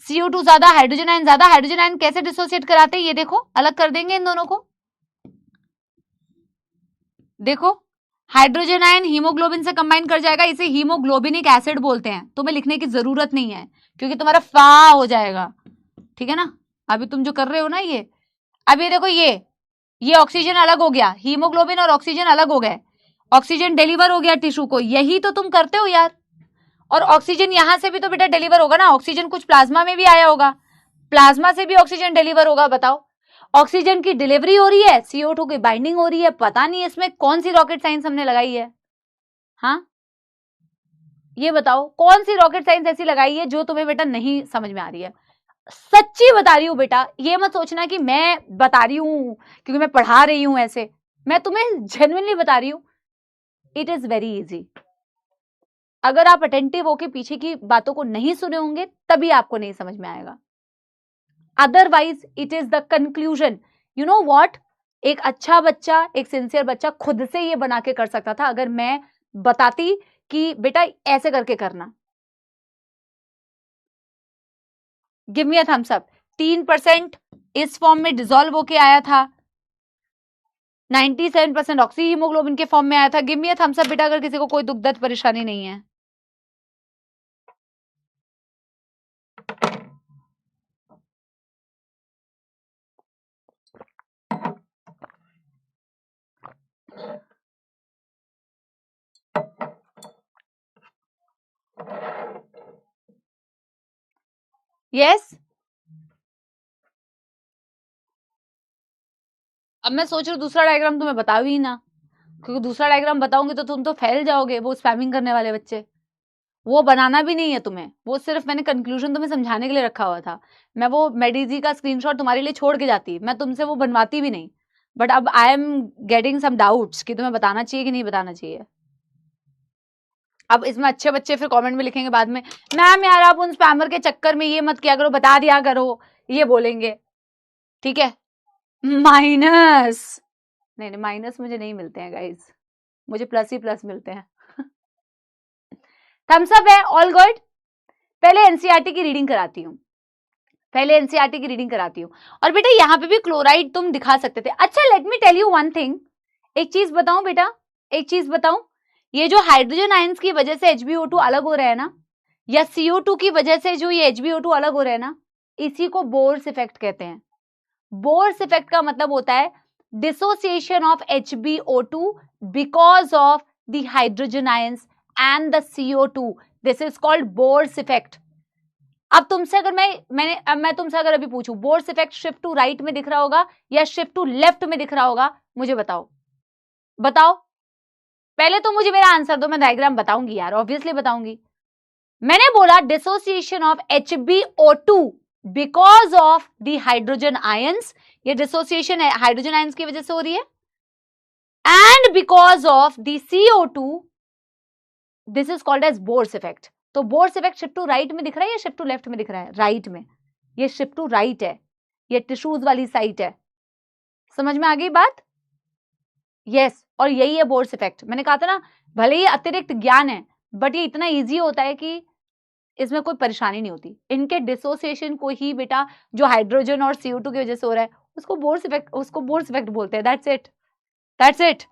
CO2 ज्यादा, हाइड्रोजन आयन ज्यादा, हाइड्रोजन आयन कैसे डिसोसिएट कराते हैं? ये देखो, अलग कर देंगे इन दोनों को, देखो हाइड्रोजन आयन हीमोग्लोबिन से कंबाइन कर जाएगा, इसे हीमोग्लोबिनिक एसिड बोलते हैं। तुम्हें लिखने की जरूरत नहीं है क्योंकि तुम्हारा फा हो जाएगा, ठीक है ना? अभी तुम जो कर रहे हो ना ये, अभी देखो ये ऑक्सीजन अलग हो गया, हीमोग्लोबिन और ऑक्सीजन अलग हो गए, ऑक्सीजन डिलीवर हो गया टिश्यू को, यही तो तुम करते हो यार। और ऑक्सीजन यहां से भी तो बेटा डिलीवर होगा ना, ऑक्सीजन कुछ प्लाज्मा में भी आया होगा, प्लाज्मा से भी ऑक्सीजन डिलीवर होगा। बताओ, ऑक्सीजन की डिलीवरी हो रही है, CO2 की बाइंडिंग हो रही है, पता नहीं इसमें कौन सी रॉकेट साइंस हमने लगाई है। हाँ ये बताओ, कौन सी रॉकेट साइंस ऐसी लगाई है जो तुम्हें बेटा नहीं समझ में आ रही है? सच्ची बता रही हूं बेटा, ये मत सोचना कि मैं बता रही हूं क्योंकि मैं पढ़ा रही हूं ऐसे, मैं तुम्हें जेन्युइनली बता रही हूं। It is very easy. अगर आप अटेंटिव होके पीछे की बातों को नहीं सुने होंगे तभी आपको नहीं समझ में आएगा, otherwise it is the conclusion. You know what, एक अच्छा बच्चा, एक सिंसियर बच्चा खुद से ये बना के कर सकता था अगर मैं बताती कि बेटा ऐसे करके करना। Give me a thumbs up. 3% इस फॉर्म में डिसॉल्व होके आया था, 97% ऑक्सी हीमोग्लोबिन के फॉर्म में आया था। Give me a thumbs up बेटा अगर किसी को कोई दुख दर्द परेशानी नहीं है। यस अब मैं सोच रही हूँ दूसरा डायग्राम तुम्हें बताऊँ ही ना, क्योंकि दूसरा डायग्राम बताऊंगी तो तुम तो फैल जाओगे, वो स्पैमिंग करने वाले बच्चे। वो बनाना भी नहीं है तुम्हें, वो सिर्फ मैंने कंक्लूजन तुम्हें समझाने के लिए रखा हुआ था। मैं वो मेडिजी का स्क्रीनशॉट तुम्हारे लिए छोड़ के जाती, मैं तुमसे वो बनवाती भी नहीं। बट अब I am getting some doubts कि तुम्हें बताना चाहिए कि नहीं बताना चाहिए। अब इसमें अच्छे बच्चे फिर कमेंट में लिखेंगे बाद में, मैम यार आप उन स्पैमर के चक्कर में ये मत किया करो, बता दिया करो, ये बोलेंगे। ठीक है, माइनस नहीं माइनस मुझे नहीं मिलते हैं गाइज, मुझे प्लस ही प्लस मिलते हैं। थम्स अप है, ऑल गुड। पहले एनसीईआरटी की रीडिंग कराती हूँ, पहले एनसीईआरटी की रीडिंग कराती हूँ। और बेटा यहाँ पे भी क्लोराइड तुम दिखा सकते थे। अच्छा let me tell you one thing, एक चीज बताऊं बेटा, एक चीज बताऊं, ये जो हाइड्रोजन आयंस की वजह से HbO2 अलग हो रहा है ना, या CO2 की वजह से जो ये HbO2 अलग हो रहा है ना, इसी को बोर्स इफेक्ट कहते हैं। बोर्स इफेक्ट का मतलब होता है dissociation of HbO2 because of the hydrogen ions and the CO2, this is called Bohr's effect. अब तुमसे अगर मैं तुमसे अगर अभी पूछूं Bohr's effect shift to right में दिख रहा होगा या शिफ्ट टू लेफ्ट में दिख रहा होगा, मुझे बताओ, बताओ। पहले तो मुझे मेरा आंसर दो, मैं डायग्राम बताऊंगी यार, ऑब्वियसली बताऊंगी। मैंने बोला dissociation of HbO2 because of the hydrogen ions, ये डिसोसिएशन हाइड्रोजन आयंस की वजह से हो रही है, and because of the CO2, this is called as Bohr's effect. तो Bohr's effect shift to right में दिख रहा है या शिफ्ट टू लेफ्ट में दिख रहा है? राइट में, ये शिफ्ट टू राइट है, ये टिश्यूज वाली साइट है। समझ में आ गई बात? यस, और यही है बोर्स इफेक्ट। मैंने कहा था ना, भले ही अतिरिक्त ज्ञान है बट ये इतना इजी होता है कि इसमें कोई परेशानी नहीं होती। इनके डिसोसिएशन को ही बेटा जो हाइड्रोजन और CO2 की वजह से हो रहा है उसको बोर्स इफेक्ट बोलते हैं। That's it, that's it.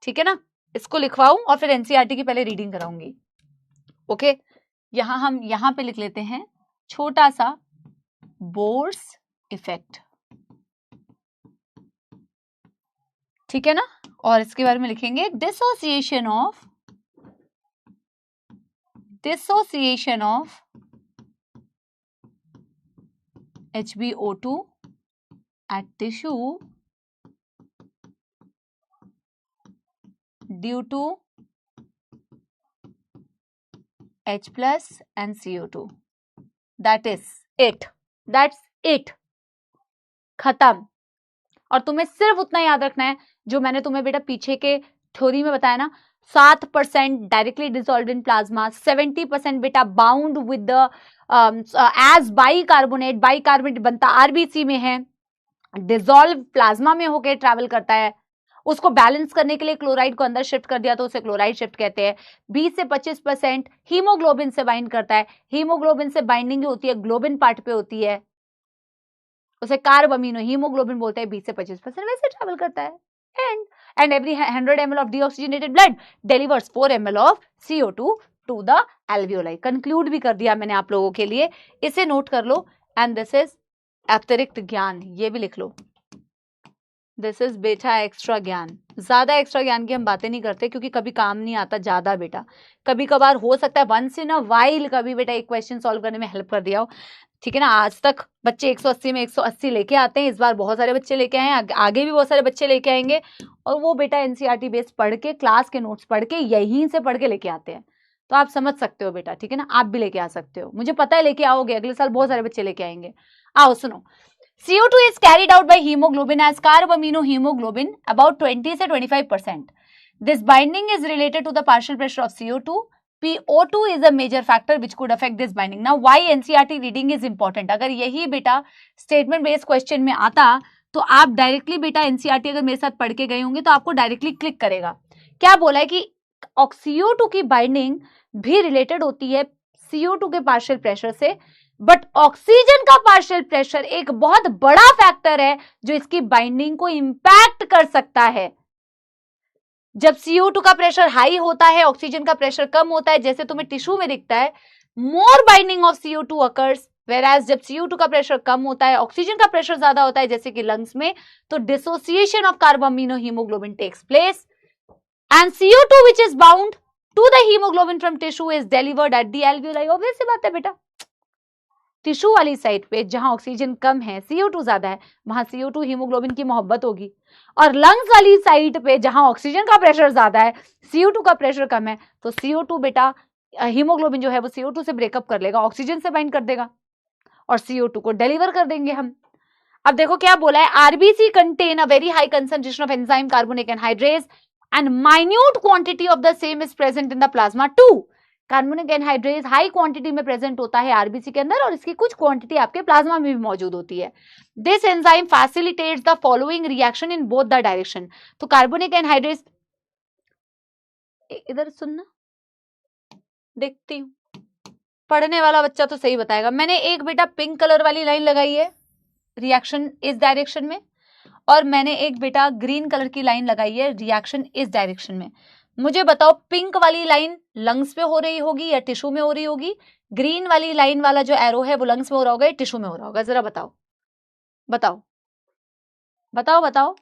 ठीक है ना, इसको लिखवाऊं और फिर एनसीईआरटी की पहले रीडिंग कराऊंगी। ओके, यहां हम यहां पे लिख लेते हैं छोटा सा बोर्स इफेक्ट, ठीक है ना, और इसके बारे में लिखेंगे dissociation of HbO2 at tissue due to H plus and CO2. That is it. That's it. खत्म। और तुम्हें सिर्फ उतना याद रखना है जो मैंने तुम्हें बेटा पीछे के थ्योरी में बताया ना, 7% डायरेक्टली डिसॉल्व्ड इन प्लाज्मा, 70% बेटा bound with the as bicarbonate, bicarbonate बनता आरबीसी में है, डिसॉल्व प्लाज्मा में होकर ट्रैवल करता है। उसको बैलेंस करने के लिए क्लोराइड को अंदर शिफ्ट कर दिया तो उसे क्लोराइड शिफ्ट कहते हैं। 20 से 25% हीमोग्लोबिन से बाइंड करता है, हीमोग्लोबिन से बाइंडिंग होती है ग्लोबिन पार्ट पे होती है, उसे कार्ब अमीनो हीमोग्लोबिन बोलते हैं। 20 से 25% वैसे ट्रैवल करता है। And every 100 ml of deoxygenated blood delivers 4 ml of CO2 to the alveoli. Conclude भी कर दिया मैंने आप लोगों के लिए, इसे नोट कर लो। एंड दिस इज अतिरिक्त ज्ञान, ये भी लिख लो, दिस इज बेटा एक्स्ट्रा ज्ञान। ज्यादा एक्स्ट्रा ज्ञान की हम बातें नहीं करते क्योंकि कभी काम नहीं आता ज्यादा बेटा, कभी कभार हो सकता है वंस इन अ वाइल कभी बेटा एक क्वेश्चन सॉल्व करने में हेल्प कर दिया हो। ठीक है ना, आज तक बच्चे 180 में 180 लेके आते हैं, इस बार बहुत सारे बच्चे लेके आए हैं, आगे भी बहुत सारे बच्चे लेके आएंगे, और वो बेटा एनसीईआरटी बेस्ड पढ़ के, क्लास के नोट्स पढ़ के, यहीं से पढ़ के लेके आते हैं। तो आप समझ सकते हो बेटा, ठीक है ना, आप भी लेके आ सकते हो, मुझे पता है लेके आओगे, अगले साल बहुत सारे बच्चे लेके आएंगे। आओ सुनो, CO2 is carried out by hemoglobin as carb amino hemoglobin about 20 से 25%. This binding is related to the partial pressure of CO2. PO2 is a major factor which could affect this binding. Now why NCERT reading is important? अगर यही बेटा statement based question में आता तो आप directly बेटा NCERT अगर मेरे साथ पढ़ के गए होंगे तो आपको डायरेक्टली क्लिक करेगा। क्या बोला है कि CO2 की बाइंडिंग भी रिलेटेड होती है CO2 के पार्शियल प्रेशर से, बट ऑक्सीजन का पार्शियल प्रेशर एक बहुत बड़ा फैक्टर है जो इसकी बाइंडिंग को इंपैक्ट कर सकता है। जब CO2 का प्रेशर हाई होता है, ऑक्सीजन का प्रेशर कम होता है, जैसे तुम्हें टिश्यू में दिखता है, मोर बाइंडिंग ऑफ CO2 अकर्स, वेराज जब CO2 का प्रेशर कम होता है, ऑक्सीजन का प्रेशर ज्यादा होता है जैसे कि लंग्स में, तो dissociation of carbamino haemoglobin takes place and CO2 which is bound to the hemoglobin from tissue is delivered at the alveoli। Obvious सी बात है बेटा, टिश्यू वाली साइड पे जहां ऑक्सीजन कम है, CO2 ज्यादा है, वहां CO2 हीमोग्लोबिन की मोहब्बत होगी। और लंग्स वाली साइड पे जहां ऑक्सीजन का प्रेशर ज्यादा है, CO2 का प्रेशर कम है, तो CO2 बेटा हीमोग्लोबिन जो है वो CO2 से ब्रेकअप कर लेगा, ऑक्सीजन से बाइंड कर देगा और CO2 को डिलीवर कर देंगे हम। अब देखो क्या बोला है, RBC contain a very high concentration of enzyme carbonic anhydrase and minute quantity of the same is present in the plasma too. Carbonic anhydrase high quantity में प्रेजेंट होता है आरबीसी के अंदर और इसकी कुछ क्वांटिटी आपके प्लाज्मा में भी मौजूद होती है। This enzyme facilitates the following reaction in both the direction. तो कार्बोनिक एनहाइड्रेज, इधर सुनना, देखती हूँ पढ़ने वाला बच्चा तो सही बताएगा। मैंने एक बेटा पिंक कलर वाली लाइन लगाई है रिएक्शन इस डायरेक्शन में, और मैंने एक बेटा ग्रीन कलर की लाइन लगाई है रिएक्शन इस डायरेक्शन में। मुझे बताओ पिंक वाली लाइन लंग्स पे हो रही होगी या टिश्यू में हो रही होगी? ग्रीन वाली लाइन वाला जो एरो है वो लंग्स में हो रहा होगा या टिश्यू में हो रहा होगा? जरा बताओ बताओ बताओ बताओ।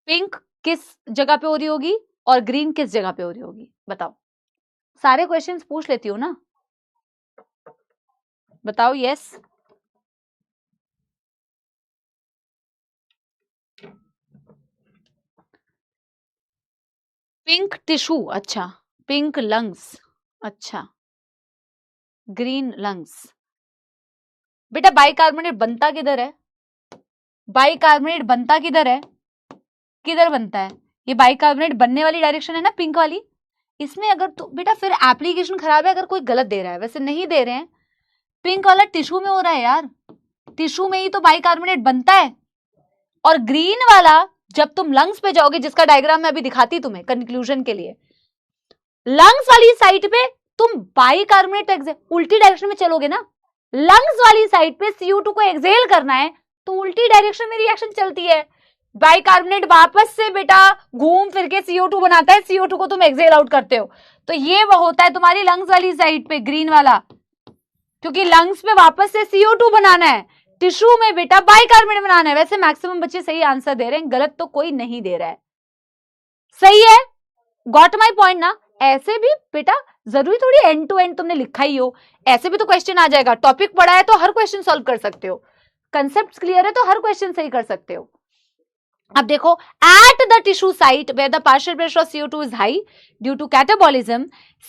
पिंक किस जगह पे हो रही होगी और ग्रीन किस जगह पे हो रही होगी? बताओ। सारे क्वेश्चंस पूछ लेती हो ना? बताओ। यस, पिंक टिश्यू, अच्छा। पिंक लंग्स, अच्छा। Green lungs. बेटा बाइकार्बोनेट बनता किधर है? बाइकार्बोनेट बनता किधर है? किधर बनता है? ये बाइकार्बोनेट बनने वाली डायरेक्शन है ना, पिंक वाली। इसमें अगर तो बेटा फिर एप्लीकेशन खराब है अगर कोई गलत दे रहा है, वैसे नहीं दे रहे हैं। पिंक वाला टिश्यू में हो रहा है यार, टिश्यू में ही तो बाइकार्बोनेट बनता है। और ग्रीन वाला जब तुम लंग्स पे जाओगे, जिसका डायग्राम मैं अभी दिखाती तुम्हें कंक्लूजन के लिए, लंग्स वाली साइड पे तुम बाइकार्बोनेट उल्टी डायरेक्शन में चलोगे ना। लंग्स वाली साइड पे CO2 को एक्सेल करना है तो उल्टी डायरेक्शन में रिएक्शन चलती है। बाइकार्बोनेट वापस से बेटा घूम फिर के CO2 बनाता है, CO2 को तुम एक्सेल आउट करते हो। तो ये वो होता है तुम्हारी लंग्स वाली साइड पे ग्रीन वाला, क्योंकि लंग्स पे वापस से CO2 बनाना है, टिश्यू में बेटा बाइकार्बोनेट बनाना है। वैसे मैक्सिमम बच्चे सही आंसर दे रहे हैं, गलत तो कोई नहीं दे रहा है। सही है, गॉट माई पॉइंट ना? ऐसे भी बेटा जरूरी थोड़ी एंड टू एंड तुमने लिखा ही हो, ऐसे भी तो क्वेश्चन आ जाएगा। टॉपिक पढ़ा है तो हर क्वेश्चन सॉल्व कर सकते हो, कंसेप्ट क्लियर है तो हर क्वेश्चन सही कर सकते हो। अब देखो, at the tissue site where the partial pressure of CO2 is high due to catabolism,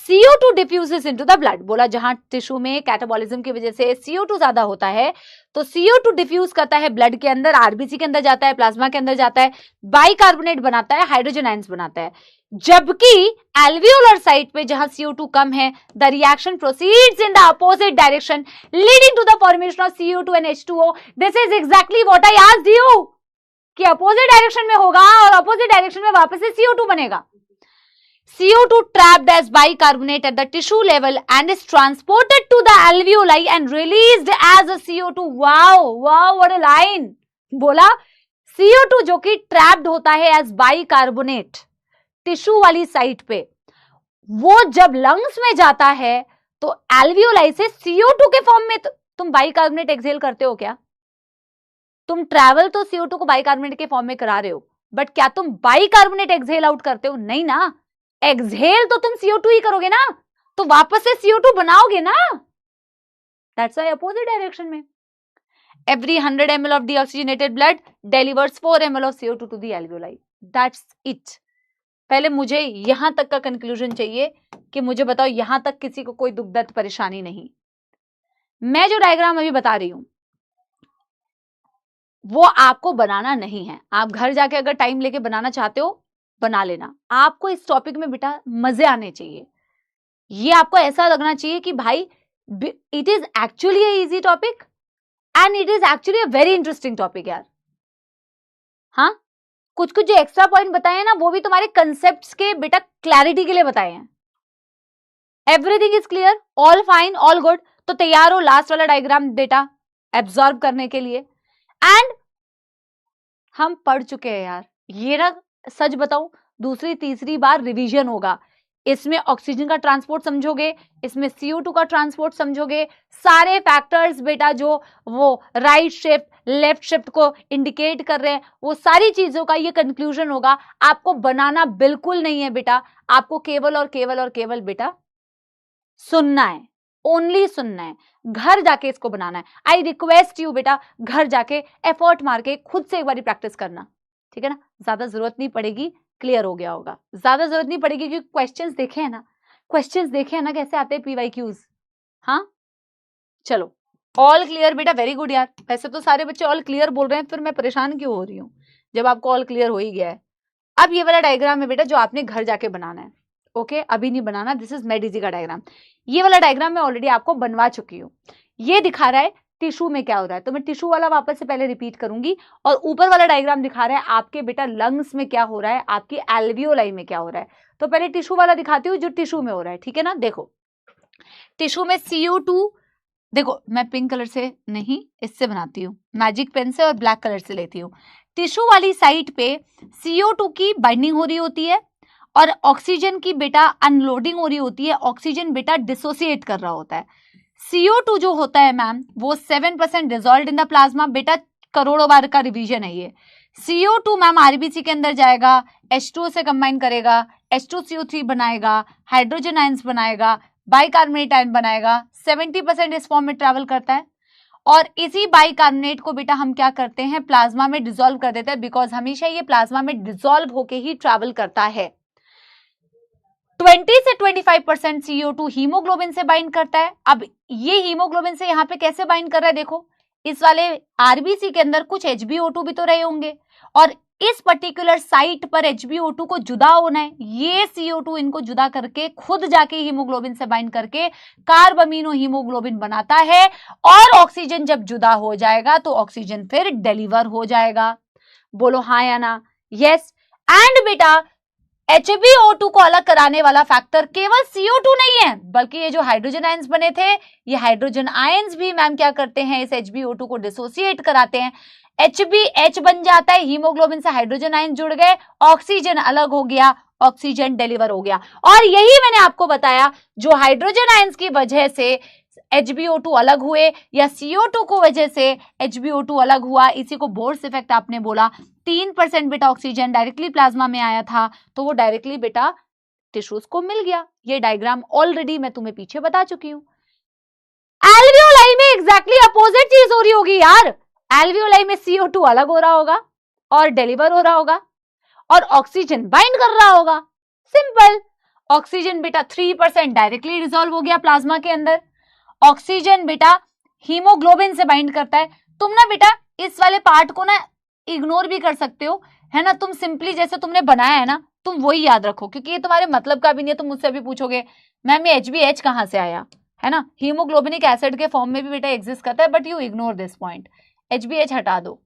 CO2 diffuses into the blood. बोला जहां टिश्यू में कैटाबॉलिज्म की वजह से CO2 ज्यादा होता है तो CO2 डिफ्यूज करता है ब्लड के अंदर, आरबीसी के अंदर जाता है, प्लाज्मा के अंदर जाता है, बाइकार्बोनेट बनाता है, हाइड्रोजन आयंस बनाता है। जबकि एल्वियोलर साइट पे जहां CO2 कम है, the reaction proceeds in the opposite direction leading to the formation of CO2 and H2O। This is exactly what I asked you कि अपोजिट डायरेक्शन में होगा और अपोजिट डायरेक्शन में वापस से CO2 बनेगा। CO2 trapped as bicarbonate at the tissue level and is transported to the alveoli and released as a CO2. Wow, wow, what a line! बोला CO2 जो कि trapped होता है as bicarbonate टिश्यू वाली साइट पे, वो जब लंग्स में जाता है तो एल्वियोलाई से CO2 के फॉर्म में तुम बाइकार्बोनेट एक्सेल करते हो क्या? तुम ट्रैवल तो CO2 को बाइकार्बोनेट के फॉर्म में करा रहे हो, बट क्या तुम बाइकार्बोनेट एक्सेल आउट करते हो? नहीं ना, एक्सेल तो तुम CO2 ही करोगे ना, तो वापस से CO2 बनाओगे ना। दैट्स व्हाई अपोजिट डायरेक्शन में every 100 ml of deoxygenated blood delivers 4 ml of CO2 to the alveoli. That's it. पहले मुझे यहां तक का कंक्लूजन चाहिए कि मुझे बताओ यहां तक किसी को कोई दुख दर्द परेशानी नहीं। मैं जो डायग्राम अभी बता रही हूं वो आपको बनाना नहीं है, आप घर जाके अगर टाइम लेके बनाना चाहते हो बना लेना। आपको इस टॉपिक में बेटा मजे आने चाहिए, ये आपको ऐसा लगना चाहिए कि भाई it is actually a easy topic and it is actually a very interesting topic यार। हाँ, कुछ कुछ जो एक्स्ट्रा पॉइंट बताए हैं ना वो भी तुम्हारे कंसेप्ट्स के बेटा क्लैरिटी के लिए बताए हैं। Everything is clear, all fine, all good. तो तैयार हो लास्ट वाला डायग्राम बेटा एब्जॉर्ब करने के लिए। एंड हम पढ़ चुके हैं यार, ये ना सच बताऊं दूसरी तीसरी बार रिवीजन होगा। इसमें ऑक्सीजन का ट्रांसपोर्ट समझोगे, इसमें CO2 का ट्रांसपोर्ट समझोगे, सारे फैक्टर्स बेटा जो वो राइट शिफ्ट लेफ्ट शिफ्ट को इंडिकेट कर रहे हैं, वो सारी चीजों का ये कंक्लूजन होगा। आपको बनाना बिल्कुल नहीं है बेटा, आपको केवल और केवल और केवल बेटा सुनना है। ओनली सुनना है, घर जाके इसको बनाना है। आई रिक्वेस्ट यू बेटा, घर जाके एफर्ट मार के खुद से एक बार प्रैक्टिस करना, ठीक है ना। ज्यादा जरूरत नहीं पड़ेगी, क्लियर हो गया होगा। ज्यादा जरूरत नहीं पड़ेगी क्योंकि क्वेश्चंस देखे हैं ना, कैसे आते हैं PYQs। हाँ चलो, ऑल क्लियर बेटा, वेरी गुड यार। वैसे तो सारे बच्चे ऑल क्लियर बोल रहे हैं, फिर मैं परेशान क्यों हो रही हूँ जब आपको ऑल क्लियर हो ही गया है। अब ये वाला डायग्राम है बेटा जो आपने घर जाके बनाना है। ओके, अभी नहीं बनाना, दिस इज मेडिजी का डायग्राम। ये वाला डायग्राम मैं ऑलरेडी आपको बनवा चुकी हूँ। ये दिखा रहा है टिश्यू में क्या हो रहा है, तो मैं टिश्यू वाला वापस से पहले रिपीट करूंगी। और ऊपर वाला डायग्राम दिखा रहा है आपके बेटा लंग्स में क्या हो रहा है, आपकी एल्वियोलाई में क्या हो रहा है। तो पहले टिश्यू वाला दिखाती हूँ जो टिश्यू में हो रहा है, ठीक है ना। देखो टिश्यू में CO2, देखो मैं पिंक कलर से नहीं, इससे बनाती हूँ, मैजिक पेन से और ब्लैक कलर से लेती हूँ। टिश्यू वाली साइड पे CO2 की बाइंडिंग हो रही होती है और ऑक्सीजन की बेटा अनलोडिंग हो रही होती है। ऑक्सीजन बेटा डिसोसिएट कर रहा होता है। CO2 जो होता है मैम वो 7% डिसॉल्व्ड इन द प्लाज्मा। बेटा करोड़ों बार का रिवीजन है ये। CO2 मैम RBC के अंदर जाएगा, H2O से कंबाइन करेगा, H2CO3 बनाएगा, हाइड्रोजन आयंस बनाएगा, बाइकार्बोनेट आयन बनाएगा, 70% इस फॉर्म में ट्रैवल करता है। और इसी बाइकार्बोनेट को बेटा हम क्या करते हैं, प्लाज्मा में डिसॉल्व कर देते हैं, बिकॉज हमेशा ये प्लाज्मा में डिसॉल्व होके ही ट्रैवल करता है। 20 से 25% CO2 हीमोग्लोबिन से बाइंड करता है। अब ये हीमोग्लोबिन से यहाँ पे कैसे बाइंड कर रहा है, देखो इस वाले RBC के अंदर कुछ HbO2 भी तो रहे होंगे और इस पर्टिकुलर साइट पर HbO2 को जुदा होना है। ये CO2 इनको जुदा करके खुद जाके हीमोग्लोबिन से बाइंड करके कार्बामीनो हीमोग्लोबिन बनाता है और ऑक्सीजन जब जुदा हो जाएगा तो ऑक्सीजन फिर डिलीवर हो जाएगा। बोलो हाँ या ना। यस। एंड बेटा HbO2 को अलग कराने वाला फैक्टर केवल CO2 नहीं है, बल्कि ये जो हाइड्रोजन आयंस बने थे, ये हाइड्रोजन आयंस भी मैम क्या करते हैं, इस HbO2 को डिसोसिएट कराते हैं। HbH बन जाता है, हीमोग्लोबिन से हाइड्रोजन आयन जुड़ गए, ऑक्सीजन अलग हो गया, ऑक्सीजन डिलीवर हो गया। और यही मैंने आपको बताया, जो हाइड्रोजन आयंस की वजह से HbO2 अलग हुए या CO2 को वजह से HbO2 अलग हुआ, इसी को बोर्स इफेक्ट आपने बोला। 3% बेटा ऑक्सीजन डायरेक्टली प्लाज्मा में आया था तो वो डायरेक्टली बेटा टिश्यूज को मिल गया। ये डायग्राम ऑलरेडी मैं तुम्हें पीछे बता चुकी हूं। एल्वियोलाई में एग्जैक्टली अपोजिट चीज हो रही होगी यार। एल्वियोलाई में CO2 अलग हो रहा होगा और डिलीवर हो रहा होगा और ऑक्सीजन बाइंड कर रहा होगा। सिंपल। ऑक्सीजन बेटा 3% डायरेक्टली डिसॉल्व हो गया प्लाज्मा के अंदर। ऑक्सीजन बेटा हीमोग्लोबिन से बाइंड करता है। तुम ना बेटा इस वाले पार्ट को ना इग्नोर भी कर सकते हो, है ना। तुम सिंपली जैसे तुमने बनाया है ना, तुम वही याद रखो, क्योंकि ये तुम्हारे मतलब का भी नहीं है। तुम मुझसे भी पूछोगे मैम ये HbH कहां से आया, है ना। हीमोग्लोबिनिक एसिड के फॉर्म में भी बेटा एग्जिस्ट करता है, but you ignore this point. HbH हटा दो,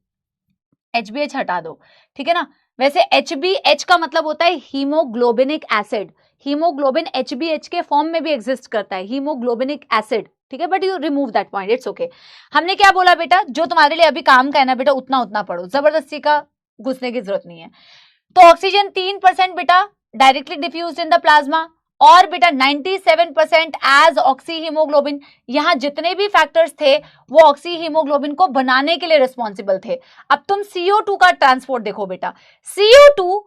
HbH हटा दो, ठीक है ना। वैसे HbH का मतलब होता है हीमोग्लोबिनिक एसिड। हीमोग्लोबिन HbH के फॉर्म में भी एग्जिस्ट करता है, हीमोग्लोबिनिक एसिड, ठीक है। But you remove that point, it's okay. हमने क्या बोला बेटा, जो तुम्हारे लिए अभी काम का है ना बेटा उतना उतना पढ़ो, जबरदस्ती का घुसने की जरूरत नहीं है। तो ऑक्सीजन 3% बेटा directly diffused in the plasma और बेटा 97% एज ऑक्सी हीमोग्लोबिन। यहां जितने भी फैक्टर्स थे वो ऑक्सी हीमोग्लोबिन को बनाने के लिए रिस्पॉन्सिबल थे। अब तुम CO2 का ट्रांसपोर्ट देखो बेटा, CO2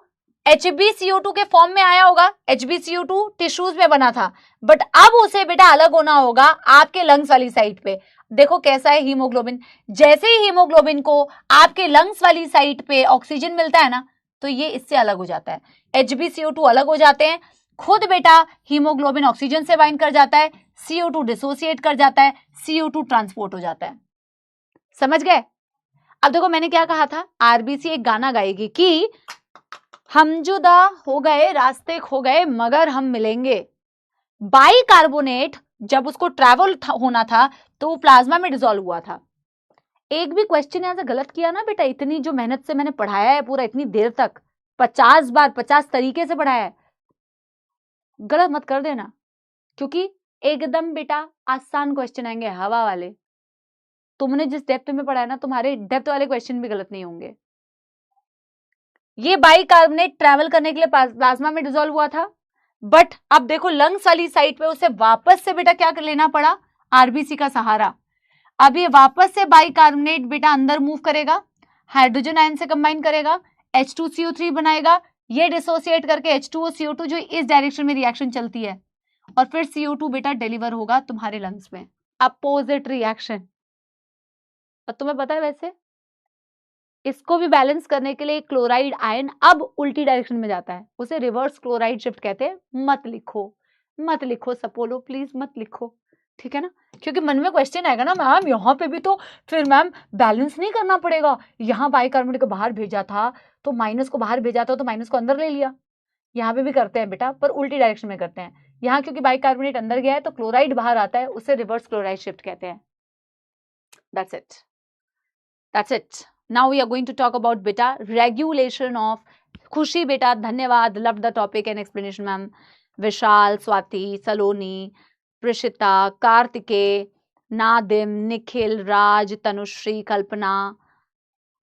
HbCO2 के फॉर्म में आया होगा, HbCO2 टिश्यूज में बना था, बट अब उसे बेटा अलग होना होगा आपके लंग्स वाली साइड पे। देखो कैसा है हीमोग्लोबिन, जैसे ही हीमोग्लोबिन को आपके लंग्स वाली साइड पे ऑक्सीजन मिलता है ना तो ये इससे अलग हो जाता है, HbCO2 अलग हो जाते हैं। खुद बेटा हीमोग्लोबिन ऑक्सीजन से बाइंड कर जाता है, CO2 डिसोसिएट कर जाता है, CO2 ट्रांसपोर्ट हो जाता है। समझ गए। अब देखो मैंने क्या कहा था, RBC एक गाना गाएगी कि हम जुदा हो गए रास्ते खो गए मगर हम मिलेंगे। बाइकार्बोनेट जब उसको ट्रैवल होना था तो प्लाज्मा में डिसॉल्व हुआ था। एक भी क्वेश्चन यहां से गलत किया ना बेटा, इतनी जो मेहनत से मैंने पढ़ाया है पूरा इतनी देर तक, 50 बार 50 तरीके से पढ़ाया है, गलत मत कर देना, क्योंकि एकदम बेटा आसान क्वेश्चन आएंगे, हवा वाले। तुमने जिस डेप्थ में पढ़ा है ना, तुम्हारे डेप्थ वाले क्वेश्चन भी गलत नहीं होंगे। ये बाइकार्बोनेट ट्रैवल करने के लिए प्लाज्मा में डिसॉल्व हुआ था, बट अब देखो लंग्स वाली साइड पे उसे वापस से बेटा क्या लेना पड़ा, आरबीसी का सहारा। अब ये वापस से बाइकार्बोनेट बेटा अंदर मूव करेगा, हाइड्रोजन आयन से कंबाइन करेगा, H2CO3 बनाएगा, ये डिसोसिएट करके H2O CO2 जो इस डायरेक्शन में रिएक्शन चलती है, और फिर CO2 बेटा डिलीवर होगा तुम्हारे लंग्स में, अपोजिट रिएक्शन। और तुम्हें पता है वैसे इसको भी बैलेंस करने के लिए क्लोराइड आयन अब उल्टी डायरेक्शन में जाता है, उसे रिवर्स क्लोराइड शिफ्ट कहते हैं। मत लिखो सपोलो, प्लीज मत लिखो, ठीक है ना, क्योंकि मन में क्वेश्चन आएगा ना मैम यहाँ पे भी तो फिर मैम बैलेंस नहीं करना पड़ेगा, यहाँ बाइकार्बोनेट को बाहर भेजा था तो माइनस को बाहर भेजा था तो माइनस को अंदर ले लिया। यहाँ पे भी करते हैं बेटा, पर उल्टी डायरेक्शन में करते हैं। यहाँ क्योंकि बाइकार्बोनेट अंदर गया है तो क्लोराइड बाहर आता है, उसे रिवर्स क्लोराइड शिफ्ट कहते हैं। That's it. Now we are going to talk about beta regulation of खुशी बेटा, धन्यवाद, love the topic and explanation ma'am. Vishal, Swati, Saloni, Prishita, Kartike, Nadim, Nikhil, Raj, Tanushree, Kalpana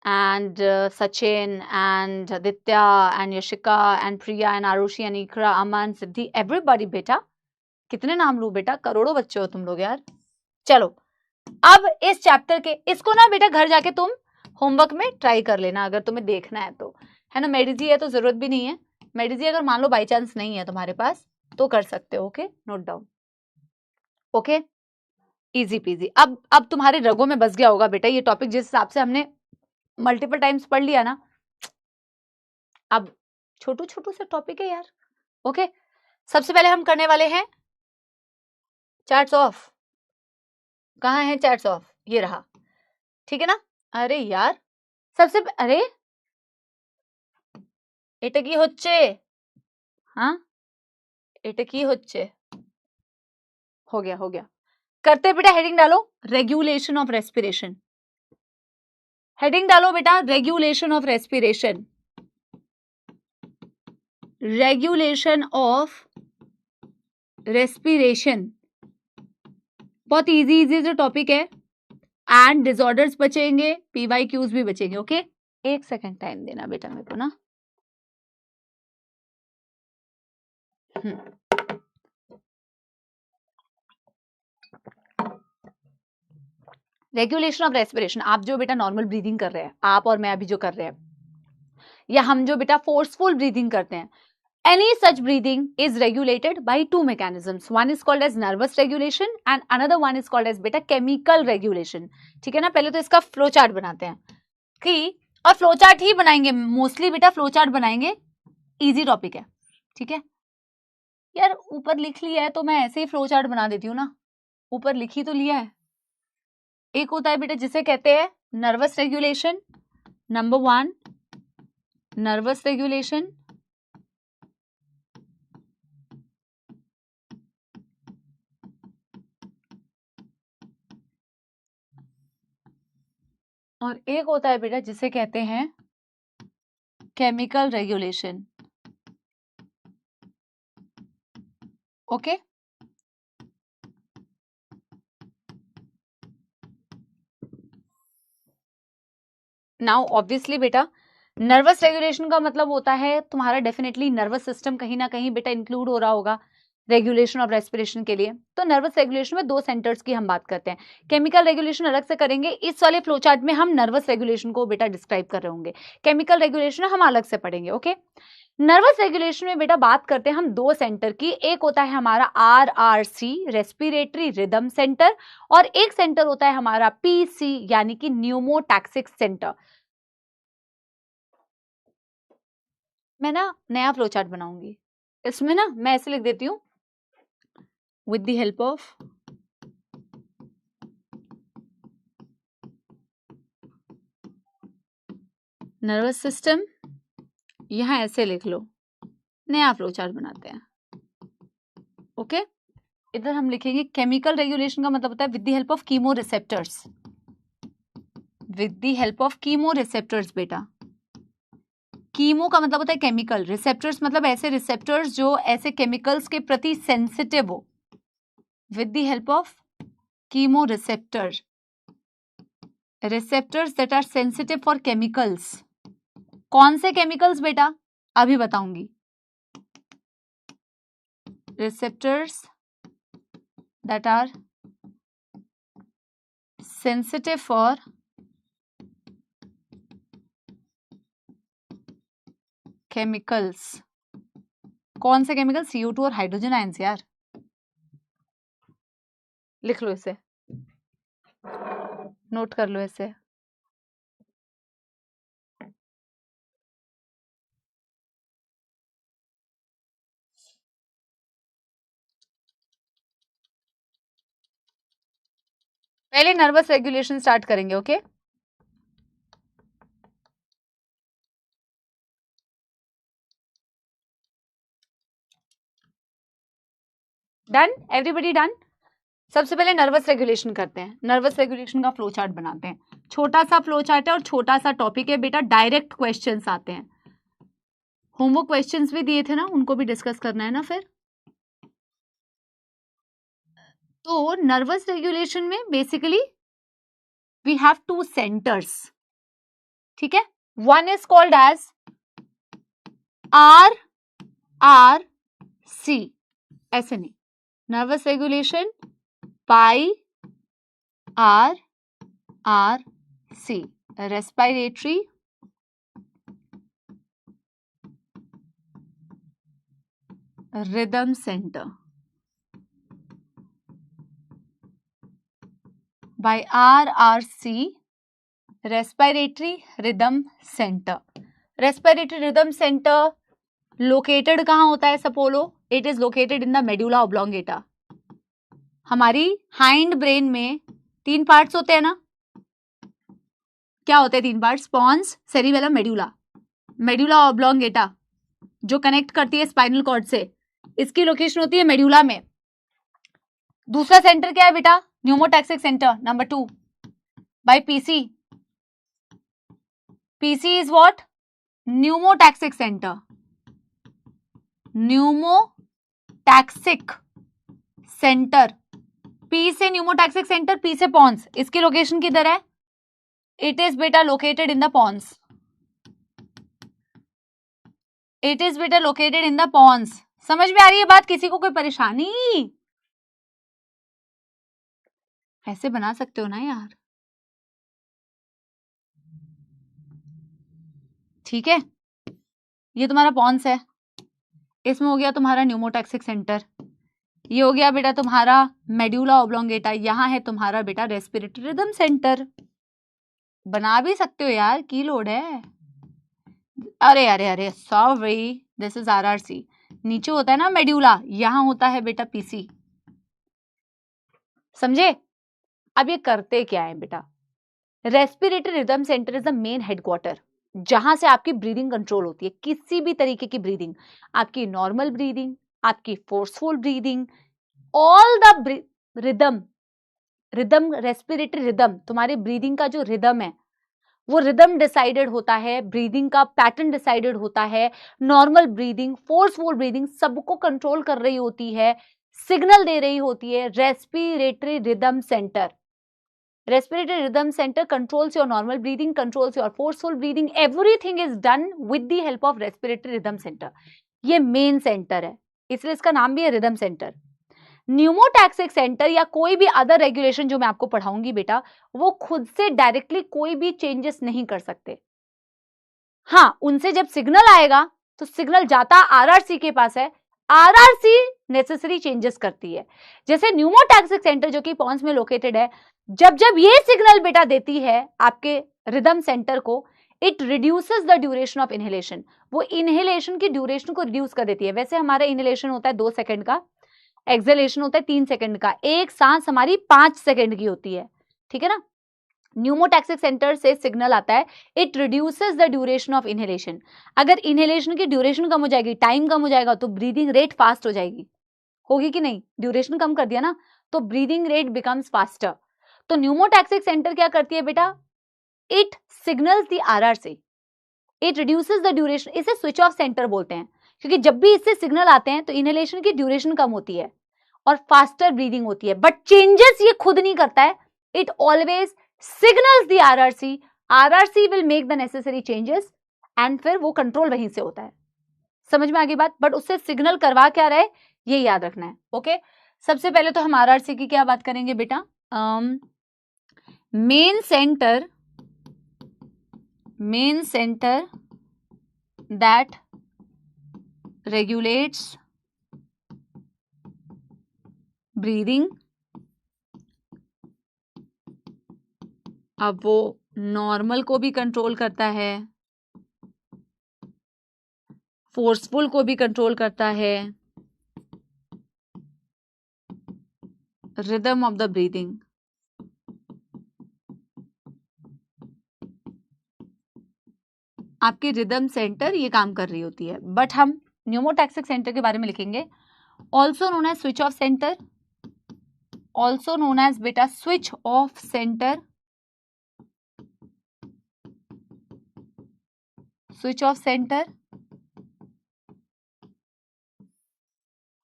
and Sachin and Aditya and Yashika and Priya and Arushi and Ikra, Aman, Siddhi, everybody बेटा, कितने नाम लूं बेटा, करोड़ों बच्चे हो तुम लोग यार। चलो अब इस चैप्टर के इसको ना बेटा घर जाके तुम होमवर्क में ट्राई कर लेना अगर तुम्हें देखना है तो, है ना। मेडिजी है तो जरूरत भी नहीं है, मेडिजी अगर मान लो बाई चांस नहीं है तुम्हारे पास तो कर सकते हो। Okay, note down. Okay, easy PG. अब तुम्हारे रगों में बस गया होगा बेटा ये टॉपिक, जिस हिसाब से हमने मल्टीपल टाइम्स पढ़ लिया ना। अब छोटू छोटू से टॉपिक है यार। ओके, सबसे पहले हम करने वाले हैं चैट्स ऑफ। कहाँ है चैट्स ऑफ? ये रहा, ठीक है ना। अरे यार सबसे अरे এটা কি হচ্ছে? हाँ এটা কি হচ্ছে? हो गया। करते बेटा, हेडिंग डालो रेगुलेशन ऑफ रेस्पिरेशन। हेडिंग डालो बेटा regulation of respiration. Regulation of respiration बहुत इजी जो टॉपिक है, एंड डिसऑर्डर्स बचेंगे, PYQs भी बचेंगे। ओके, एक सेकंड टाइम देना बेटा मेरे को ना। रेगुलेशन ऑफ रेस्पिरेशन, आप जो बेटा नॉर्मल ब्रीदिंग कर रहे हैं, आप और मैं अभी जो कर रहे हैं, या हम जो बेटा फोर्सफुल ब्रीदिंग करते हैं, any such breathing is regulated by two mechanisms. One is called as nervous regulation and another one is called as beta chemical regulation. ठीक है ना। पहले तो इसका फ्लो चार्ट बनाते हैं कि, और फ्लो चार्ट ही बनाएंगे मोस्टली बेटा, फ्लो चार्ट बनाएंगे, इजी टॉपिक है, ठीक है यार। ऊपर लिख लिया है तो मैं ऐसे ही फ्लो चार्ट बना देती हूँ ना, ऊपर लिख ही तो लिया है। एक होता है बेटा जिसे कहते हैं nervous regulation, number 1 nervous regulation, और एक होता है बेटा जिसे कहते हैं chemical regulation. Okay, now obviously बेटा नर्वस रेगुलेशन का मतलब होता है तुम्हारा डेफिनेटली नर्वस सिस्टम कहीं ना कहीं बेटा इंक्लूड हो रहा होगा रेगुलेशन ऑफ रेस्पिरेशन के लिए। तो नर्वस रेगुलेशन में 2 सेंटर्स की हम बात करते हैं, केमिकल रेगुलेशन अलग से करेंगे। इस वाले फ्लो चार्ट में हम नर्वस रेगुलेशन को बेटा डिस्क्राइब कर रहे होंगे, केमिकल रेगुलेशन हम अलग से पढ़ेंगे। ओके, नर्वस रेगुलेशन में बेटा बात करते हैं हम 2 सेंटर की। एक होता है हमारा RRC रेस्पिरेटरी रिदम सेंटर, और एक सेंटर होता है हमारा PC यानी कि न्यूमोटैक्सिक सेंटर। मैं ना नया फ्लो चार्ट बनाऊंगी, इसमें ना मैं ऐसे लिख देती हूँ, with the help of nervous system, यहां ऐसे लिख लो, नया फ्लो चार्ट बनाते हैं। ओके, इधर हम लिखेंगे केमिकल रेगुलेशन का मतलब होता है with the help of chemo receptors, with the help of chemo receptors. बेटा कीमो का मतलब होता है केमिकल, रिसेप्टर्स मतलब ऐसे रिसेप्टर्स जो ऐसे केमिकल्स के प्रति सेंसिटिव हो। with the help of chemoreceptor, receptors that are sensitive for chemicals। कौन से केमिकल्स बेटा अभी बताऊंगी। receptors that are sensitive for chemicals। कौन से केमिकल? CO2 और हाइड्रोजन आयंस यार। लिख लो इसे, नोट कर लो इसे। पहले नर्वस रेगुलेशन स्टार्ट करेंगे, ओके? Done, everybody done? सबसे पहले नर्वस रेगुलेशन करते हैं। नर्वस रेगुलेशन का फ्लो चार्ट बनाते हैं। छोटा सा फ्लो चार्ट है और छोटा सा टॉपिक है बेटा, डायरेक्ट क्वेश्चंस आते हैं। होमवर्क क्वेश्चंस भी दिए थे ना, उनको भी डिस्कस करना है ना फिर। तो नर्वस रेगुलेशन में basically we have two centres, ठीक है? One is called as RRC, ऐसे नहीं, nervous regulation by RRC, respiratory rhythm centre, by RRC, respiratory rhythm centre. Respiratory rhythm centre located कहाँ होता है सपोलो? It is located in the medulla oblongata. हमारी hind brain में 3 पार्ट्स होते हैं ना, क्या होते हैं 3 parts? Pons, cerebellum, medulla. Medulla oblongata जो कनेक्ट करती है स्पाइनल कॉर्ड से, इसकी लोकेशन होती है मेडुला में। दूसरा सेंटर क्या है बेटा? Pneumotaxic centre, number 2 by PC। PC is what? Pneumotaxic centre, pneumotaxic centre. P से न्यूमोटैक्सिक सेंटर, P से पॉन्स। इसकी लोकेशन किधर है? इट इज बेटा located in the pons. It is बेटा लोकेटेड इन द पॉन्स। समझ में आ रही है बात? किसी को कोई परेशानी? ऐसे बना सकते हो ना यार, ठीक है? ये तुम्हारा पॉन्स है, इसमें हो गया तुम्हारा न्यूमोटैक्सिक सेंटर, ये हो गया बेटा तुम्हारा मेडुला ऑब्लोंगेटा, यहां है तुम्हारा बेटा रेस्पिरेटरी रिदम सेंटर। बना भी सकते हो यार, की लोड है? अरे अरे अरे सॉरी, दिस इज RRC। नीचे होता है ना मेडुला, यहां होता है बेटा PC। समझे? अब ये करते क्या है बेटा? Respiratory rhythm centre is the main headquarter, जहां से आपकी ब्रीदिंग कंट्रोल होती है। किसी भी तरीके की ब्रीदिंग, आपकी नॉर्मल ब्रीदिंग, आपकी forceful breathing, all the rhythm, respiratory rhythm, तुम्हारी ब्रीदिंग का जो रिदम है वो रिदम डिसाइडेड होता है, ब्रीदिंग का पैटर्न डिसाइडेड होता है, नॉर्मल ब्रीदिंग, फोर्सफुल ब्रीदिंग, सबको कंट्रोल कर रही होती है, सिग्नल दे रही होती है respiratory rhythm centre. Respiratory rhythm center controls your normal breathing, controls your forceful breathing. Everything is done with the help of respiratory rhythm center. ये मेन सेंटर है, इसलिए इसका नाम भी है रिदम सेंटर। न्यूमोटैक्सिक सेंटर या कोई भी अदर रेगुलेशन जो मैं आपको पढ़ाऊंगी बेटा, वो खुद से डायरेक्टली कोई भी चेंजेस नहीं कर सकते। हाँ, उनसे जब सिग्नल आएगा तो सिग्नल जाता RRC के पास है, RRC नेसेसरी चेंजेस करती है। जैसे न्यूमोटैक्सिक सेंटर जो कि पॉन्स में लोकेटेड है, जब जब ये सिग्नल बेटा देती है आपके रिदम सेंटर को, it reduces the duration of inhalation. वो इनहेलेशन की ड्यूरेशन को रिड्यूस कर देती है। वैसे हमारा इनहेलेशन होता है 2 सेकंड का, एक्सहेलेशन होता है 3 सेकंड का, एक सांस हमारी 5 सेकंड की होती है, ठीक है ना? न्यूमोटैक्सिक सेंटर से सिग्नल आता है, it reduces the duration of inhalation. अगर इनहेलेशन की ड्यूरेशन कम हो जाएगी, टाइम कम हो जाएगा, तो ब्रीदिंग रेट फास्ट हो जाएगी, होगी कि नहीं? ड्यूरेशन कम कर दिया ना, तो ब्रीदिंग रेट बिकम्स फास्टर। तो न्यूमोटैक्सिक सेंटर क्या करती है बेटा? It signals the RRC, it reduces the duration. इसे स्विच ऑफ सेंटर बोलते हैं, क्योंकि जब भी इससे सिग्नल आते हैं तो इनहेलेशन की ड्यूरेशन कम होती है और फास्टर ब्रीदिंग होती है, बट चेंजेस ये खुद नहीं करता है, it always signals the RRC, RRC will make the necessary changes and फिर वो कंट्रोल वहीं से होता है। समझ में आ गई बात? बट उससे सिग्नल करवा क्या रहे, ये याद रखना है, ओके? सबसे पहले तो हम RRC की क्या बात करेंगे बेटा? Main centre that regulates breathing अब वो नॉर्मल को भी कंट्रोल करता है, फोर्सफुल को भी कंट्रोल करता है, रिदम ऑफ द ब्रीदिंग। आपकी रिदम सेंटर ये काम कर रही होती है, बट हम न्यूमोटैक्सिक सेंटर के बारे में लिखेंगे, also known as switch off centre, also known as बेटा switch off centre, switch off centre,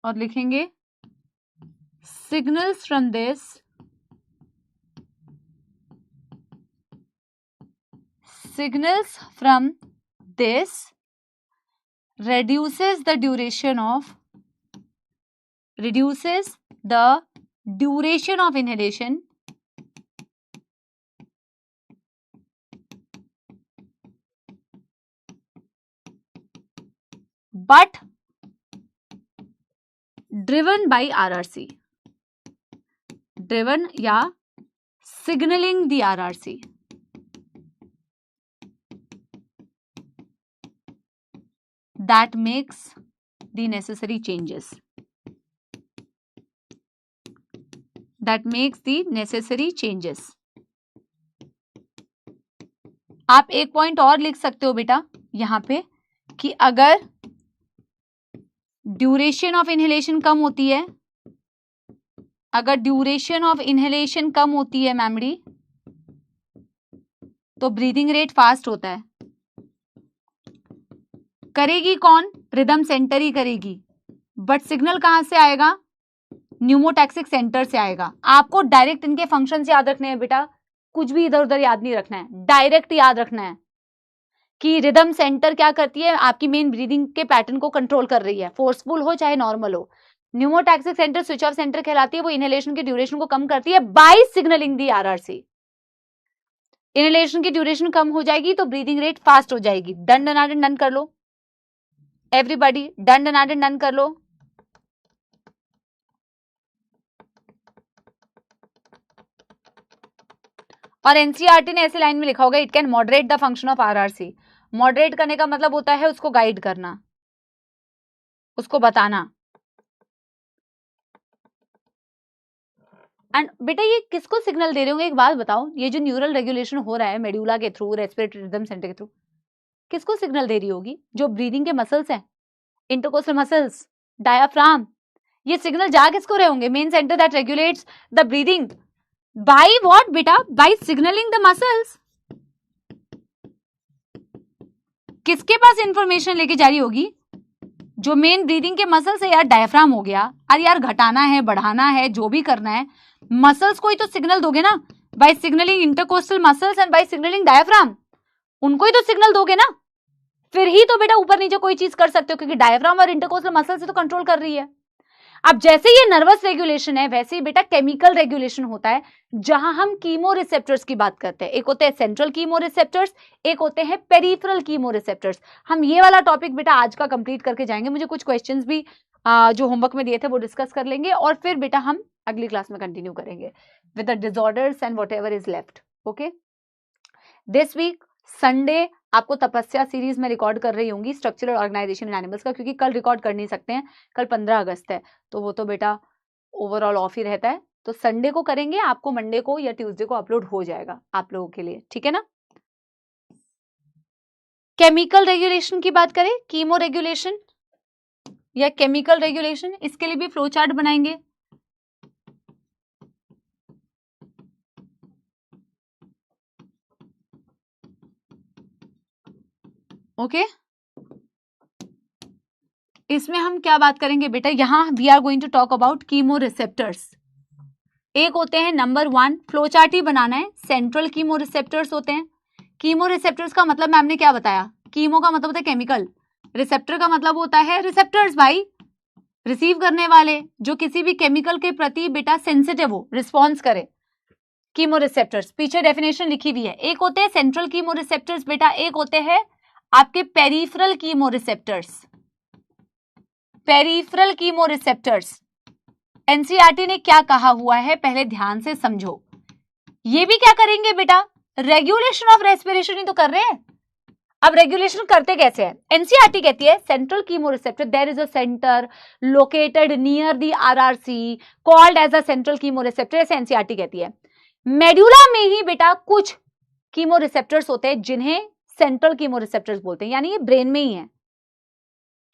और लिखेंगे signals from this, signals from this reduces the duration of inhalation but driven by RRC, driven या signaling the RRC, that makes the necessary changes, that makes the necessary changes। आप एक point और लिख सकते हो बेटा यहां पे कि अगर ड्यूरेशन ऑफ इनहेलेशन कम होती है, अगर ड्यूरेशन ऑफ इनहेलेशन कम होती है मैमडी, तो ब्रीदिंग रेट फास्ट होता है। करेगी कौन? रिदम सेंटर ही करेगी, बट सिग्नल कहां से आएगा? न्यूमोटैक्सिक सेंटर से आएगा। आपको डायरेक्ट इनके फंक्शंस याद रखने हैं बेटा, कुछ भी इधर उधर याद नहीं रखना है, डायरेक्ट याद रखना है कि रिदम सेंटर क्या करती है, आपकी मेन ब्रीदिंग के पैटर्न को कंट्रोल कर रही है, फोर्सफुल हो चाहे नॉर्मल हो। Pneumotaxic centre switch off centre कहलाती है, वो इनहेलेशन की ड्यूरेशन को कम करती है बाय सिग्नलिंग दी आरआरसी। इनहेलेशन की ड्यूरेशन कम हो जाएगी तो ब्रीदिंग रेट फास्ट हो जाएगी। डन डन डन कर लो एवरीबॉडी, डन डन डन कर लो। और एनसीईआरटी ने ऐसे लाइन में लिखा होगा, it can moderate the function of RRC. Moderate करने का मतलब होता है उसको गाइड करना, उसको बताना। एंड बेटा ये किसको सिग्नल दे रहे होंगे, एक बात बताओ, ये जो न्यूरल रेगुलेशन हो रहा है मेडुला के थ्रू, रेस्पिरेटरी रिदम सेंटर के थ्रू, किसको सिग्नल दे रही होगी? जो ब्रीदिंग के मसल्स हैं, इंटरकोस्टल मसल्स, डायाफ्राम, ये सिग्नल जा किसको रहे होंगे? Main centre that regulates the breathing. By what बेटा? By signalling the muscles. किसके पास इंफॉर्मेशन लेके जा रही होगी? जो मेन ब्रीदिंग के मसल्स है यार, डायफ्राम हो गया, अरे यार घटाना है बढ़ाना है जो भी करना है, मसल्स को ही तो सिग्नल दोगे ना, by signalling intercostal muscles and by signalling diaphragm, उनको ही तो सिग्नल दोगे ना, फिर ही तो बेटा ऊपर नीचे कोई चीज कर सकते हो, क्योंकि डायफ्राम और इंटरकोस्टल मसल से तो कंट्रोल कर रही है। अब जैसे ये नर्वस रेगुलेशन है, वैसे ही बेटा केमिकल रेगुलेशन होता है, जहां हम कीमो रिसेप्टर्स की बात करते हैं। एक होते हैं सेंट्रल कीमो रिसेप्टर्स, एक होते हैं पेरिफेरल कीमो रिसेप्टर्स। हम ये वाला टॉपिक बेटा आज का कंप्लीट करके जाएंगे। मुझे कुछ क्वेश्चंस भी जो होमवर्क में दिए थे वो डिस्कस कर लेंगे, और फिर बेटा हम अगली क्लास में कंटिन्यू करेंगे with the disorders and whatever is left. Okay, this week Sunday आपको तपस्या सीरीज में रिकॉर्ड कर रही होंगी स्ट्रक्चरल ऑर्गेनाइजेशन इन एनिमल्स का, क्योंकि कल रिकॉर्ड कर नहीं सकते हैं, कल 15 अगस्त है, तो वो तो बेटा ओवरऑल ऑफ ही रहता है। तो संडे को करेंगे, आपको मंडे को या ट्यूसडे को अपलोड हो जाएगा आप लोगों के लिए, ठीक है ना। केमिकल रेगुलेशन की बात करें, कीमो रेगुलेशन या केमिकल रेगुलेशन, इसके लिए भी फ्लो चार्ट बनाएंगे। ओके, इसमें हम क्या बात करेंगे बेटा, यहां we are going to talk about chemo receptors. एक होते हैं नंबर 1, फ्लो चार्ट ही बनाना है, सेंट्रल कीमो रिसेप्टर्स होते हैं। कीमो रिसेप्टर्स का मतलब मैम ने क्या बताया? कीमो का मतलब होता है केमिकल, रिसेप्टर का मतलब होता है रिसेप्टर्स भाई, रिसीव करने वाले, जो किसी भी केमिकल के प्रति बेटा सेंसिटिव हो, रिस्पॉन्स करे, कीमो रिसेप्टर्स। पीछे डेफिनेशन लिखी हुई है। एक होते हैं सेंट्रल कीमो रिसेप्टर्स बेटा, एक होते हैं आपके peripheral chemo receptors. Peripheral chemo receptors, NCERT ने क्या कहा हुआ है पहले ध्यान से समझो। ये भी क्या करेंगे बेटा, रेगुलेशन ऑफ रेस्पिरेशन ही तो कर रहे हैं। अब रेगुलेशन करते कैसे हैं? एनसीईआरटी कहती है central chemoreceptor there is a centre located near the RRC called as a central chemoreceptor, ऐसे एनसीईआरटी कहती है। मेड्यूला में ही बेटा कुछ कीमोरिसेप्टर्स होते हैं जिन्हें सेंट्रल कीमोरिसेप्टर्स बोलते हैं, यानी ये ब्रेन में ही है।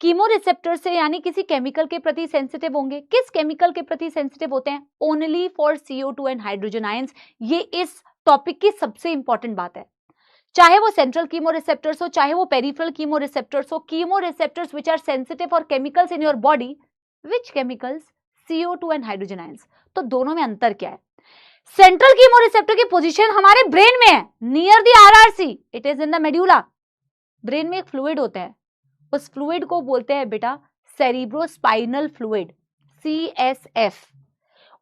कीमोरिसेप्टर से यानी किसी केमिकल के प्रति सेंसिटिव होंगे। किस केमिकल के प्रति सेंसिटिव होते हैं? Only for CO2 and hydrogen ions. ये इस टॉपिक की सबसे इंपॉर्टेंट बात है। चाहे वो सेंट्रल कीमोरिसेप्टर्स हो, चाहे वो पेरिफेरल कीमोरिसेप्टर्स हो, chemoreceptors which are sensitive for chemicals in your body, which chemicals? CO2 and hydrogen ions. तो दोनों में अंतर क्या है? सेंट्रल कीमोरिसेप्टर की पोजीशन हमारे ब्रेन में है, near the RRC, it is in the medulla. Brain में एक फ्लूइड होता है, उस फ्लूइड को बोलते हैं बेटा सेरिब्रोस्पाइनल फ्लूइड, CSF।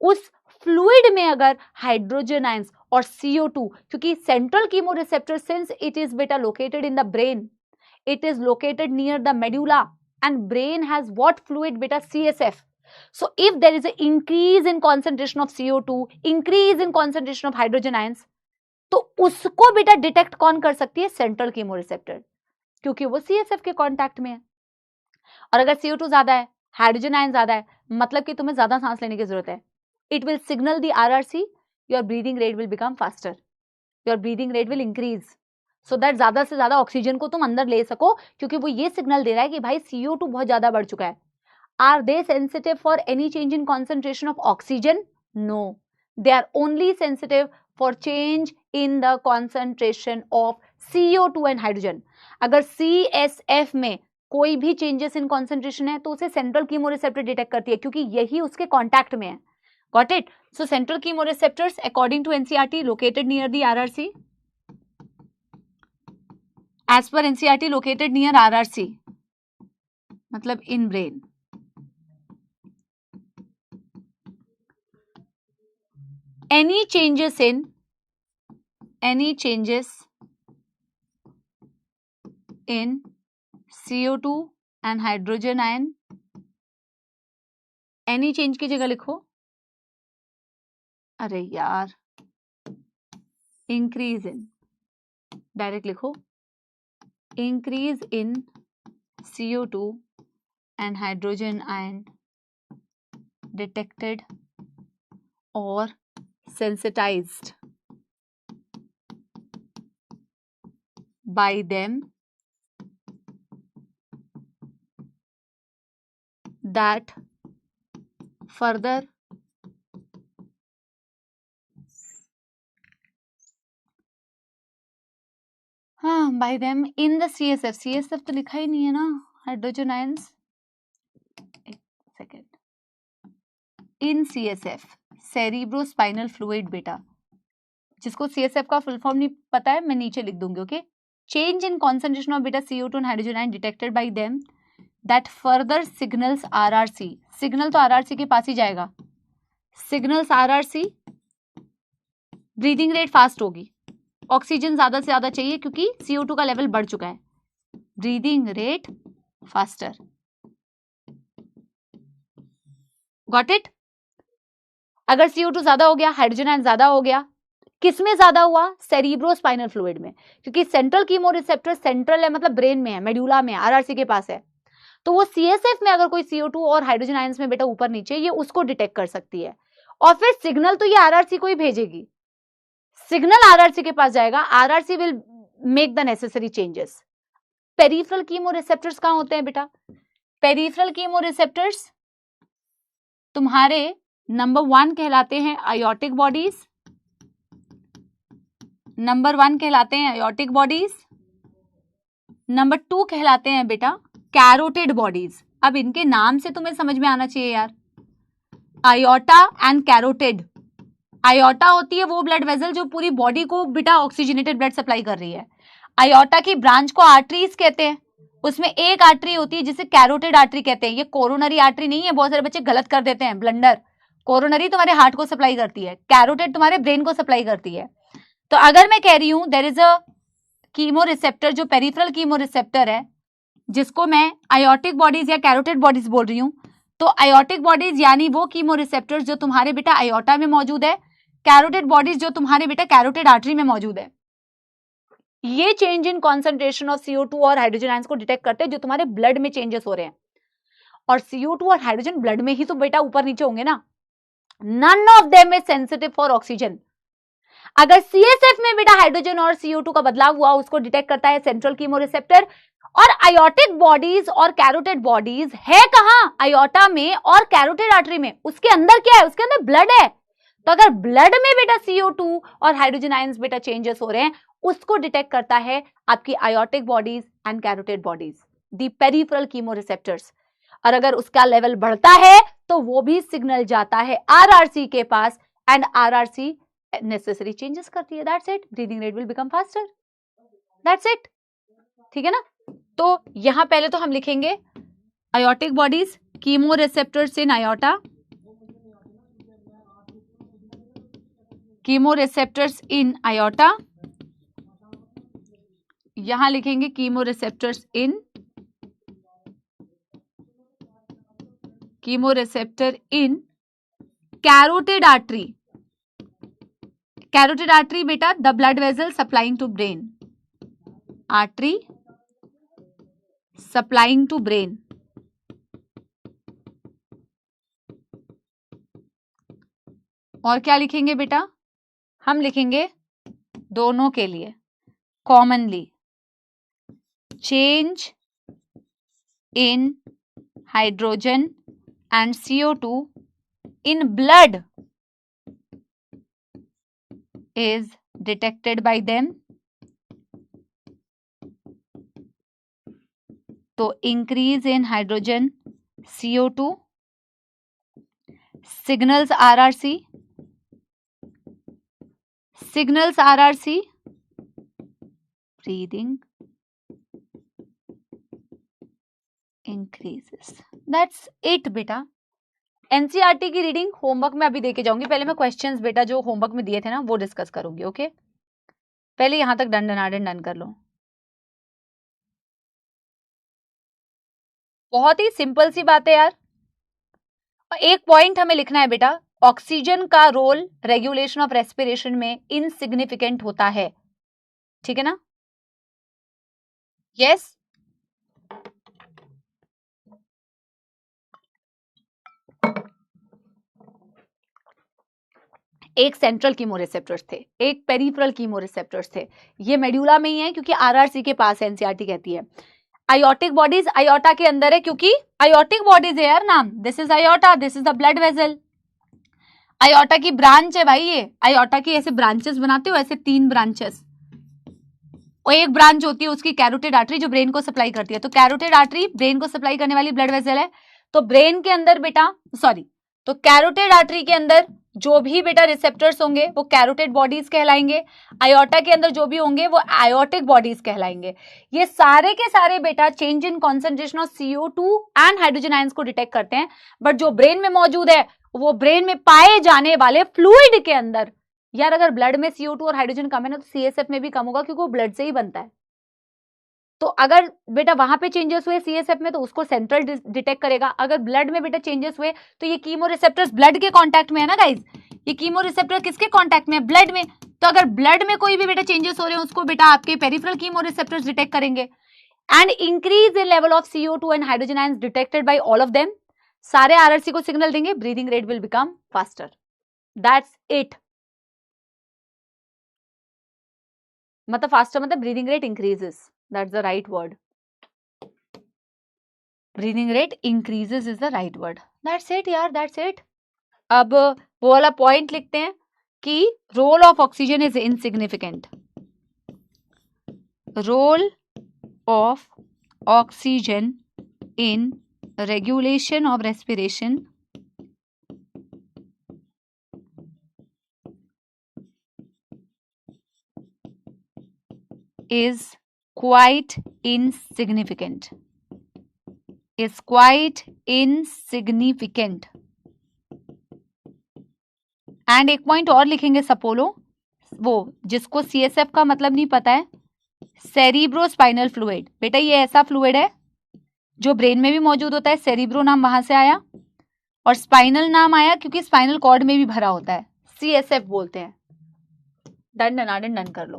उस फ्लूइड में अगर हाइड्रोजन आयंस और CO2, क्योंकि central chemoreceptor since it is बेटा located in the brain, it is located near the medulla and brain has what fluid बेटा? CSF. So if there is an increase in concentration of CO2, increase in concentration of hydrogen ions, तो उसको बेटा detect कौन कर सकती है? Central chemoreceptor, क्योंकि वो CSF के कांटेक्ट में है। और अगर CO2 ज्यादा है, हाइड्रोजन आयन ज्यादा है, मतलब कि तुम्हें ज्यादा सांस लेने की जरूरत है, it will signal the RRC, your breathing rate will become faster, your breathing rate will increase, so that ज्यादा से ज्यादा ऑक्सीजन को तुम अंदर ले सको, क्योंकि वो ये सिग्नल दे रहा है कि भाई CO2 बहुत ज्यादा बढ़ चुका है। Are they sensitive for any change in concentration of oxygen? No. They are only sensitive for change in the concentration of CO2 and hydrogen. अगर CSF में कोई भी changes in concentration है तो उसे central chemoreceptor detect करती है, क्योंकि यही उसके contact में है। Got it? So central chemoreceptors according to NCERT located near the RRC. As per NCERT located near RRC, मतलब in brain. Any changes in CO2 and hydrogen ion, any change की जगह लिखो, अरे यार increase in, डायरेक्ट लिखो increase in CO2 and hydrogen ion detected or sensitized by them that further by them in the CSF तो लिखा ही नहीं है ना, हाइड्रोजन आयंस, एक सेकेंड, इन CSF सेरिब्रोस्पाइनल फ्लूइड बेटा, जिसको CSF का फुल फॉर्म नहीं पता है मैं नीचे लिख दूंगी, okay. Change in concentration of बेटा CO2 and hydrogen ion detected by them that further signals RRC, signal तो RRC के पास ही जाएगा, signals RRC, breathing rate fast होगी, ऑक्सीजन ज्यादा से ज्यादा चाहिए क्योंकि CO2 का लेवल बढ़ चुका है, breathing rate faster. Got it? अगर CO2 ज्यादा हो गया, हाइड्रोजन आयन ज्यादा हो गया, किसमें ज्यादा हुआ? सेरिब्रोस्पाइनल फ्लूइड में, क्योंकि सेंट्रल कीमोरिसेप्टर सेंट्रल है, मतलब ब्रेन में है, मेड्यूला में, RRC के पास है, तो वो CSF में अगर कोई CO2 और हाइड्रोजन आयंस में बेटा ऊपर नीचे, ये उसको डिटेक्ट कर सकती है, और फिर सिग्नल तो ये RRC को ही भेजेगी, सिग्नल RRC के पास जाएगा, RRC will make the necessary changes. Peripheral chemoreceptors कहां होते हैं बेटा? पेरिफेरल कीमोरिसेप्टर्स तुम्हारे नंबर 1 कहलाते हैं आयोटिक बॉडीज, नंबर 1 कहलाते हैं आयोटिक बॉडीज, नंबर 2 कहलाते हैं बेटा कैरोटिड बॉडीज। अब इनके नाम से तुम्हें समझ में आना चाहिए यार, आयोटा एंड कैरोटिड। आयोटा होती है वो ब्लड वेसल जो पूरी बॉडी को बेटा ऑक्सीजनेटेड ब्लड सप्लाई कर रही है, आयोटा की ब्रांच को आर्टरीज कहते हैं, उसमें एक आर्टरी होती है जिसे कैरोटिड आर्टरी कहते हैं, ये कोरोनरी आर्टरी नहीं है, बहुत सारे बच्चे गलत कर देते हैं, ब्लंडर। कोरोनरी तुम्हारे हार्ट को सप्लाई करती है, कैरोटिड तुम्हारे ब्रेन को सप्लाई करती है। तो अगर मैं कह रही हूं there is a chemo receptor जो पेरिफेरल कीमो रिसेप्टर है, जिसको मैं आयोटिक बॉडीज या कैरोटिड बॉडीज बोल रही हूं, तो आयोटिक बॉडीज यानी वो कीमो रिसेप्टर जो तुम्हारे बेटा आयोटा में मौजूद है, कैरोटिड बॉडीज जो तुम्हारे बेटा कैरोटिड आर्टरी में मौजूद है। ये change in concentration of CO2 और हाइड्रोजन आयंस को डिटेक्ट करते हैं जो तुम्हारे ब्लड में चेंजेस हो रहे हैं। और CO2 और हाइड्रोजन ब्लड में ही तो बेटा ऊपर नीचे होंगे ना। None of them is sensitive for oxygen. अगर CSF में बेटा हाइड्रोजन और CO2 का बदलाव हुआ उसको डिटेक्ट करता है सेंट्रल कीमोरिसेप्टर। और आयोटिक बॉडीज और कैरोटिड बॉडीज है कहां? आयोटा में और कैरोटिड आर्टरी में। उसके अंदर क्या है? उसके अंदर ब्लड है। तो अगर ब्लड में बेटा CO2 और हाइड्रोजन आयंस बेटा चेंजेस हो रहे हैं उसको डिटेक्ट करता है आपकी aortic bodies and carotid bodies, the peripheral chemoreceptors. और अगर उसका लेवल बढ़ता है तो वो भी सिग्नल जाता है RRC के पास एंड RRC नेसेसरी चेंजेस करती है। That's it, breathing rate will become faster. That's it, ठीक है ना। तो यहां पहले तो हम लिखेंगे aortic bodies, chemoreceptors in aorta, chemoreceptors in aorta, यहां लिखेंगे chemoreceptors in, chemoreceptor in carotid artery. Carotid artery बेटा the blood vessel supplying to brain, artery supplying to brain. और क्या लिखेंगे बेटा? हम लिखेंगे दोनों के लिए commonly change in hydrogen and CO2 in blood is detected by them. तो increase in hydrogen CO2 signals RRC, signals RRC, breathing increases. That's it बेटा। एनसीईआरटी की रीडिंग होमवर्क में अभी देके जाऊंगी। पहले मैं क्वेश्चंस बेटा जो होमवर्क में दिए थे ना वो डिस्कस करूंगी। ओके, पहले यहां तक डन कर लो। बहुत ही सिंपल सी बात है यार। और एक पॉइंट हमें लिखना है बेटा, ऑक्सीजन का रोल रेगुलेशन ऑफ रेस्पिरेशन में इनसिग्निफिकेंट होता है, ठीक है ना। यस, एक सेंट्रल कीमोरिसेप्टर्स थे, एक पेरिफेरल कीमोरिसेप्टर्स थे। ये मेड्यूला में ही है क्योंकि RRC के पास एनसीईआरटी कहती है। आयोटिक बॉडीज आयोटा के अंदर है क्योंकि आयोटिक बॉडीज है यार नाम। This is iota, this is the blood vessel. Iota की ब्रांच है भाई ये। आयोटा की ऐसे ब्रांचेस बनाते हो, ऐसे 3 ब्रांचेस, और एक ब्रांच होती है उसकी कैरोटिड आर्टरी जो ब्रेन को सप्लाई करती है। तो कैरोटिड आर्टरी ब्रेन को सप्लाई करने वाली ब्लड वेसल है। तो ब्रेन के अंदर बेटा तो कैरोटिड आर्टरी के अंदर जो भी बेटा रिसेप्टर्स होंगे वो कैरोटिड बॉडीज कहलाएंगे। आयोटा के अंदर जो भी होंगे वो आयोटिक बॉडीज कहलाएंगे। ये सारे के सारे बेटा change in concentration of CO2 and hydrogen ions को डिटेक्ट करते हैं। बट जो ब्रेन में मौजूद है वो ब्रेन में पाए जाने वाले फ्लूइड के अंदर, यार अगर ब्लड में CO2 और हाइड्रोजन कम है ना तो CSF में भी कम होगा क्योंकि वो ब्लड से ही बनता है। तो अगर बेटा वहां पे चेंजेस हुए CSF में तो उसको सेंट्रल डिटेक्ट करेगा। अगर ब्लड में बेटा चेंजेस हुए तो ये कीमोरिसेप्टर्स ब्लड के कांटेक्ट में है ना गाइज, ये कीमोरिसेप्टर किसके कांटेक्ट में है? ब्लड में। तो अगर ब्लड में कोई भी बेटा चेंजेस हो रहे हैं उसको बेटा आपके पेरिफेरल कीमोरिसेप्टर्स डिटेक्ट करेंगे। And increase in level of CO2 and hydrogen ions detected by all of them, सारे RRC को सिग्नल देंगे, breathing rate will become faster. That's it. मतलब फास्टर मतलब breathing rate increases, that's the right word. Breathing rate increases is the right word. That's it यार, that's it. अब वो वाला point लिखते हैं कि role of oxygen is insignificant. Role of oxygen in regulation of respiration is quite insignificant, is quite insignificant. And एक point और लिखेंगे सपोलो, वो जिसको CSF का मतलब नहीं पता है, सेरिब्रोस्पाइनल फ्लूइड। बेटा ये ऐसा फ्लूइड है जो ब्रेन में भी मौजूद होता है, सेरिब्रो नाम वहां से आया, और स्पाइनल नाम आया क्योंकि स्पाइनल कॉर्ड में भी भरा होता है, CSF बोलते हैं। डन कर लो।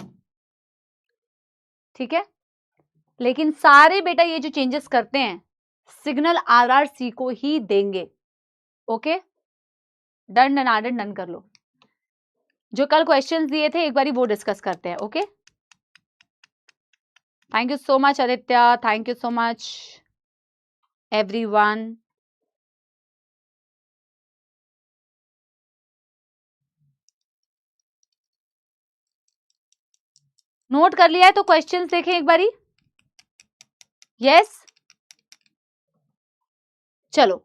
ठीक है, लेकिन सारे बेटा ये जो चेंजेस करते हैं सिग्नल RRC को ही देंगे। ओके, डन डन डन कर लो। जो कल क्वेश्चंस दिए थे एक बारी वो डिस्कस करते हैं। Okay, thank you so much Aditya, thank you so much everyone. Note कर लिया है तो क्वेश्चंस देखें एक बारी। यस, चलो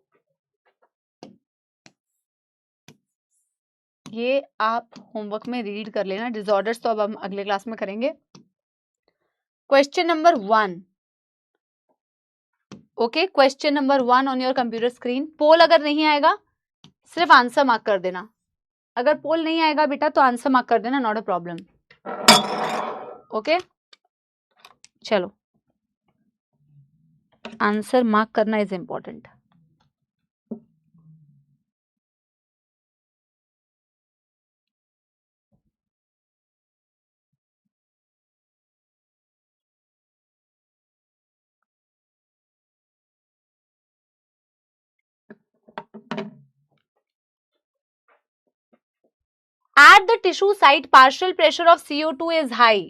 ये आप होमवर्क में रीड कर लेना। डिसऑर्डर्स तो अब हम अगले क्लास में करेंगे। Question number 1, okay, question number 1 on your computer screen. Poll अगर नहीं आएगा सिर्फ आंसर मार्क कर देना। अगर पोल नहीं आएगा बेटा तो आंसर मार्क कर देना, नॉट अ प्रॉब्लम। ओके, चलो आंसर मार्क करना is important. At the tissue site, partial pressure of CO2 is high.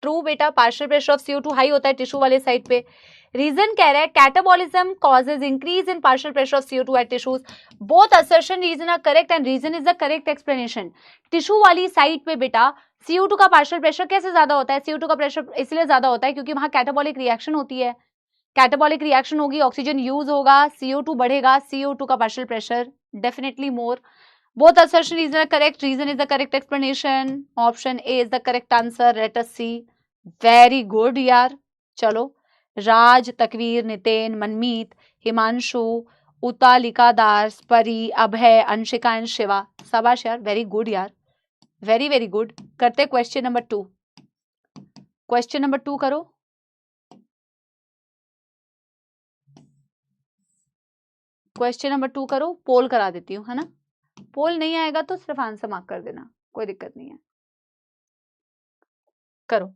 True बेटा, partial pressure of CO2 high होता है टिश्यू वाले साइड पे। रीजन कह रहा है catabolism causes increase in partial pressure of CO2 at tissues. Both assertion reason are correct and reason is the correct explanation. Tissue वाली side पे बेटा CO2 का पार्शियल प्रेशर कैसे ज्यादा होता है? CO2 का प्रेशर इसलिए ज्यादा होता है क्योंकि वहां कैटाबॉलिक रिएक्शन होती है। कैटाबॉलिक रिएक्शन होगी, ऑक्सीजन यूज होगा, CO2 बढ़ेगा, CO2 का partial pressure definitely more. Both assertion reason are correct. Reason is the correct explanation. Option A is the correct answer. Let us see. Very good यार। चलो, राज, तकवीर, नितेन, मनमीत, हिमांशु, उतालिका दास, परी, अभय, Anshika and Shiva, शाबाश यार, very good यार, very very good. करते question number 2। Question number 2 करो। Question number 2 करो, पोल करा देती हूँ, है ना। पोल नहीं आएगा तो सिर्फ आंसर मार्क कर देना, कोई दिक्कत नहीं है। करो।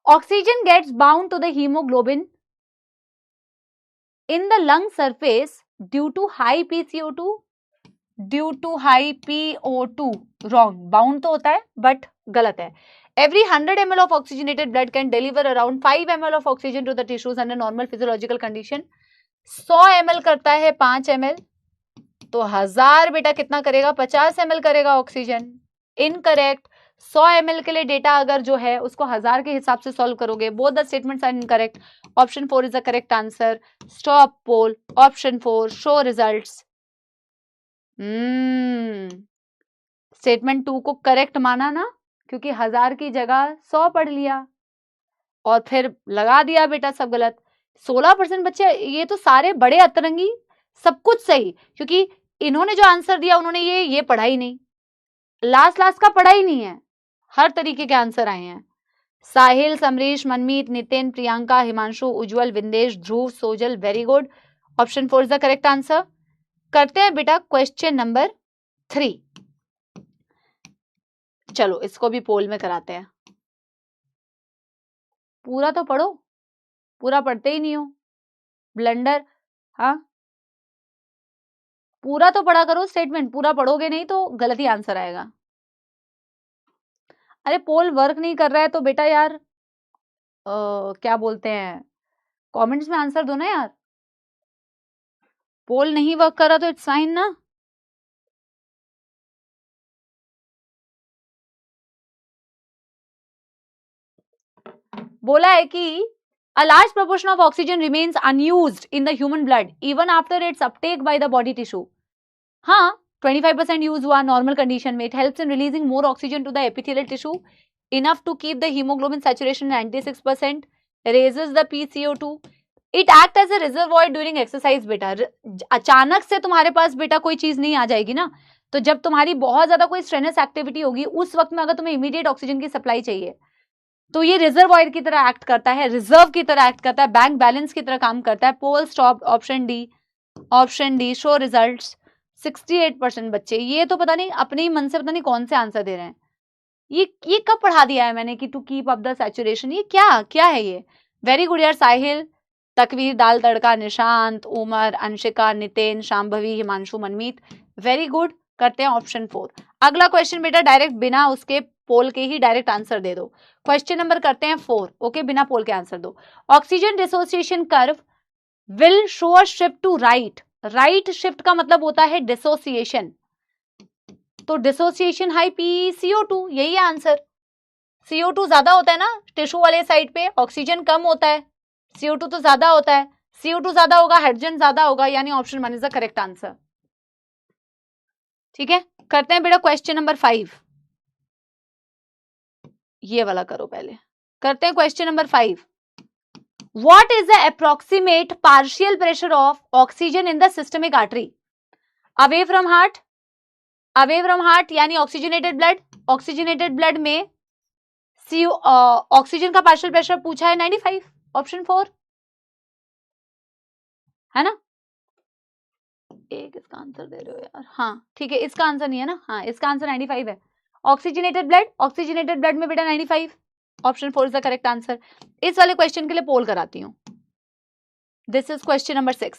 Oxygen gets bound to the hemoglobin in the lung surface due to high PCO2, due to high PO2, wrong, bound तो होता है but गलत है। Every 100 ml of oxygenated blood can deliver around 5 ml of oxygen to the tissues under normal physiological condition। 100 ml करता है 5 ml, तो 1000 बेटा कितना करेगा? 50 ml करेगा ऑक्सीजन। इनकरेक्ट। 100 ml के लिए डेटा अगर जो है उसको 1000 के हिसाब से सॉल्व करोगे। Both the statements are incorrect. Option 4 is the correct answer. Stop poll. Option 4 show results. Statement 2 को करेक्ट माना ना, क्योंकि 1000 की जगह 100 पढ़ लिया और फिर लगा दिया बेटा सब गलत। 16% बच्चे, ये तो सारे बड़े अतरंगी, सब कुछ सही, क्योंकि इन्होंने जो आंसर दिया उन्होंने ये पढ़ा ही नहीं, लास्ट का पढ़ा ही नहीं है, हर तरीके के आंसर आए हैं। Sahil, Samrish, Manmeet, Nitin, Priyanka, Himanshu, Ujjwal, Vindesh, Dhruv, Sojal, very good. Option 4 is the correct answer. करते हैं बेटा क्वेश्चन नंबर 3। चलो इसको भी पोल में कराते हैं। पूरा तो पढ़ो, पूरा पढ़ते ही नहीं हो, ब्लंडर। हाँ, पूरा तो पढ़ा करो, स्टेटमेंट पूरा पढ़ोगे नहीं तो गलत ही आंसर आएगा। अरे पोल वर्क नहीं कर रहा है तो बेटा यार क्या बोलते हैं, कमेंट्स में आंसर दो ना यार। पोल नहीं वर्क कर रहा तो इट्स फाइन ना। बोला है कि a large proportion of oxygen remains unused in the human blood even after its uptake by the body tissue। हाँ, 25% यूज हुआ नॉर्मल कंडीशन में। It helps in releasing more oxygen to the epithelial tissue enough to keep the haemoglobin saturation 96%, raises the PCO2। It act as a reservoir during exercise. बेटा अचानक से तुम्हारे पास बेटा कोई चीज नहीं आ जाएगी ना, तो जब तुम्हारी बहुत ज्यादा कोई स्ट्रेनस एक्टिविटी होगी, उस वक्त में अगर तुम्हें इमीडिएट ऑक्सीजन की सप्लाई चाहिए, तो ये रिजर्वॉयर की तरह एक्ट करता है, रिजर्व की तरह एक्ट करता है, बैंक बैलेंस की तरह काम करता है। Poll stop, option D show results. 68% बच्चे, ये तो पता नहीं अपने ही मन से पता नहीं कौन से आंसर दे रहे हैं। ये कब पढ़ा दिया है मैंने कि to keep up the saturation, ये क्या है ये? वेरी गुड यार, साहिल, तकवीर, दाल तड़का, निशांत, उमर, अंशिका, नितेन, शांभवी, हिमांशु, मनमीत, वेरी गुड। करते हैं ऑप्शन 4। अगला क्वेश्चन बेटा डायरेक्ट बिना उसके पोल के ही डायरेक्ट आंसर दे दो। क्वेश्चन नंबर करते हैं 4। ओके, बिना पोल के आंसर दो। Oxygen dissociation curve will show a shift to right. Right shift का मतलब होता है डिसोसिएशन, तो डिसोसिएशन हाई PCO2, यही है आंसर। CO2 ज्यादा होता है ना टिश्यू वाले साइड पे, ऑक्सीजन कम होता है, CO2 तो ज्यादा होता है। CO2 ज्यादा होगा, हाइड्रोजन ज्यादा होगा, यानी option 1 is the correct answer. ठीक है, करते हैं बेटा क्वेश्चन नंबर 5। ये वाला करो पहले। करते हैं question number 5। What is the approximate partial pressure of oxygen in the systemic artery? Away from heart, यानी ऑक्सीजनेटेड ब्लड, ऑक्सीजनेटेड ब्लड में ऑक्सीजन का पार्शियल प्रेशर पूछा है 95, ऑप्शन 4 है ना। एक इसका आंसर दे रहे हो यार, हाँ ठीक है, इसका आंसर नहीं है ना, हाँ इसका आंसर 95 है। ऑक्सीजनेटेड ब्लड में बेटा 95, option 4 is the correct answer. इस वाले क्वेश्चन के लिए पोल कराती हूँ। दिस इज क्वेश्चन नंबर 6,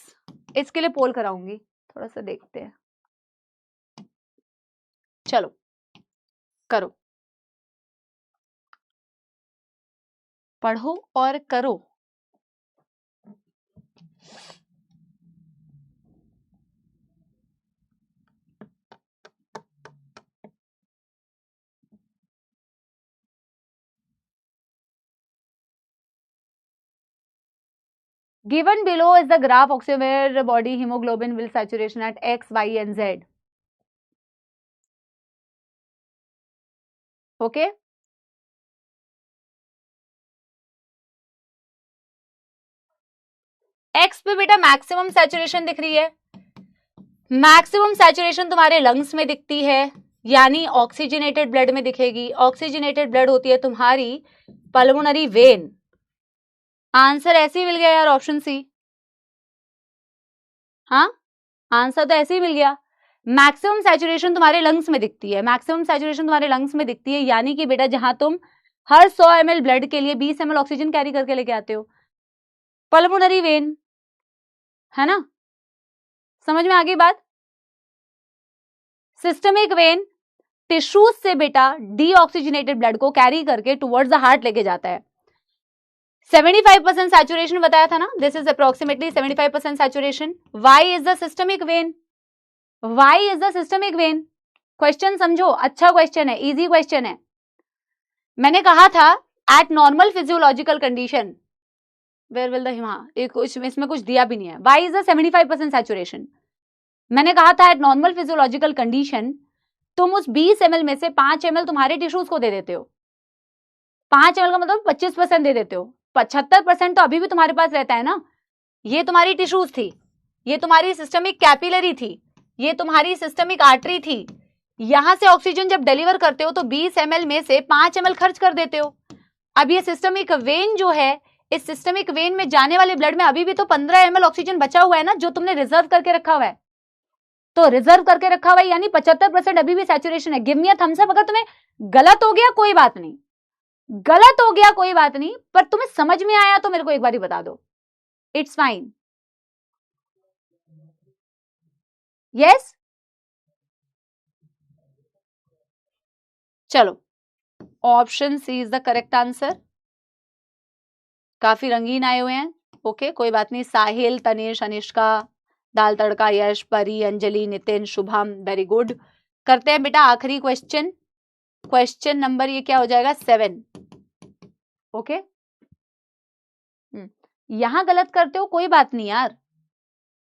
इसके लिए पोल कराऊंगी, थोड़ा सा देखते हैं। चलो करो, पढ़ो और करो। Given below is the graph oxygen where body hemoglobin will saturation at X, Y and Z. Okay. X पे बेटा मैक्सिमम सैचुरेशन दिख रही है, मैक्सिमम सैचुरेशन तुम्हारे लंग्स में दिखती है, यानी ऑक्सीजनेटेड ब्लड में दिखेगी। ऑक्सीजनेटेड ब्लड होती है तुम्हारी पल्मोनरी वेन। आंसर ऐसे ही मिल गया यार, ऑप्शन सी। हाँ आंसर तो ऐसे ही मिल गया। मैक्सिमम सैचुरेशन तुम्हारे लंग्स में दिखती है, मैक्सिमम सैचुरेशन तुम्हारे लंग्स में दिखती है, यानी कि बेटा जहां तुम हर 100 ml ब्लड के लिए 20 ml ऑक्सीजन कैरी करके लेके आते हो, पल्मोनरी वेन, है ना। समझ में आ गई बात। सिस्टमिक वेन टिश्यूज से बेटा डीऑक्सीजनेटेड ब्लड को कैरी करके टुवर्ड्स द हार्ट लेके जाता है। 75% सैचुरेशन बताया था ना, this is approximately 75% saturation. Y is the systemic vein, Y is the systemic vein. Question समझो, अच्छा क्वेश्चन है, इजी क्वेश्चन है। मैंने कहा था at normal physiological condition where will the इसमें कुछ दिया भी नहीं है। Y is the 75% saturation. मैंने कहा था एट नॉर्मल फिजियोलॉजिकल कंडीशन तुम उस 20 ml में से 5 ml तुम्हारे टिश्यूज को दे देते हो। 5 ml का मतलब 25% दे देते हो, 75% तो अभी भी तुम्हारे पास रहता है ना। ये तुम्हारी टिश्यूज थी, ये तुम्हारी सिस्टमिक कैपिलरी थी, ये तुम्हारी सिस्टमिक आर्टरी थी। यहां से ऑक्सीजन जब डिलीवर करते हो तो 20 ml में से 5 ml खर्च कर देते हो। अब ये सिस्टमिक वेन जो है, इस सिस्टमिक वेन में जाने वाले ब्लड में अभी भी तो 15 ml ऑक्सीजन बचा हुआ है ना, जो तुमने रिजर्व करके रखा हुआ है। तो रिजर्व करके रखा हुआ है यानी 75% अभी भी सैचुरेशन है। Give me a thumbs up अगर तुम्हें गलत हो गया, कोई बात नहीं, गलत हो गया कोई बात नहीं, पर तुम्हें समझ में आया तो मेरे को एक बार ही बता दो, इट्स फाइन। यस, चलो option C is the correct answer. काफी रंगीन आए हुए हैं, ओके कोई बात नहीं। साहिल, तनिष, अनिष्का, दाल तड़का, यश, परी, अंजलि, नितिन, शुभम, वेरी गुड। करते हैं बेटा आखिरी क्वेश्चन, क्वेश्चन नंबर ये क्या हो जाएगा 7। ओके यहां गलत करते हो कोई बात नहीं यार,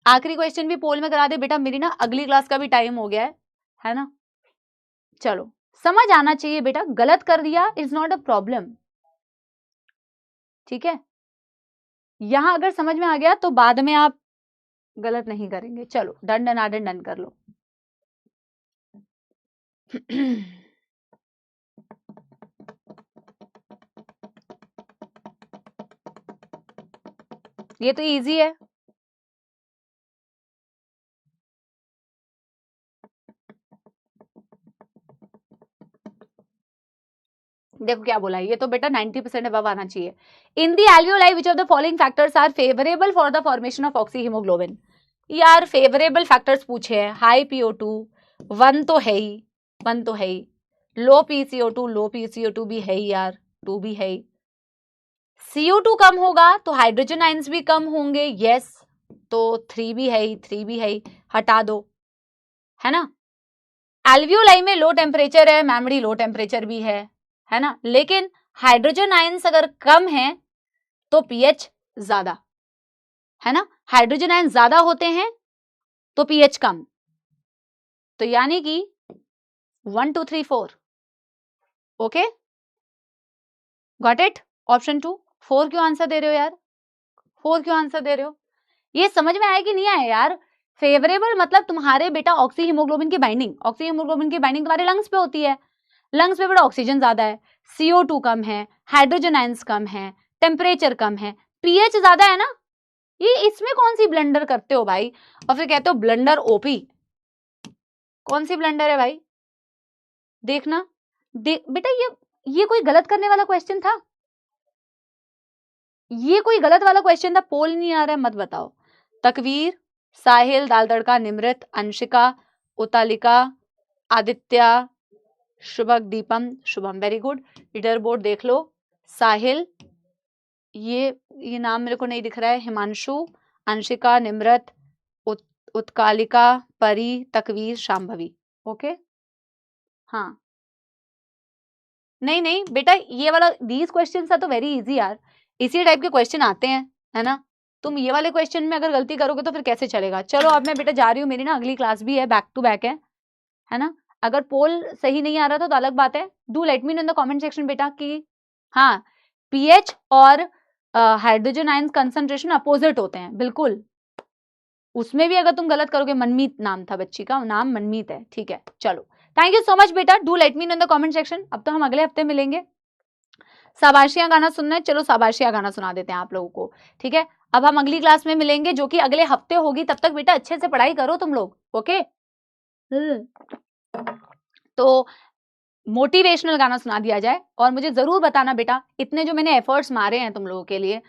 आखिरी क्वेश्चन भी पोल में करा दे बेटा, मेरी ना अगली क्लास का भी टाइम हो गया है ना। चलो समझ आना चाहिए बेटा, गलत कर दिया इज नॉट अ प्रॉब्लम, ठीक है। यहां अगर समझ में आ गया तो बाद में आप गलत नहीं करेंगे। चलो डन डन आडन डन कर लो। ये तो इजी है। देखो क्या बोला, ये तो बेटा 90% अबव आना चाहिए। In the alveoli which of the following factors are favourable for the formation of oxy haemoglobin. यार फेवरेबल फैक्टर्स पूछे हैं, हाई PO2 1 तो है ही, 1 तो है ही, लो PCO2, लो PCO2 भी है ही यार, 2 भी है ही, CO2 कम होगा तो हाइड्रोजन आयंस भी कम होंगे, यस, तो 3 भी है ही, 3 भी है ही, हटा दो, है ना। एल्वियोलाई में लो टेम्परेचर है, मेमोरी लो टेम्परेचर भी है ना, लेकिन हाइड्रोजन आयंस अगर कम है तो pH ज्यादा, है ना, हाइड्रोजन आयन ज्यादा होते हैं तो pH कम, तो यानी कि 1 2 3 4, ओके, गॉट इट। ऑप्शन 2, 4 क्यों आंसर दे रहे हो यार, 4 क्यों आंसर दे रहे हो, ये समझ में आया कि नहीं आया यार। फेवरेबल मतलब तुम्हारे बेटा ऑक्सी हीमोग्लोबिन की बाइंडिंग, ऑक्सी हीमोग्लोबिन की बाइंडिंग तुम्हारे लंग्स पे होती है, लंग्स पे बेटा ऑक्सीजन ज्यादा है, CO2 कम है, हाइड्रोजन आयंस कम है, टेम्परेचर कम है, pH ज्यादा है ना, ये इसमें कौन सी ब्लंडर करते हो भाई, और फिर कहते हो ब्लंडर ओपी, कौन सी ब्लंडर है भाई, देखना बेटा ये कोई गलत करने वाला क्वेश्चन था, ये कोई गलत वाला क्वेश्चन था, पोल नहीं आ रहा है मत बताओ। Takveer, Sahil, Dal Tadka, Nimrit, Anshika, Utalika, Aditya, Shubhak, Deepam, Shubham, very good. Leaderboard देख लो, साहिल, ये नाम मेरे को नहीं दिख रहा है, हिमांशु, अंशिका, निमृत, उत्कालिका, परी, तकवीर, शांभवी, ओके। हाँ नहीं बेटा, ये वाला दीज क्वेश्चन आर तो वेरी इजी यार, इसी टाइप के क्वेश्चन आते हैं, है ना। तुम ये वाले क्वेश्चन में अगर गलती करोगे तो फिर कैसे चलेगा। चलो अब मैं बेटा जा रही हूँ, मेरी ना अगली क्लास भी है, बैक टू बैक है ना। अगर पोल सही नहीं आ रहा था तो अलग बात है, do let me know in the comment section बेटा कि हाँ pH और हाइड्रोजन आयन कंसंट्रेशन अपोजिट होते हैं, बिल्कुल, उसमें भी अगर तुम गलत करोगे, मनमीत नाम था बच्ची का, नाम मनमीत है, ठीक है। चलो थैंक यू सो मच बेटा, do let me know in the comment section. अब तो हम अगले हफ्ते मिलेंगे, शाबाशियां गाना सुनना है, चलो शाबाशियां गाना सुना देते हैं आप लोगों को, ठीक है। अब हम अगली क्लास में मिलेंगे जो कि अगले हफ्ते होगी, तब तक बेटा अच्छे से पढ़ाई करो तुम लोग, ओके। तो मोटिवेशनल गाना सुना दिया जाए, और मुझे जरूर बताना बेटा, इतने जो मैंने एफर्ट्स मारे हैं तुम लोगों के लिए,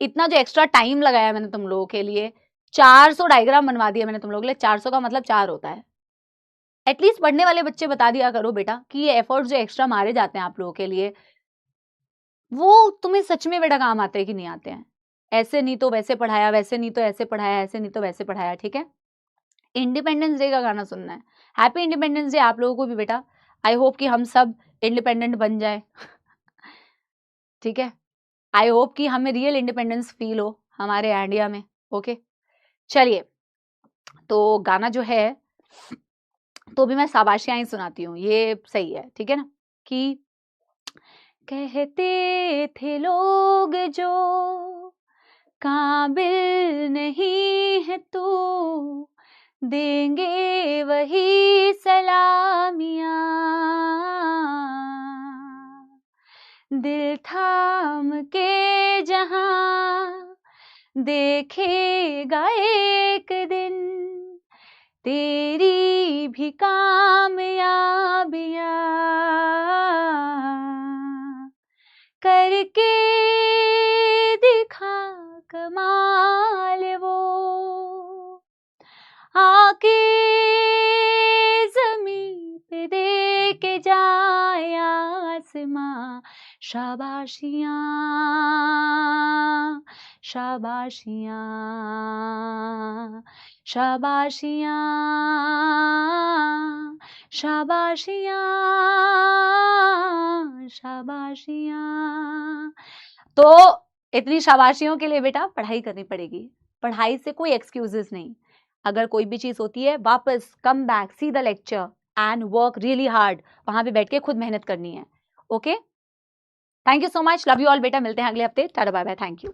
इतना जो एक्स्ट्रा टाइम लगाया मैंने तुम लोगों के लिए, 400 डायग्राम बनवा दिया मैंने तुम लोगों के लिए, 400 का मतलब 4 होता है, एटलीस्ट पढ़ने वाले बच्चे बता दिया करो बेटा कि ये एफर्ट्स जो एक्स्ट्रा मारे जाते हैं आप लोगों के लिए, वो तुम्हें सच में बेटा काम आते हैं कि नहीं आते हैं। ऐसे नहीं तो वैसे पढ़ाया, वैसे नहीं तो ऐसे पढ़ाया, ऐसे नहीं तो वैसे पढ़ाया, ठीक है। इंडिपेंडेंस डे का गाना सुनना है, हैप्पी इंडिपेंडेंस डे आप लोगों को भी बेटा, आई होप कि हम सब इंडिपेंडेंट बन जाए ठीक है, आई होप कि हमें रियल इंडिपेंडेंस फील हो हमारे इंडिया में, ओके। चलिए तो गाना जो है, तो भी मैं शाबाशियां ही सुनाती हूँ, ये सही है, ठीक है ना। कि कहते थे लोग जो काबिल नहीं है तू, देंगे वही सलामियां, दिल थाम के जहां देखेगा एक दिन तेरी भी कामयाबियां, करके दिखा कमाल वो, आके जमीन पे दे के जाए आसमां, शाबाशियां शाबाशियां शाबाशियां शाबाशियां शाबाशियां। तो इतनी शाबाशियों के लिए बेटा पढ़ाई करनी पड़ेगी, पढ़ाई से कोई एक्सक्यूजेस नहीं, अगर कोई भी चीज होती है वापस come back, see the lecture and work really hard, वहां पे बैठ के खुद मेहनत करनी है, okay. Thank you so much, love you all बेटा, मिलते हैं अगले हफ्ते, tata bye bye, thank you.